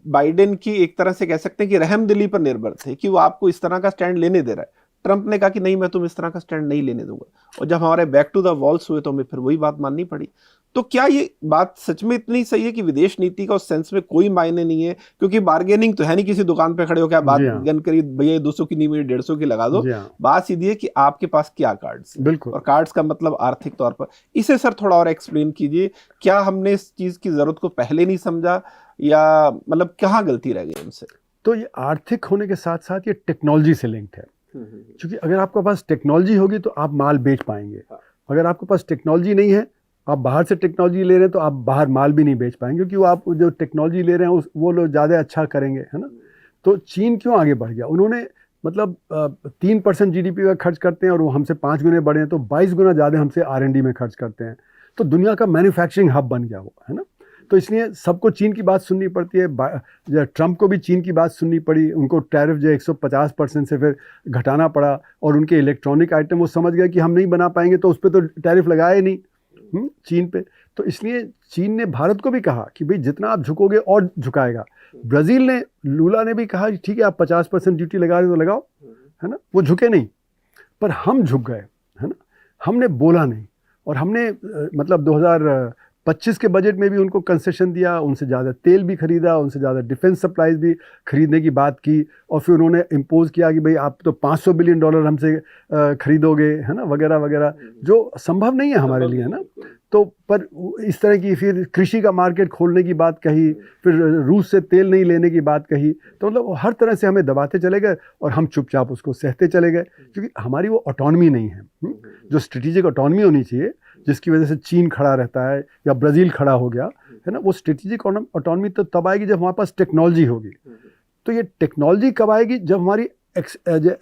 Speaker 2: बाइडेन की एक तरह से कह सकते हैं कि रहमदिली पर निर्भर थे कि वो आपको इस तरह का स्टैंड लेने दे रहा है। ट्रंप ने कहा कि नहीं, मैं तुम इस तरह का स्टैंड नहीं लेने दूंगा, और जब हमारे बैक टू द वॉल्स हुए तो हमें फिर वही बात माननी पड़ी। तो क्या ये बात सच में इतनी सही है कि विदेश नीति का उस सेंस में कोई मायने नहीं है? क्योंकि बार्गेनिंग तो है नहीं, किसी दुकान पे खड़े हो क्या बार्गेन करिए, भैया 200 की नहीं मिली 150 की लगा दो। बात सीधी है कि आपके पास क्या कार्ड्स,
Speaker 1: बिल्कुल, और
Speaker 2: कार्ड्स का मतलब आर्थिक तौर पर। इसे सर थोड़ा और एक्सप्लेन कीजिए, क्या हमने इस चीज की जरूरत को पहले नहीं समझा, या मतलब कहाँ गलती रह गई हमसे?
Speaker 1: तो ये आर्थिक होने के साथ साथ ये टेक्नोलॉजी से लिंक्ड है, क्योंकि अगर आपके पास टेक्नोलॉजी होगी तो आप माल बेच पाएंगे। अगर आपके पास टेक्नोलॉजी नहीं है, आप बाहर से टेक्नोलॉजी ले रहे हैं, तो आप बाहर माल भी नहीं बेच पाएंगे, क्योंकि वो आप जो टेक्नोलॉजी ले रहे हैं वो लोग ज़्यादा अच्छा करेंगे, है ना। तो चीन क्यों आगे बढ़ गया? उन्होंने मतलब 3% GDP का खर्च करते हैं, और वो हमसे 5 गुने बढ़े हैं, तो 22 गुना ज़्यादा हमसे R&D में खर्च करते हैं। तो दुनिया का मैन्युफैक्चरिंग हब बन गया वो, है ना। तो इसलिए सबको चीन की बात सुननी पड़ती है। ट्रंप को भी चीन की बात सुननी पड़ी, उनको टैरिफ जो 150% से फिर घटाना पड़ा, और उनके इलेक्ट्रॉनिक आइटम वो समझ गए कि हम नहीं बना पाएंगे, तो उस पर तो टैरिफ लगाया ही नहीं चीन पे। तो इसलिए चीन ने भारत को भी कहा कि भाई जितना आप झुकोगे और झुकाएगा। ब्राज़ील ने, लूला ने भी कहा कि ठीक है, आप 50% ड्यूटी लगा रहे तो लगाओ, है ना। वो झुके नहीं, पर हम झुक गए, है ना। हमने बोला नहीं, और हमने मतलब 2025 के बजट में भी उनको कंसेशन दिया, उनसे ज़्यादा तेल भी खरीदा, उनसे ज़्यादा डिफेंस सप्लाईज भी खरीदने की बात की, और फिर उन्होंने इम्पोज किया कि भाई आप तो $500 बिलियन हमसे खरीदोगे, है ना, वगैरह वगैरह, जो संभव नहीं है हमारे लिए, है ना। तो पर इस तरह की फिर कृषि का मार्केट खोलने की बात कही, फिर रूस से तेल नहीं लेने की बात कही। तो मतलब हर तरह से हमें दबाते चले गए, और हम चुपचाप उसको सहते चले गए, क्योंकि हमारी वो ऑटोनॉमी नहीं है, जो स्ट्रेटेजिक ऑटोनॉमी होनी चाहिए, जिसकी वजह से चीन खड़ा रहता है या ब्राज़ील खड़ा हो गया, है ना। वो स्ट्रेटेजिक ऑटोनॉमी तो तब आएगी जब हमारे पास टेक्नोलॉजी होगी। तो ये टेक्नोलॉजी कब आएगी? जब हमारी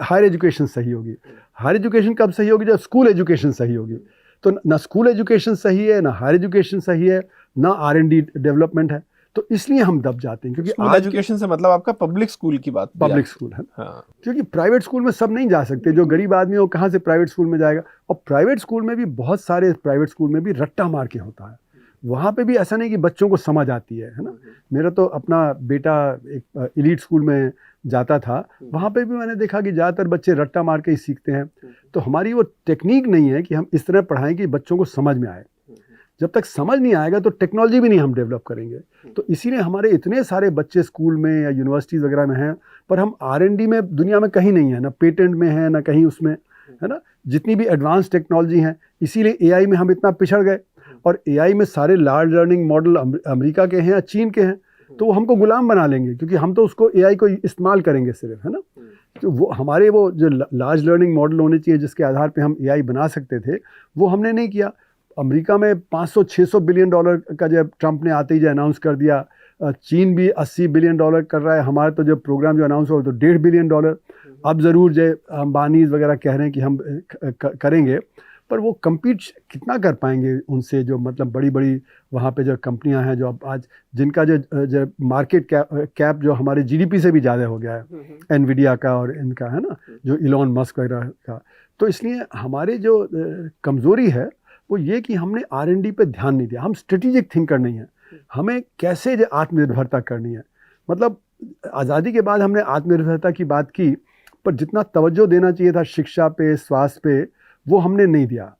Speaker 1: हायर एजुकेशन सही होगी। हायर एजुकेशन कब सही होगी? जब स्कूल एजुकेशन सही होगी। तो ना स्कूल एजुकेशन सही है, ना हायर एजुकेशन सही है, ना R&D डेवलपमेंट है। तो इसलिए हम दब जाते हैं, क्योंकि
Speaker 2: स्कूल एजुकेशन से मतलब आपका पब्लिक स्कूल की बात?
Speaker 1: पब्लिक स्कूल है।
Speaker 2: हाँ।
Speaker 1: क्योंकि प्राइवेट स्कूल में सब नहीं जा सकते, जो गरीब आदमी है वो कहाँ से प्राइवेट स्कूल में जाएगा। और प्राइवेट स्कूल में भी बहुत सारे प्राइवेट स्कूल में भी रट्टा मार के होता है, वहाँ पे भी ऐसा नहीं कि बच्चों को समझ आती है ना। मेरा तो अपना बेटा एक एलीट स्कूल में जाता था, वहाँ पे भी मैंने देखा कि ज़्यादातर बच्चे रट्टा मार के ही सीखते हैं। तो हमारी वो टेक्निक नहीं है कि हम इस तरह पढ़ाएं कि बच्चों को समझ में आए। जब तक समझ नहीं आएगा तो टेक्नोलॉजी भी नहीं हम डेवलप करेंगे। तो इसीलिए हमारे इतने सारे बच्चे स्कूल में या यूनिवर्सिटीज़ वगैरह में हैं, पर हम R&D में दुनिया में कहीं नहीं है, ना पेटेंट में है ना कहीं उसमें, है ना। जितनी भी एडवांस टेक्नोलॉजी हैं, इसीलिए AI में हम इतना पिछड़ गए। और AI में सारे लार्ज लर्निंग मॉडल अमेरिका के हैं या चीन के हैं, तो वो हमको गुलाम बना लेंगे, क्योंकि हम तो उसको AI को इस्तेमाल करेंगे सिर्फ, है ना। तो वो हमारे वो जो लार्ज लर्निंग मॉडल होने चाहिए जिसके आधार पे हम AI बना सकते थे, वो हमने नहीं किया। अमेरिका में 500-600 बिलियन डॉलर का जब ट्रंप ने आते ही जो अनाउंस कर दिया, चीन भी 80 बिलियन डॉलर कर रहा है। हमारा तो जब प्रोग्राम जो अनाउंस हुआ तो 1.5 बिलियन डॉलर। अब ज़रूर जो अंबानी वगैरह कह रहे हैं कि हम करेंगे, पर वो कम्पीट कितना कर पाएंगे उनसे, जो मतलब बड़ी बड़ी वहाँ पे जो कंपनियां हैं, जो अब आज जिनका जो मार्केट कैप जो हमारे GDP से भी ज़्यादा हो गया है, एनवीडिया का और इनका, है ना, जो इलॉन मस्क वगैरह का। तो इसलिए हमारे जो कमज़ोरी है वो ये कि हमने R&D पे ध्यान नहीं दिया। हम स्ट्रेटेजिक थिंकर नहीं है, हमें कैसे जो आत्मनिर्भरता करनी है। मतलब आज़ादी के बाद हमने आत्मनिर्भरता की बात की, पर जितना तवज्जो देना चाहिए था शिक्षा पे, स्वास्थ्य पे, वो हमने नहीं दिया।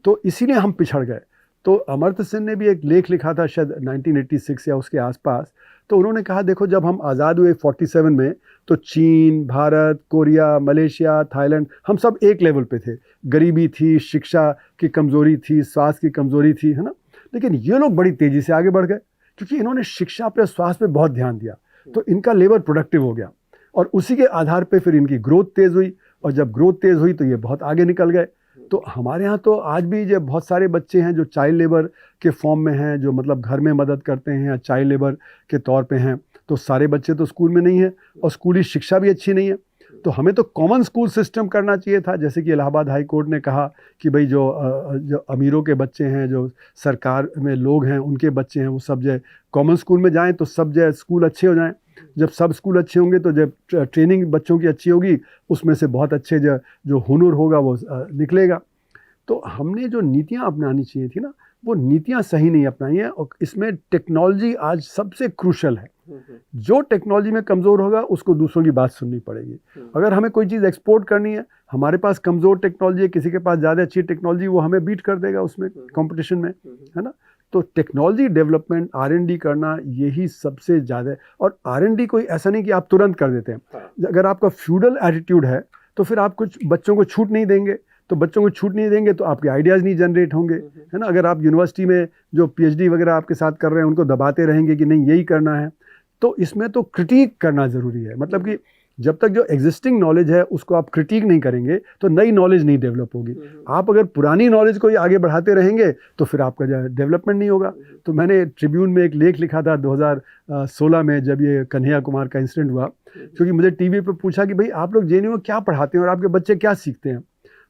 Speaker 1: तो इसीलिए हम पिछड़ गए। तो अमर्त्य सेन ने भी एक लेख लिखा था शायद 1986 या उसके आसपास। तो उन्होंने कहा देखो, जब हम आज़ाद हुए 47 में, तो चीन, भारत, कोरिया, मलेशिया, थाईलैंड, हम सब एक लेवल पे थे। गरीबी थी, शिक्षा की कमज़ोरी थी, स्वास्थ्य की कमज़ोरी थी, है ना। लेकिन ये लोग बड़ी तेज़ी से आगे बढ़ गए, क्योंकि इन्होंने शिक्षा पे, स्वास्थ्य पे बहुत ध्यान दिया। तो इनका लेबर प्रोडक्टिव हो गया, और उसी के आधार पे फिर इनकी ग्रोथ तेज़ हुई, और जब ग्रोथ तेज़ हुई तो ये बहुत आगे निकल गए। तो हमारे यहाँ तो आज भी जो बहुत सारे बच्चे हैं जो चाइल्ड लेबर के फॉर्म में हैं, जो मतलब घर में मदद करते हैं या चाइल्ड लेबर के तौर पे हैं। तो सारे बच्चे तो स्कूल में नहीं हैं, और स्कूली शिक्षा भी अच्छी नहीं है। तो हमें तो कॉमन स्कूल सिस्टम करना चाहिए था, जैसे कि इलाहाबाद हाई कोर्ट ने कहा कि भाई जो अमीरों के बच्चे हैं, जो सरकार में लोग हैं, उनके बच्चे हैं, वो सब जो कॉमन स्कूल में जाएँ तो सब जो स्कूल अच्छे हो जाएँ। जब सब स्कूल अच्छे होंगे तो जब ट्रेनिंग बच्चों की अच्छी होगी, उसमें से बहुत अच्छे जो हुनर होगा वो निकलेगा। तो हमने जो नीतियाँ अपनानी चाहिए थी ना, वो नीतियाँ सही नहीं अपनाई हैं। और इसमें टेक्नोलॉजी आज सबसे क्रूशल है। जो टेक्नोलॉजी में कमज़ोर होगा उसको दूसरों की बात सुननी पड़ेगी। अगर हमें कोई चीज़ एक्सपोर्ट करनी है, हमारे पास कमज़ोर टेक्नोलॉजी है, किसी के पास ज़्यादा अच्छी टेक्नोलॉजी, वो हमें बीट कर देगा उसमें कंपटीशन में, है ना। तो टेक्नोलॉजी डेवलपमेंट, R&D करना, यही सबसे ज़्यादा है। और R&D कोई ऐसा नहीं कि आप तुरंत कर देते हैं। अगर आपका फ्यूडल एटीट्यूड है तो फिर आप कुछ बच्चों को छूट नहीं देंगे, तो बच्चों को छूट नहीं देंगे तो आपके आइडियाज़ नहीं जनरेट होंगे, है ना। अगर आप यूनिवर्सिटी में जो PhD वगैरह आपके साथ कर रहे हैं उनको दबाते रहेंगे कि नहीं यही करना है, तो इसमें तो क्रिटिक करना ज़रूरी है। मतलब कि जब तक जो एग्जिस्टिंग नॉलेज है उसको आप क्रिटिक नहीं करेंगे तो नई नॉलेज नहीं डेवलप होगी। आप अगर पुरानी नॉलेज को ही आगे बढ़ाते रहेंगे तो फिर आपका जो डेवलपमेंट नहीं होगा। तो मैंने ट्रिब्यून में एक लेख लिखा था 2016 में, जब ये कन्हैया कुमार का इंसिडेंट हुआ, क्योंकि मुझे टीवी पे पूछा कि भाई आप लोग JNU में क्या पढ़ाते हैं और आपके बच्चे क्या सीखते हैं।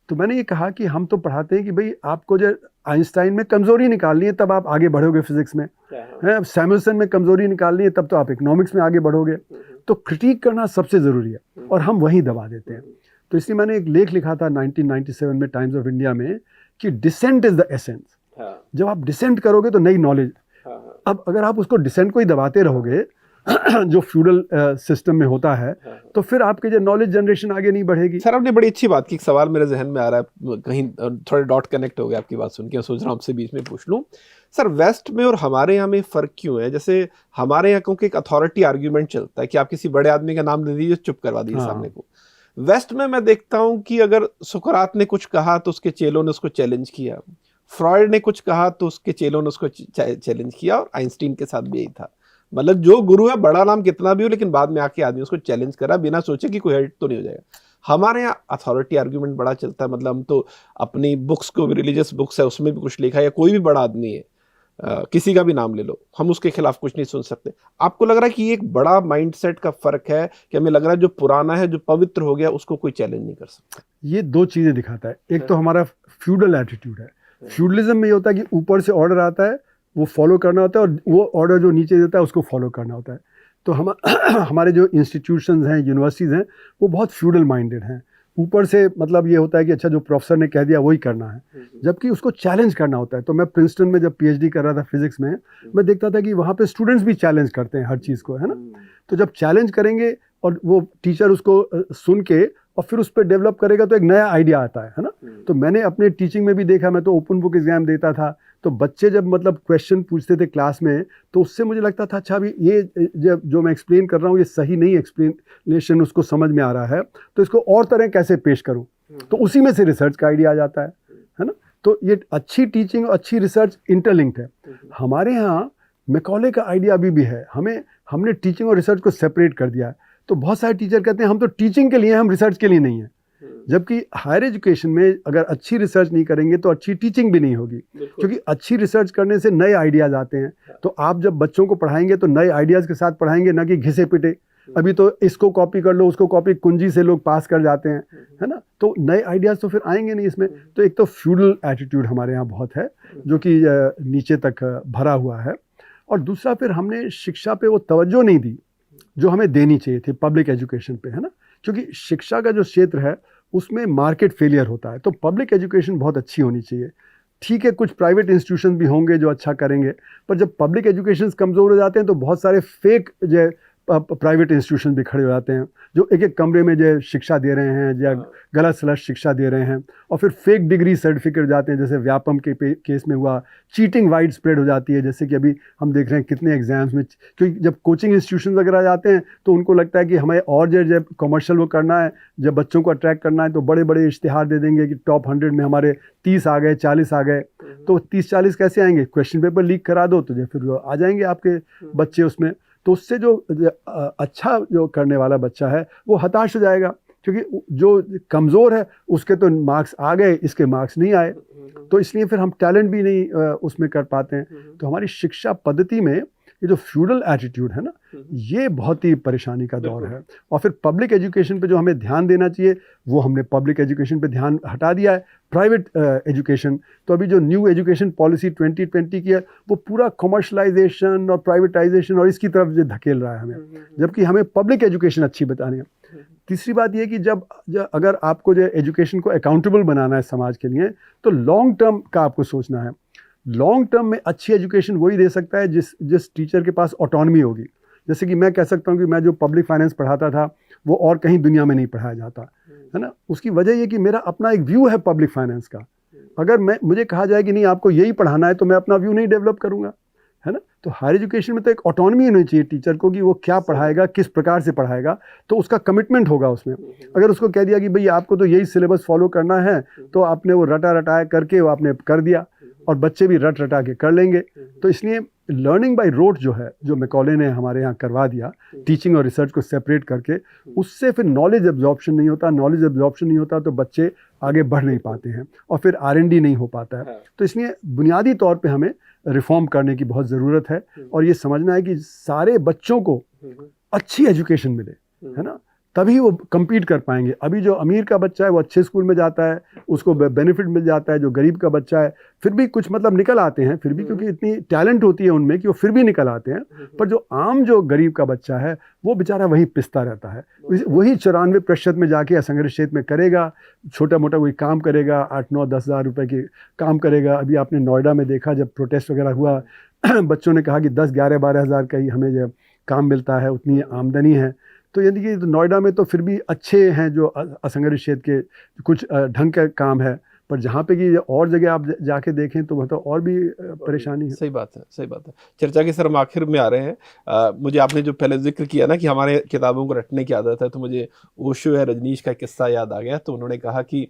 Speaker 1: तो मैंने ये कहा कि हम तो पढ़ाते हैं कि भाई आपको जो आइंस्टाइन में कमज़ोरी निकालनी है तब आप आगे बढ़ोगे फिजिक्स में, है, सैमुअल्सन में कमज़ोरी निकालनी है तब तो आप इकोनॉमिक्स में आगे बढ़ोगे। तो क्रिटिक करना सबसे ज़रूरी है, और हम वहीं दबा देते हैं। तो इसलिए मैंने एक लेख लिखा था 1997 में टाइम्स ऑफ इंडिया में कि डिसेंट इज़ द एसेंस। जब आप डिसेंट करोगे तो नई नॉलेज। अब अगर आप उसको डिसेंट को ही दबाते रहोगे जो फ्यूडल सिस्टम में होता है, तो फिर आपके जो नॉलेज जनरेशन आगे नहीं बढ़ेगी।
Speaker 2: सर आपने बड़ी अच्छी बात की। एक सवाल मेरे जहन में आ रहा है, कहीं थोड़े डॉट कनेक्ट हो गया आपकी बात सुन के, मैं सोच रहा हूँ आपसे बीच में पूछ लूँ। सर वेस्ट में और हमारे यहाँ में फ़र्क क्यों है? जैसे हमारे यहाँ क्योंकि एक अथॉरिटी आर्ग्यूमेंट चलता है कि आप किसी बड़े आदमी का नाम ले दीजिए, चुप करवा दीजिए सामने को। वेस्ट में मैं देखता हूँ कि अगर सुकरात ने कुछ कहा तो उसके चेलों ने उसको चैलेंज किया, फ्रॉयड ने कुछ कहा तो उसके चेलों ने उसको चैलेंज किया, और आइंस्टीन के साथ भी यही था। मतलब जो गुरु है, बड़ा नाम कितना भी हो, लेकिन बाद में आके आदमी उसको चैलेंज करा बिना सोचे कि कोई हेल्प तो नहीं हो जाएगा। हमारे यहाँ अथॉरिटी आर्ग्यूमेंट बड़ा चलता है। मतलब हम तो अपनी बुक्स को भी, रिलीजियस बुक्स है उसमें भी कुछ लिखा है, या कोई भी बड़ा आदमी है, किसी का भी नाम ले लो, हम उसके खिलाफ कुछ नहीं सुन सकते। आपको लग रहा है कि ये एक बड़ा माइंडसेट का फर्क है कि हमें लग रहा है जो पुराना है, जो पवित्र हो गया, उसको कोई चैलेंज नहीं कर सकता?
Speaker 1: ये दो चीज़ें दिखाता है। एक तो हमारा फ्यूडल एटीट्यूड है। फ्यूडलिज्म में ये होता है कि ऊपर से ऑर्डर आता है, वो फॉलो करना होता है, और वो ऑर्डर जो नीचे देता है उसको फॉलो करना होता है। तो हम हमारे जो इंस्टीट्यूशंस हैं, यूनिवर्सिटीज़ हैं, वो बहुत फ्यूडल माइंडेड हैं। ऊपर से मतलब ये होता है कि अच्छा जो प्रोफेसर ने कह दिया वही करना है, जबकि उसको चैलेंज करना होता है। तो मैं प्रिंसटन में जब पीएचडी कर रहा था फिजिक्स में, मैं देखता था कि वहाँ पे स्टूडेंट्स भी चैलेंज करते हैं हर चीज़ को, है ना। तो जब चैलेंज करेंगे और वो टीचर उसको सुन के और फिर उस पर डेवलप करेगा तो एक नया आइडिया आता है ना। तो मैंने अपने टीचिंग में भी देखा, मैं तो ओपन बुक एग्जाम देता था, तो बच्चे जब मतलब क्वेश्चन पूछते थे क्लास में, तो उससे मुझे लगता था अच्छा अभी ये जो मैं एक्सप्लेन कर रहा हूँ ये सही नहीं एक्सप्लेनेशन उसको समझ में आ रहा है, तो इसको और तरह कैसे पेश करूँ। तो उसी में से रिसर्च का आइडिया आ जाता है ना। तो ये अच्छी टीचिंग और अच्छी रिसर्च इंटरलिंक्ड है। हमारे यहाँ मैकॉले का आइडिया अभी भी है, हमने टीचिंग और रिसर्च को सेपरेट कर दिया है। तो बहुत सारे टीचर कहते हैं हम तो टीचिंग के लिए, हम रिसर्च के लिए नहीं है। जबकि हायर एजुकेशन में अगर अच्छी रिसर्च नहीं करेंगे तो अच्छी टीचिंग भी नहीं होगी, क्योंकि अच्छी रिसर्च करने से नए आइडियाज़ आते हैं। तो आप जब बच्चों को पढ़ाएंगे तो नए आइडियाज़ के साथ पढ़ाएंगे, ना कि घिसे पिटे। अभी तो इसको कॉपी कर लो, उसको कॉपी, कुंजी से लोग पास कर जाते हैं, है ना। तो नए आइडियाज़ तो फिर आएंगे नहीं इसमें। तो एक तो फ्यूडल एटीट्यूड हमारे यहाँ बहुत है, जो कि नीचे तक भरा हुआ है। और दूसरा फिर हमने शिक्षा पे वो तवज्जो नहीं दी जो हमें देनी चाहिए थी, पब्लिक एजुकेशन पे, है ना। क्योंकि शिक्षा का जो क्षेत्र है उसमें मार्केट फेलियर होता है। तो पब्लिक एजुकेशन बहुत अच्छी होनी चाहिए। ठीक है, कुछ प्राइवेट इंस्टीट्यूशन भी होंगे जो अच्छा करेंगे, पर जब पब्लिक एजुकेशन कमज़ोर हो जाते हैं तो बहुत सारे फेक जो प्राइवेट इंस्टीट्यूशन भी खड़े हो जाते हैं, जो एक एक कमरे में जो शिक्षा दे रहे हैं या गलत सलत शिक्षा दे रहे हैं, और फिर फेक डिग्री सर्टिफिकेट जाते हैं। जैसे व्यापम के केस में हुआ, चीटिंग वाइड स्प्रेड हो जाती है। जैसे कि अभी हम देख रहे हैं कितने एग्जाम्स में, क्योंकि जब कोचिंग इंस्टीट्यूशन वगैरह जाते हैं तो उनको लगता है कि हमें और जब कमर्शियल वो करना है, जब बच्चों को अट्रैक्ट करना है, तो बड़े बड़े इश्तिहार दे देंगे कि टॉप 100 में हमारे 30 आ गए, 40 आ गए। तो 30-40 कैसे आएंगे? क्वेश्चन पेपर लीक करा दो तो फिर आ जाएंगे आपके बच्चे उसमें। तो उससे जो अच्छा जो करने वाला बच्चा है वो हताश हो जाएगा, क्योंकि जो कमज़ोर है उसके तो मार्क्स आ गए, इसके मार्क्स नहीं आए। तो इसलिए फिर हम टैलेंट भी नहीं उसमें कर पाते हैं। तो हमारी शिक्षा पद्धति में ये जो फ्यूडल एटीट्यूड है ना, ये बहुत ही परेशानी का दौर है। और फिर पब्लिक एजुकेशन पे जो हमें ध्यान देना चाहिए वो हमने पब्लिक एजुकेशन पे ध्यान हटा दिया है। प्राइवेट एजुकेशन, तो अभी जो न्यू एजुकेशन पॉलिसी 2020 की है वो पूरा कमर्शलाइजेशन और प्राइवेटाइजेशन और इसकी तरफ जो धकेल रहा है हमें, जबकि हमें पब्लिक एजुकेशन अच्छी बतानी है। तीसरी बात ये कि जब अगर आपको जो एजुकेशन को अकाउंटेबल बनाना है समाज के लिए, तो लॉन्ग टर्म का आपको सोचना है। लॉन्ग टर्म में अच्छी एजुकेशन वही दे सकता है जिस टीचर के पास ऑटोनॉमी होगी। जैसे कि मैं कह सकता हूँ कि मैं जो पब्लिक फाइनेंस पढ़ाता था वो और कहीं दुनिया में नहीं पढ़ाया जाता, है ना। उसकी वजह ये कि मेरा अपना एक व्यू है पब्लिक फाइनेंस का। अगर मुझे कहा जाए कि नहीं आपको यही पढ़ाना है, तो मैं अपना व्यू नहीं डेवलप करूँगा, है ना। तो हायर एजुकेशन में तो एक ऑटोनॉमी होनी चाहिए टीचर को कि वो क्या पढ़ाएगा, किस प्रकार से पढ़ाएगा, तो उसका कमिटमेंट होगा उसमें। अगर उसको कह दिया कि भाई आपको तो यही सिलेबस फॉलो करना है, तो आपने वो रटा रटाया करके वो आपने कर दिया, और बच्चे भी रट रटा के कर लेंगे। तो इसलिए लर्निंग बाय रोट जो है, जो मैकॉले ने हमारे यहाँ करवा दिया, टीचिंग और रिसर्च को सेपरेट करके, उससे फिर नॉलेज एब्जॉर्प्शन नहीं होता। नॉलेज एब्जॉर्प्शन नहीं होता तो बच्चे आगे बढ़ नहीं पाते हैं, और फिर R&D नहीं हो पाता है। तो इसलिए बुनियादी तौर पे हमें रिफॉर्म करने की बहुत ज़रूरत है, और ये समझना है कि सारे बच्चों को अच्छी एजुकेशन मिले, है ना, तभी वो compete कर पाएंगे। अभी जो अमीर का बच्चा है वो अच्छे स्कूल में जाता है, उसको बेनिफिट मिल जाता है। जो गरीब का बच्चा है फिर भी कुछ मतलब निकल आते हैं, फिर भी, क्योंकि इतनी टैलेंट होती है उनमें कि वो फिर भी निकल आते हैं। पर जो आम जो गरीब का बच्चा है वो बेचारा वहीं पिसता रहता है, वही 94% में जाके असंगठित क्षेत्र में करेगा, छोटा मोटा कोई काम करेगा, 8-9-10 हज़ार रुपये की काम करेगा। अभी आपने नोएडा में देखा जब प्रोटेस्ट वगैरह हुआ, बच्चों ने कहा कि 10-11-12 हज़ार का ही हमें जो काम मिलता है, उतनी आमदनी है। तो यानी कि नोएडा में तो फिर भी अच्छे हैं जो असंगठित क्षेत्र के कुछ ढंग का काम है, पर जहाँ पे कि और जगह आप जाके देखें तो मतलब और भी परेशानी है।
Speaker 2: सही बात है, सही बात है। चर्चा के सर हम आखिर में आ रहे हैं। मुझे आपने जो पहले जिक्र किया ना कि हमारे किताबों को रटने की आदत है, तो मुझे ओशो या रजनीश का किस्सा याद आ गया। तो उन्होंने कहा कि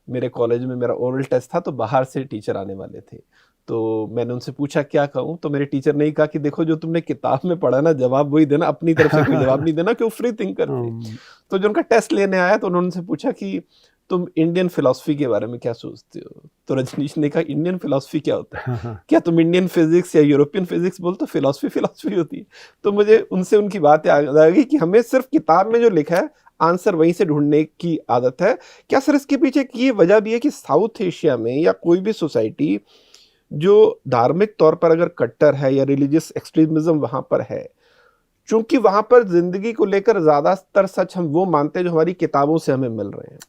Speaker 2: मेरे कॉलेज में मेरा ओरल टेस्ट था, तो बाहर से टीचर आने वाले थे। तो मैंने उनसे पूछा क्या कहूँ, तो मेरे टीचर ने कहा कि देखो जो तुमने किताब में पढ़ा ना, जवाब वही देना, अपनी तरफ से कोई जवाब नहीं देना, कि वो फ्री थिंकर थे। तो जो उनका टेस्ट लेने आया तो उन्होंने उनसे पूछा कि तुम इंडियन फिलॉसफी के बारे में क्या सोचते हो। तो रजनीश ने कहा इंडियन फिलॉसफी क्या होता है, क्या तुम इंडियन फिजिक्स या यूरोपियन फिजिक्स बोल, तो फिलॉसफी होती है। तो मुझे उनसे उनकी बात याद आ गई कि हमें सिर्फ किताब में जो लिखा है आंसर वहीं से ढूंढने की आदत है। क्या सर इसके पीछे की ये वजह भी है कि साउथ एशिया में या कोई भी सोसाइटी जो धार्मिक तौर पर अगर कट्टर है या रिलीजियस एक्सट्रीमिज्म वहां पर है, चूंकि वहां पर जिंदगी को लेकर ज्यादातर सच हम वो मानते हैं जो हमारी किताबों से हमें मिल रहे हैं,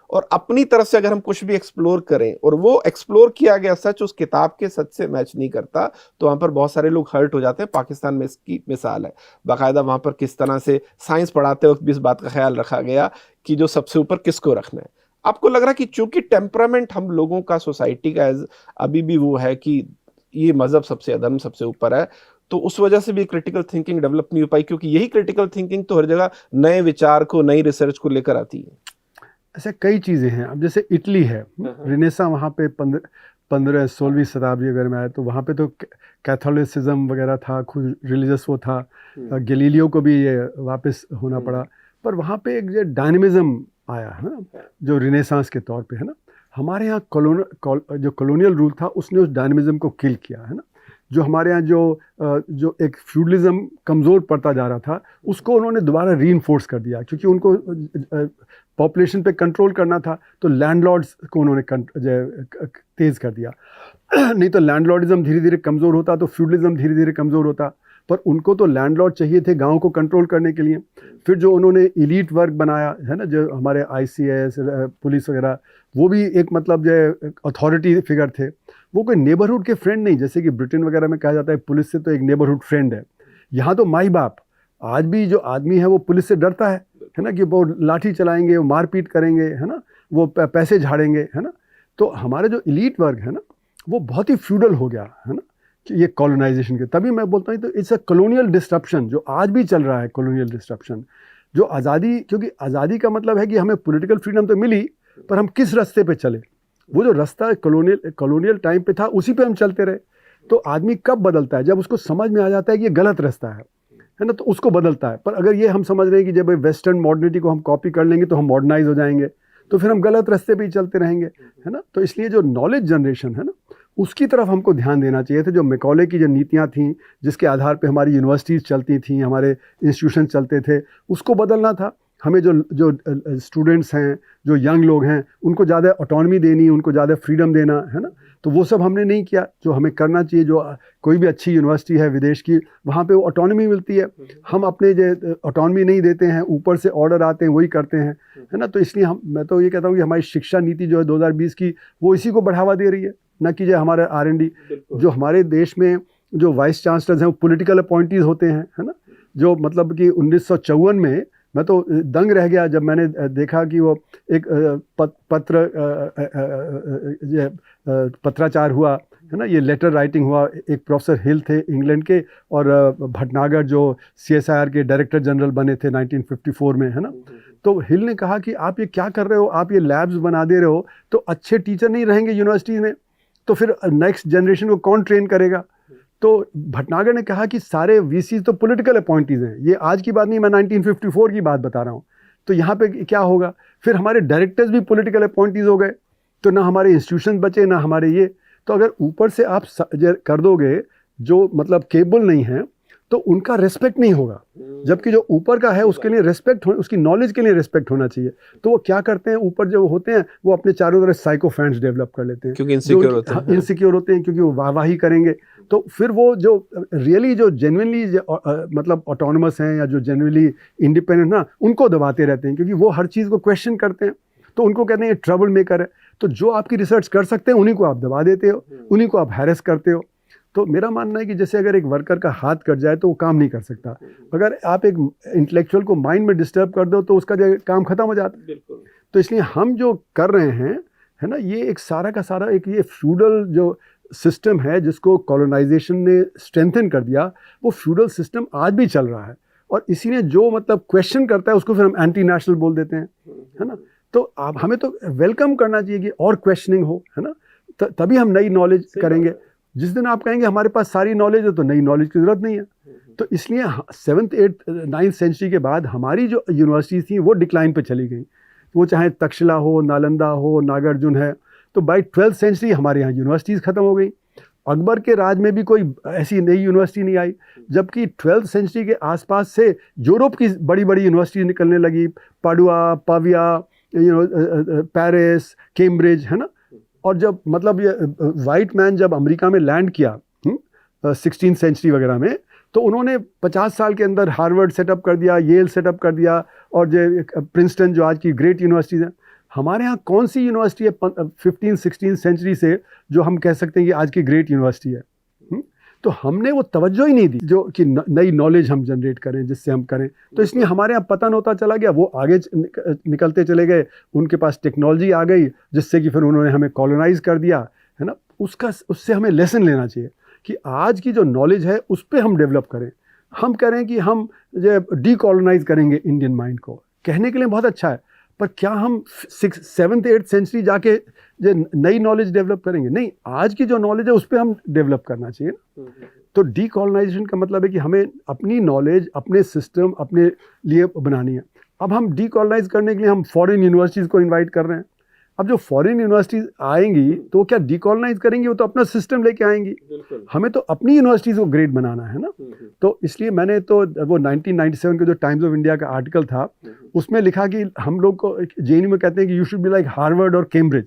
Speaker 2: और अपनी तरफ से अगर हम कुछ भी एक्सप्लोर करें और वो एक्सप्लोर किया गया सच उस किताब के सच से मैच नहीं करता, तो वहां पर बहुत सारे लोग हर्ट हो जाते हैं। पाकिस्तान में इसकी मिसाल है, बाकायदा वहां पर किस तरह से साइंस पढ़ाते वक्त भी इस बात का ख्याल रखा गया कि जो सबसे ऊपर किसको रखना है। आपको लग रहा है कि चूंकि टेम्परामेंट हम लोगों का, सोसाइटी का अभी भी वो है कि ये मजहब सबसे अधर्म सबसे ऊपर है, तो उस वजह से भी क्रिटिकल थिंकिंग डेवलप नहीं हो पाई, क्योंकि यही क्रिटिकल थिंकिंग तो हर जगह नए विचार को, नई रिसर्च को लेकर आती है।
Speaker 1: ऐसे कई चीज़ें हैं। अब जैसे इटली है, रिनेसा वहाँ पे 15-16वीं शताब्दी अगर में आए तो वहाँ पे तो कैथोलिसिज्म वगैरह था, खुद रिलीजियस वो था। गैलीलियो को भी ये वापस होना पड़ा, पर वहाँ पे एक जो डायनेमिज्म आया है ना, जो रिनेसांस के तौर पे है ना। हमारे यहाँ जो कॉलोनियल रूल था उसने उस डायनेमिज्म को किल किया है ना। जो हमारे यहाँ जो एक फ्यूडलिज्म कमज़ोर पड़ता जा रहा था उसको उन्होंने दोबारा रीइंफोर्स कर दिया, क्योंकि उनको पॉपुलेशन पे कंट्रोल करना था, तो लैंडलॉर्ड्स को उन्होंने तेज़ कर दिया। नहीं तो लैंडलॉर्डिज्म धीरे धीरे कमज़ोर होता तो फ्यूडलिज्म धीरे धीरे कमज़ोर होता, पर उनको तो लैंडलॉर्ड चाहिए थे गाँव को कंट्रोल करने के लिए। फिर जो उन्होंने इलीट वर्ग बनाया है ना, जो हमारे ICS पुलिस वगैरह, वो भी एक मतलब जो अथॉरिटी फिगर थे, वो कोई नेबरहुड के फ्रेंड नहीं, जैसे कि ब्रिटेन वगैरह में कहा जाता है पुलिस से तो एक नेबरहुड फ्रेंड है। यहाँ तो माई बाप, आज भी जो आदमी है वो पुलिस से डरता है ना, कि वो लाठी चलाएंगे, वो मारपीट करेंगे है ना, वो पैसे झाड़ेंगे है ना। तो हमारे जो इलीट वर्ग है ना वो बहुत ही फ्यूडल हो गया है ना, कि ये कॉलोनाइजेशन के। तभी मैं बोलता हूँ तो इट्स अ कॉलोनियल डिस्ट्रप्शन जो आज भी चल रहा है, कॉलोनियल डिस्ट्रप्शन। जो आज़ादी, क्योंकि आज़ादी का मतलब है कि हमें पॉलिटिकल फ्रीडम तो मिली, पर हम किस रास्ते पे चले, वो जो रास्ता कॉलोनियल टाइम पे था उसी पे हम चलते रहे। तो आदमी कब बदलता है? जब उसको समझ में आ जाता है कि ये गलत रास्ता है ना, तो उसको बदलता है। पर अगर ये हम समझ रहे हैं कि जब वेस्टर्न मॉडर्निटी को हम कॉपी कर लेंगे तो हम मॉडर्नाइज हो जाएंगे, तो फिर हम गलत रास्ते पे ही चलते रहेंगे है ना। तो इसलिए जो नॉलेज जनरेशन है ना, उसकी तरफ हमको ध्यान देना चाहिए था। जो मैकॉले की जो नीतियाँ थीं, जिसके आधार पे हमारी यूनिवर्सिटीज़ चलती थीं, हमारे इंस्टीट्यूशन चलते थे, उसको बदलना था। हमें जो स्टूडेंट्स हैं, जो यंग लोग हैं, उनको ज़्यादा ऑटोनॉमी देनी, उनको ज़्यादा फ्रीडम देना है ना। तो वो सब हमने नहीं किया जो हमें करना चाहिए। जो कोई भी अच्छी यूनिवर्सिटी है विदेश की, वहाँ पे वो ऑटोनॉमी मिलती है, हम अपने जो ऑटोनॉमी नहीं देते हैं, ऊपर से ऑर्डर आते हैं वही करते हैं है ना। तो इसलिए मैं तो ये कहता हूँ कि हमारी शिक्षा नीति जो है 2020 की, वो इसी को बढ़ावा दे रही है, न कि जो हमारे R&D। जो हमारे देश में जो वाइस चांसलर्स हैं वो पॉलिटिकल अपॉइंटीज होते हैं है ना। जो मतलब कि 1954 में मैं तो दंग रह गया जब मैंने देखा कि वो एक पत्राचार हुआ है ना, ये लेटर राइटिंग हुआ। एक प्रोफेसर हिल थे इंग्लैंड के, और भटनागर जो CSIR के डायरेक्टर जनरल बने थे 1954 में है ना। तो हिल ने कहा कि आप ये क्या कर रहे हो, आप ये लैब्स बना दे रहे हो, तो अच्छे टीचर नहीं रहेंगे यूनिवर्सिटी में, तो फिर नेक्स्ट जनरेशन को कौन ट्रेन करेगा। तो भटनागर ने कहा कि सारे VCs तो पॉलिटिकल अपॉइंटीज हैं, ये आज की बात नहीं, मैं 1954 की बात बता रहा हूँ। तो यहाँ पे क्या होगा, फिर हमारे डायरेक्टर्स भी पॉलिटिकल अपॉइंटीज हो गए, तो ना हमारे इंस्टीट्यूशन बचे ना हमारे ये। तो अगर ऊपर से आप कर दोगे जो मतलब केबल नहीं है, तो उनका रेस्पेक्ट नहीं होगा, जबकि जो ऊपर का है उसके लिए रेस्पेक्ट, उसकी नॉलेज के लिए रेस्पेक्ट होना चाहिए। तो वो क्या करते हैं, ऊपर जो होते हैं वो अपने चारों तरफ साइको फैंस डेवलप कर लेते हैं,
Speaker 2: क्योंकि इनसिक्योर
Speaker 1: होते हैं क्योंकि वो वाहवाही करेंगे। तो फिर वो जो रियली जो जेन्युइनली मतलब ऑटोनमस हैं या जो जेन्युइनली इंडिपेंडेंट ना, उनको दबाते रहते हैं, क्योंकि वो हर चीज़ को क्वेश्चन करते हैं। तो उनको कहते हैं ये ट्रबल मेकर है। तो जो आपकी रिसर्च कर सकते हैं उन्हीं को आप दबा देते हो, उन्हीं को आप हैरेस करते हो। तो मेरा मानना है कि जैसे अगर एक वर्कर का हाथ कट जाए तो वो काम नहीं कर सकता, अगर आप एक इंटेलेक्चुअल को माइंड में डिस्टर्ब कर दो तो उसका जो काम खत्म हो जाता है। तो इसलिए हम जो कर रहे हैं है ना, ये एक सारा का सारा एक ये फ्यूडल जो सिस्टम है जिसको कॉलोनाइजेशन ने स्ट्रेंथन कर दिया, वो फ्यूडल सिस्टम आज भी चल रहा है। और इसीलिए जो मतलब क्वेश्चन करता है उसको फिर हम एंटी नेशनल बोल देते हैं है ना। तो आप हमें तो वेलकम करना चाहिए कि और क्वेश्चनिंग हो है ना, तभी हम नई नॉलेज करेंगे। जिस दिन आप कहेंगे हमारे पास सारी नॉलेज है, तो नई नॉलेज की ज़रूरत नहीं है। तो इसलिए 7th 8th 9th सेंचुरी के बाद हमारी जो यूनिवर्सिटीज़ थी वो डिक्लाइन पे चली गई, वो चाहे तक्षशिला हो, नालंदा हो, नागार्जुन है। तो बाय 12th सेंचुरी हमारे यहाँ यूनिवर्सिटीज़ ख़त्म हो गई। अकबर के राज में भी कोई ऐसी नई यूनिवर्सिटी नहीं आई, जबकि 12th सेंचुरी के आसपास से यूरोप की बड़ी बड़ी यूनिवर्सिटी निकलने लगी, पाडुआ, पाविया, पेरिस, कैम्ब्रिज है ना। और जब मतलब ये वाइट मैन जब अमेरिका में लैंड किया 16th सेंचुरी वगैरह में, तो उन्होंने 50 साल के अंदर हार्वर्ड सेटअप कर दिया, येल सेटअप कर दिया, और जो प्रिंसटन जो आज की ग्रेट यूनिवर्सिटीज़ हैं। हमारे यहाँ कौन सी यूनिवर्सिटी है 15th-16th सेंचुरी से जो हम कह सकते हैं कि आज की ग्रेट यूनिवर्सिटी है? तो हमने वो तवज्जो ही नहीं दी जो कि नई नॉलेज हम जनरेट करें, जिससे हम करें। तो इसलिए हमारे यहाँ पतन होता चला गया, वो आगे निकलते चले गए, उनके पास टेक्नोलॉजी आ गई जिससे कि फिर उन्होंने हमें कॉलोनाइज कर दिया, है ना। उससे हमें लेसन लेना चाहिए कि आज की जो नॉलेज है उस पर हम डेवलप करें। हम करें कि हम जो डीकॉलोनाइज करेंगे इंडियन माइंड को, कहने के लिए बहुत अच्छा है, पर क्या हम 7th-8th सेंचुरी जाके जो नई नॉलेज डेवलप करेंगे? नहीं, आज की जो नॉलेज है उस पर हम डेवलप करना चाहिए ना। तो डीकॉलोनाइजेशन का मतलब है कि हमें अपनी नॉलेज, अपने सिस्टम अपने लिए बनानी है। अब हम डीकॉलोनाइज करने के लिए हम फॉरेन यूनिवर्सिटीज़ को इनवाइट कर रहे हैं। अब जो फॉरेन यूनिवर्सिटीज़ आएंगी तो वो क्या डीकॉलोनाइज करेंगी? वो तो अपना सिस्टम लेके आएंगी। हमें तो अपनी यूनिवर्सिटीज़ को ग्रेड बनाना है ना। तो इसलिए मैंने तो वो 1997 के जो टाइम्स ऑफ इंडिया का आर्टिकल था, उसमें लिखा कि हम लोग को जेएनयू में कहते हैं कि you should be like Harvard और कैम्ब्रिज।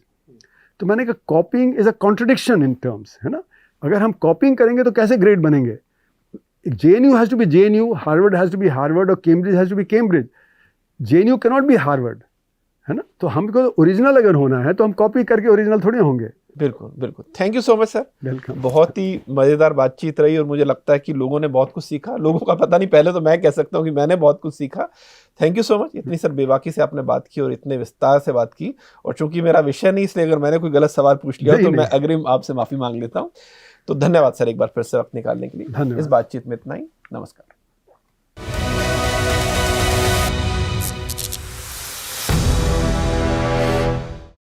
Speaker 1: तो मैंने कहा कॉपिंग is a contradiction in terms, है ना। अगर हम कॉपिंग करेंगे तो कैसे ग्रेड बनेंगे? JNU has to be JNU, Harvard has to be Harvard और Cambridge has to be Cambridge. JNU can not be Harvard, है ना। तो हमको ओरिजिनल अगर होना है तो हम कॉपी करके ओरिजिनल थोड़ी होंगे।
Speaker 2: बिल्कुल बिल्कुल। Thank you so much sir,
Speaker 1: welcome.
Speaker 2: बहुत ही मज़ेदार बातचीत रही और मुझे लगता है कि लोगों ने बहुत कुछ सीखा। लोगों का पता नहीं, पहले तो मैं कह सकता हूँ कि मैंने बहुत कुछ सीखा। थैंक यू सो मच, इतनी सर बेबाकी से आपने बात की और इतने विस्तार से बात की। और चूंकि मेरा विषय नहीं, इसलिए अगर मैंने कोई गलत सवाल पूछ लिया तो मैं अग्रिम आपसे माफ़ी मांग लेता हूँ। तो धन्यवाद सर एक बार फिर से वक्त निकालने के लिए। इस बातचीत में इतना ही, नमस्कार।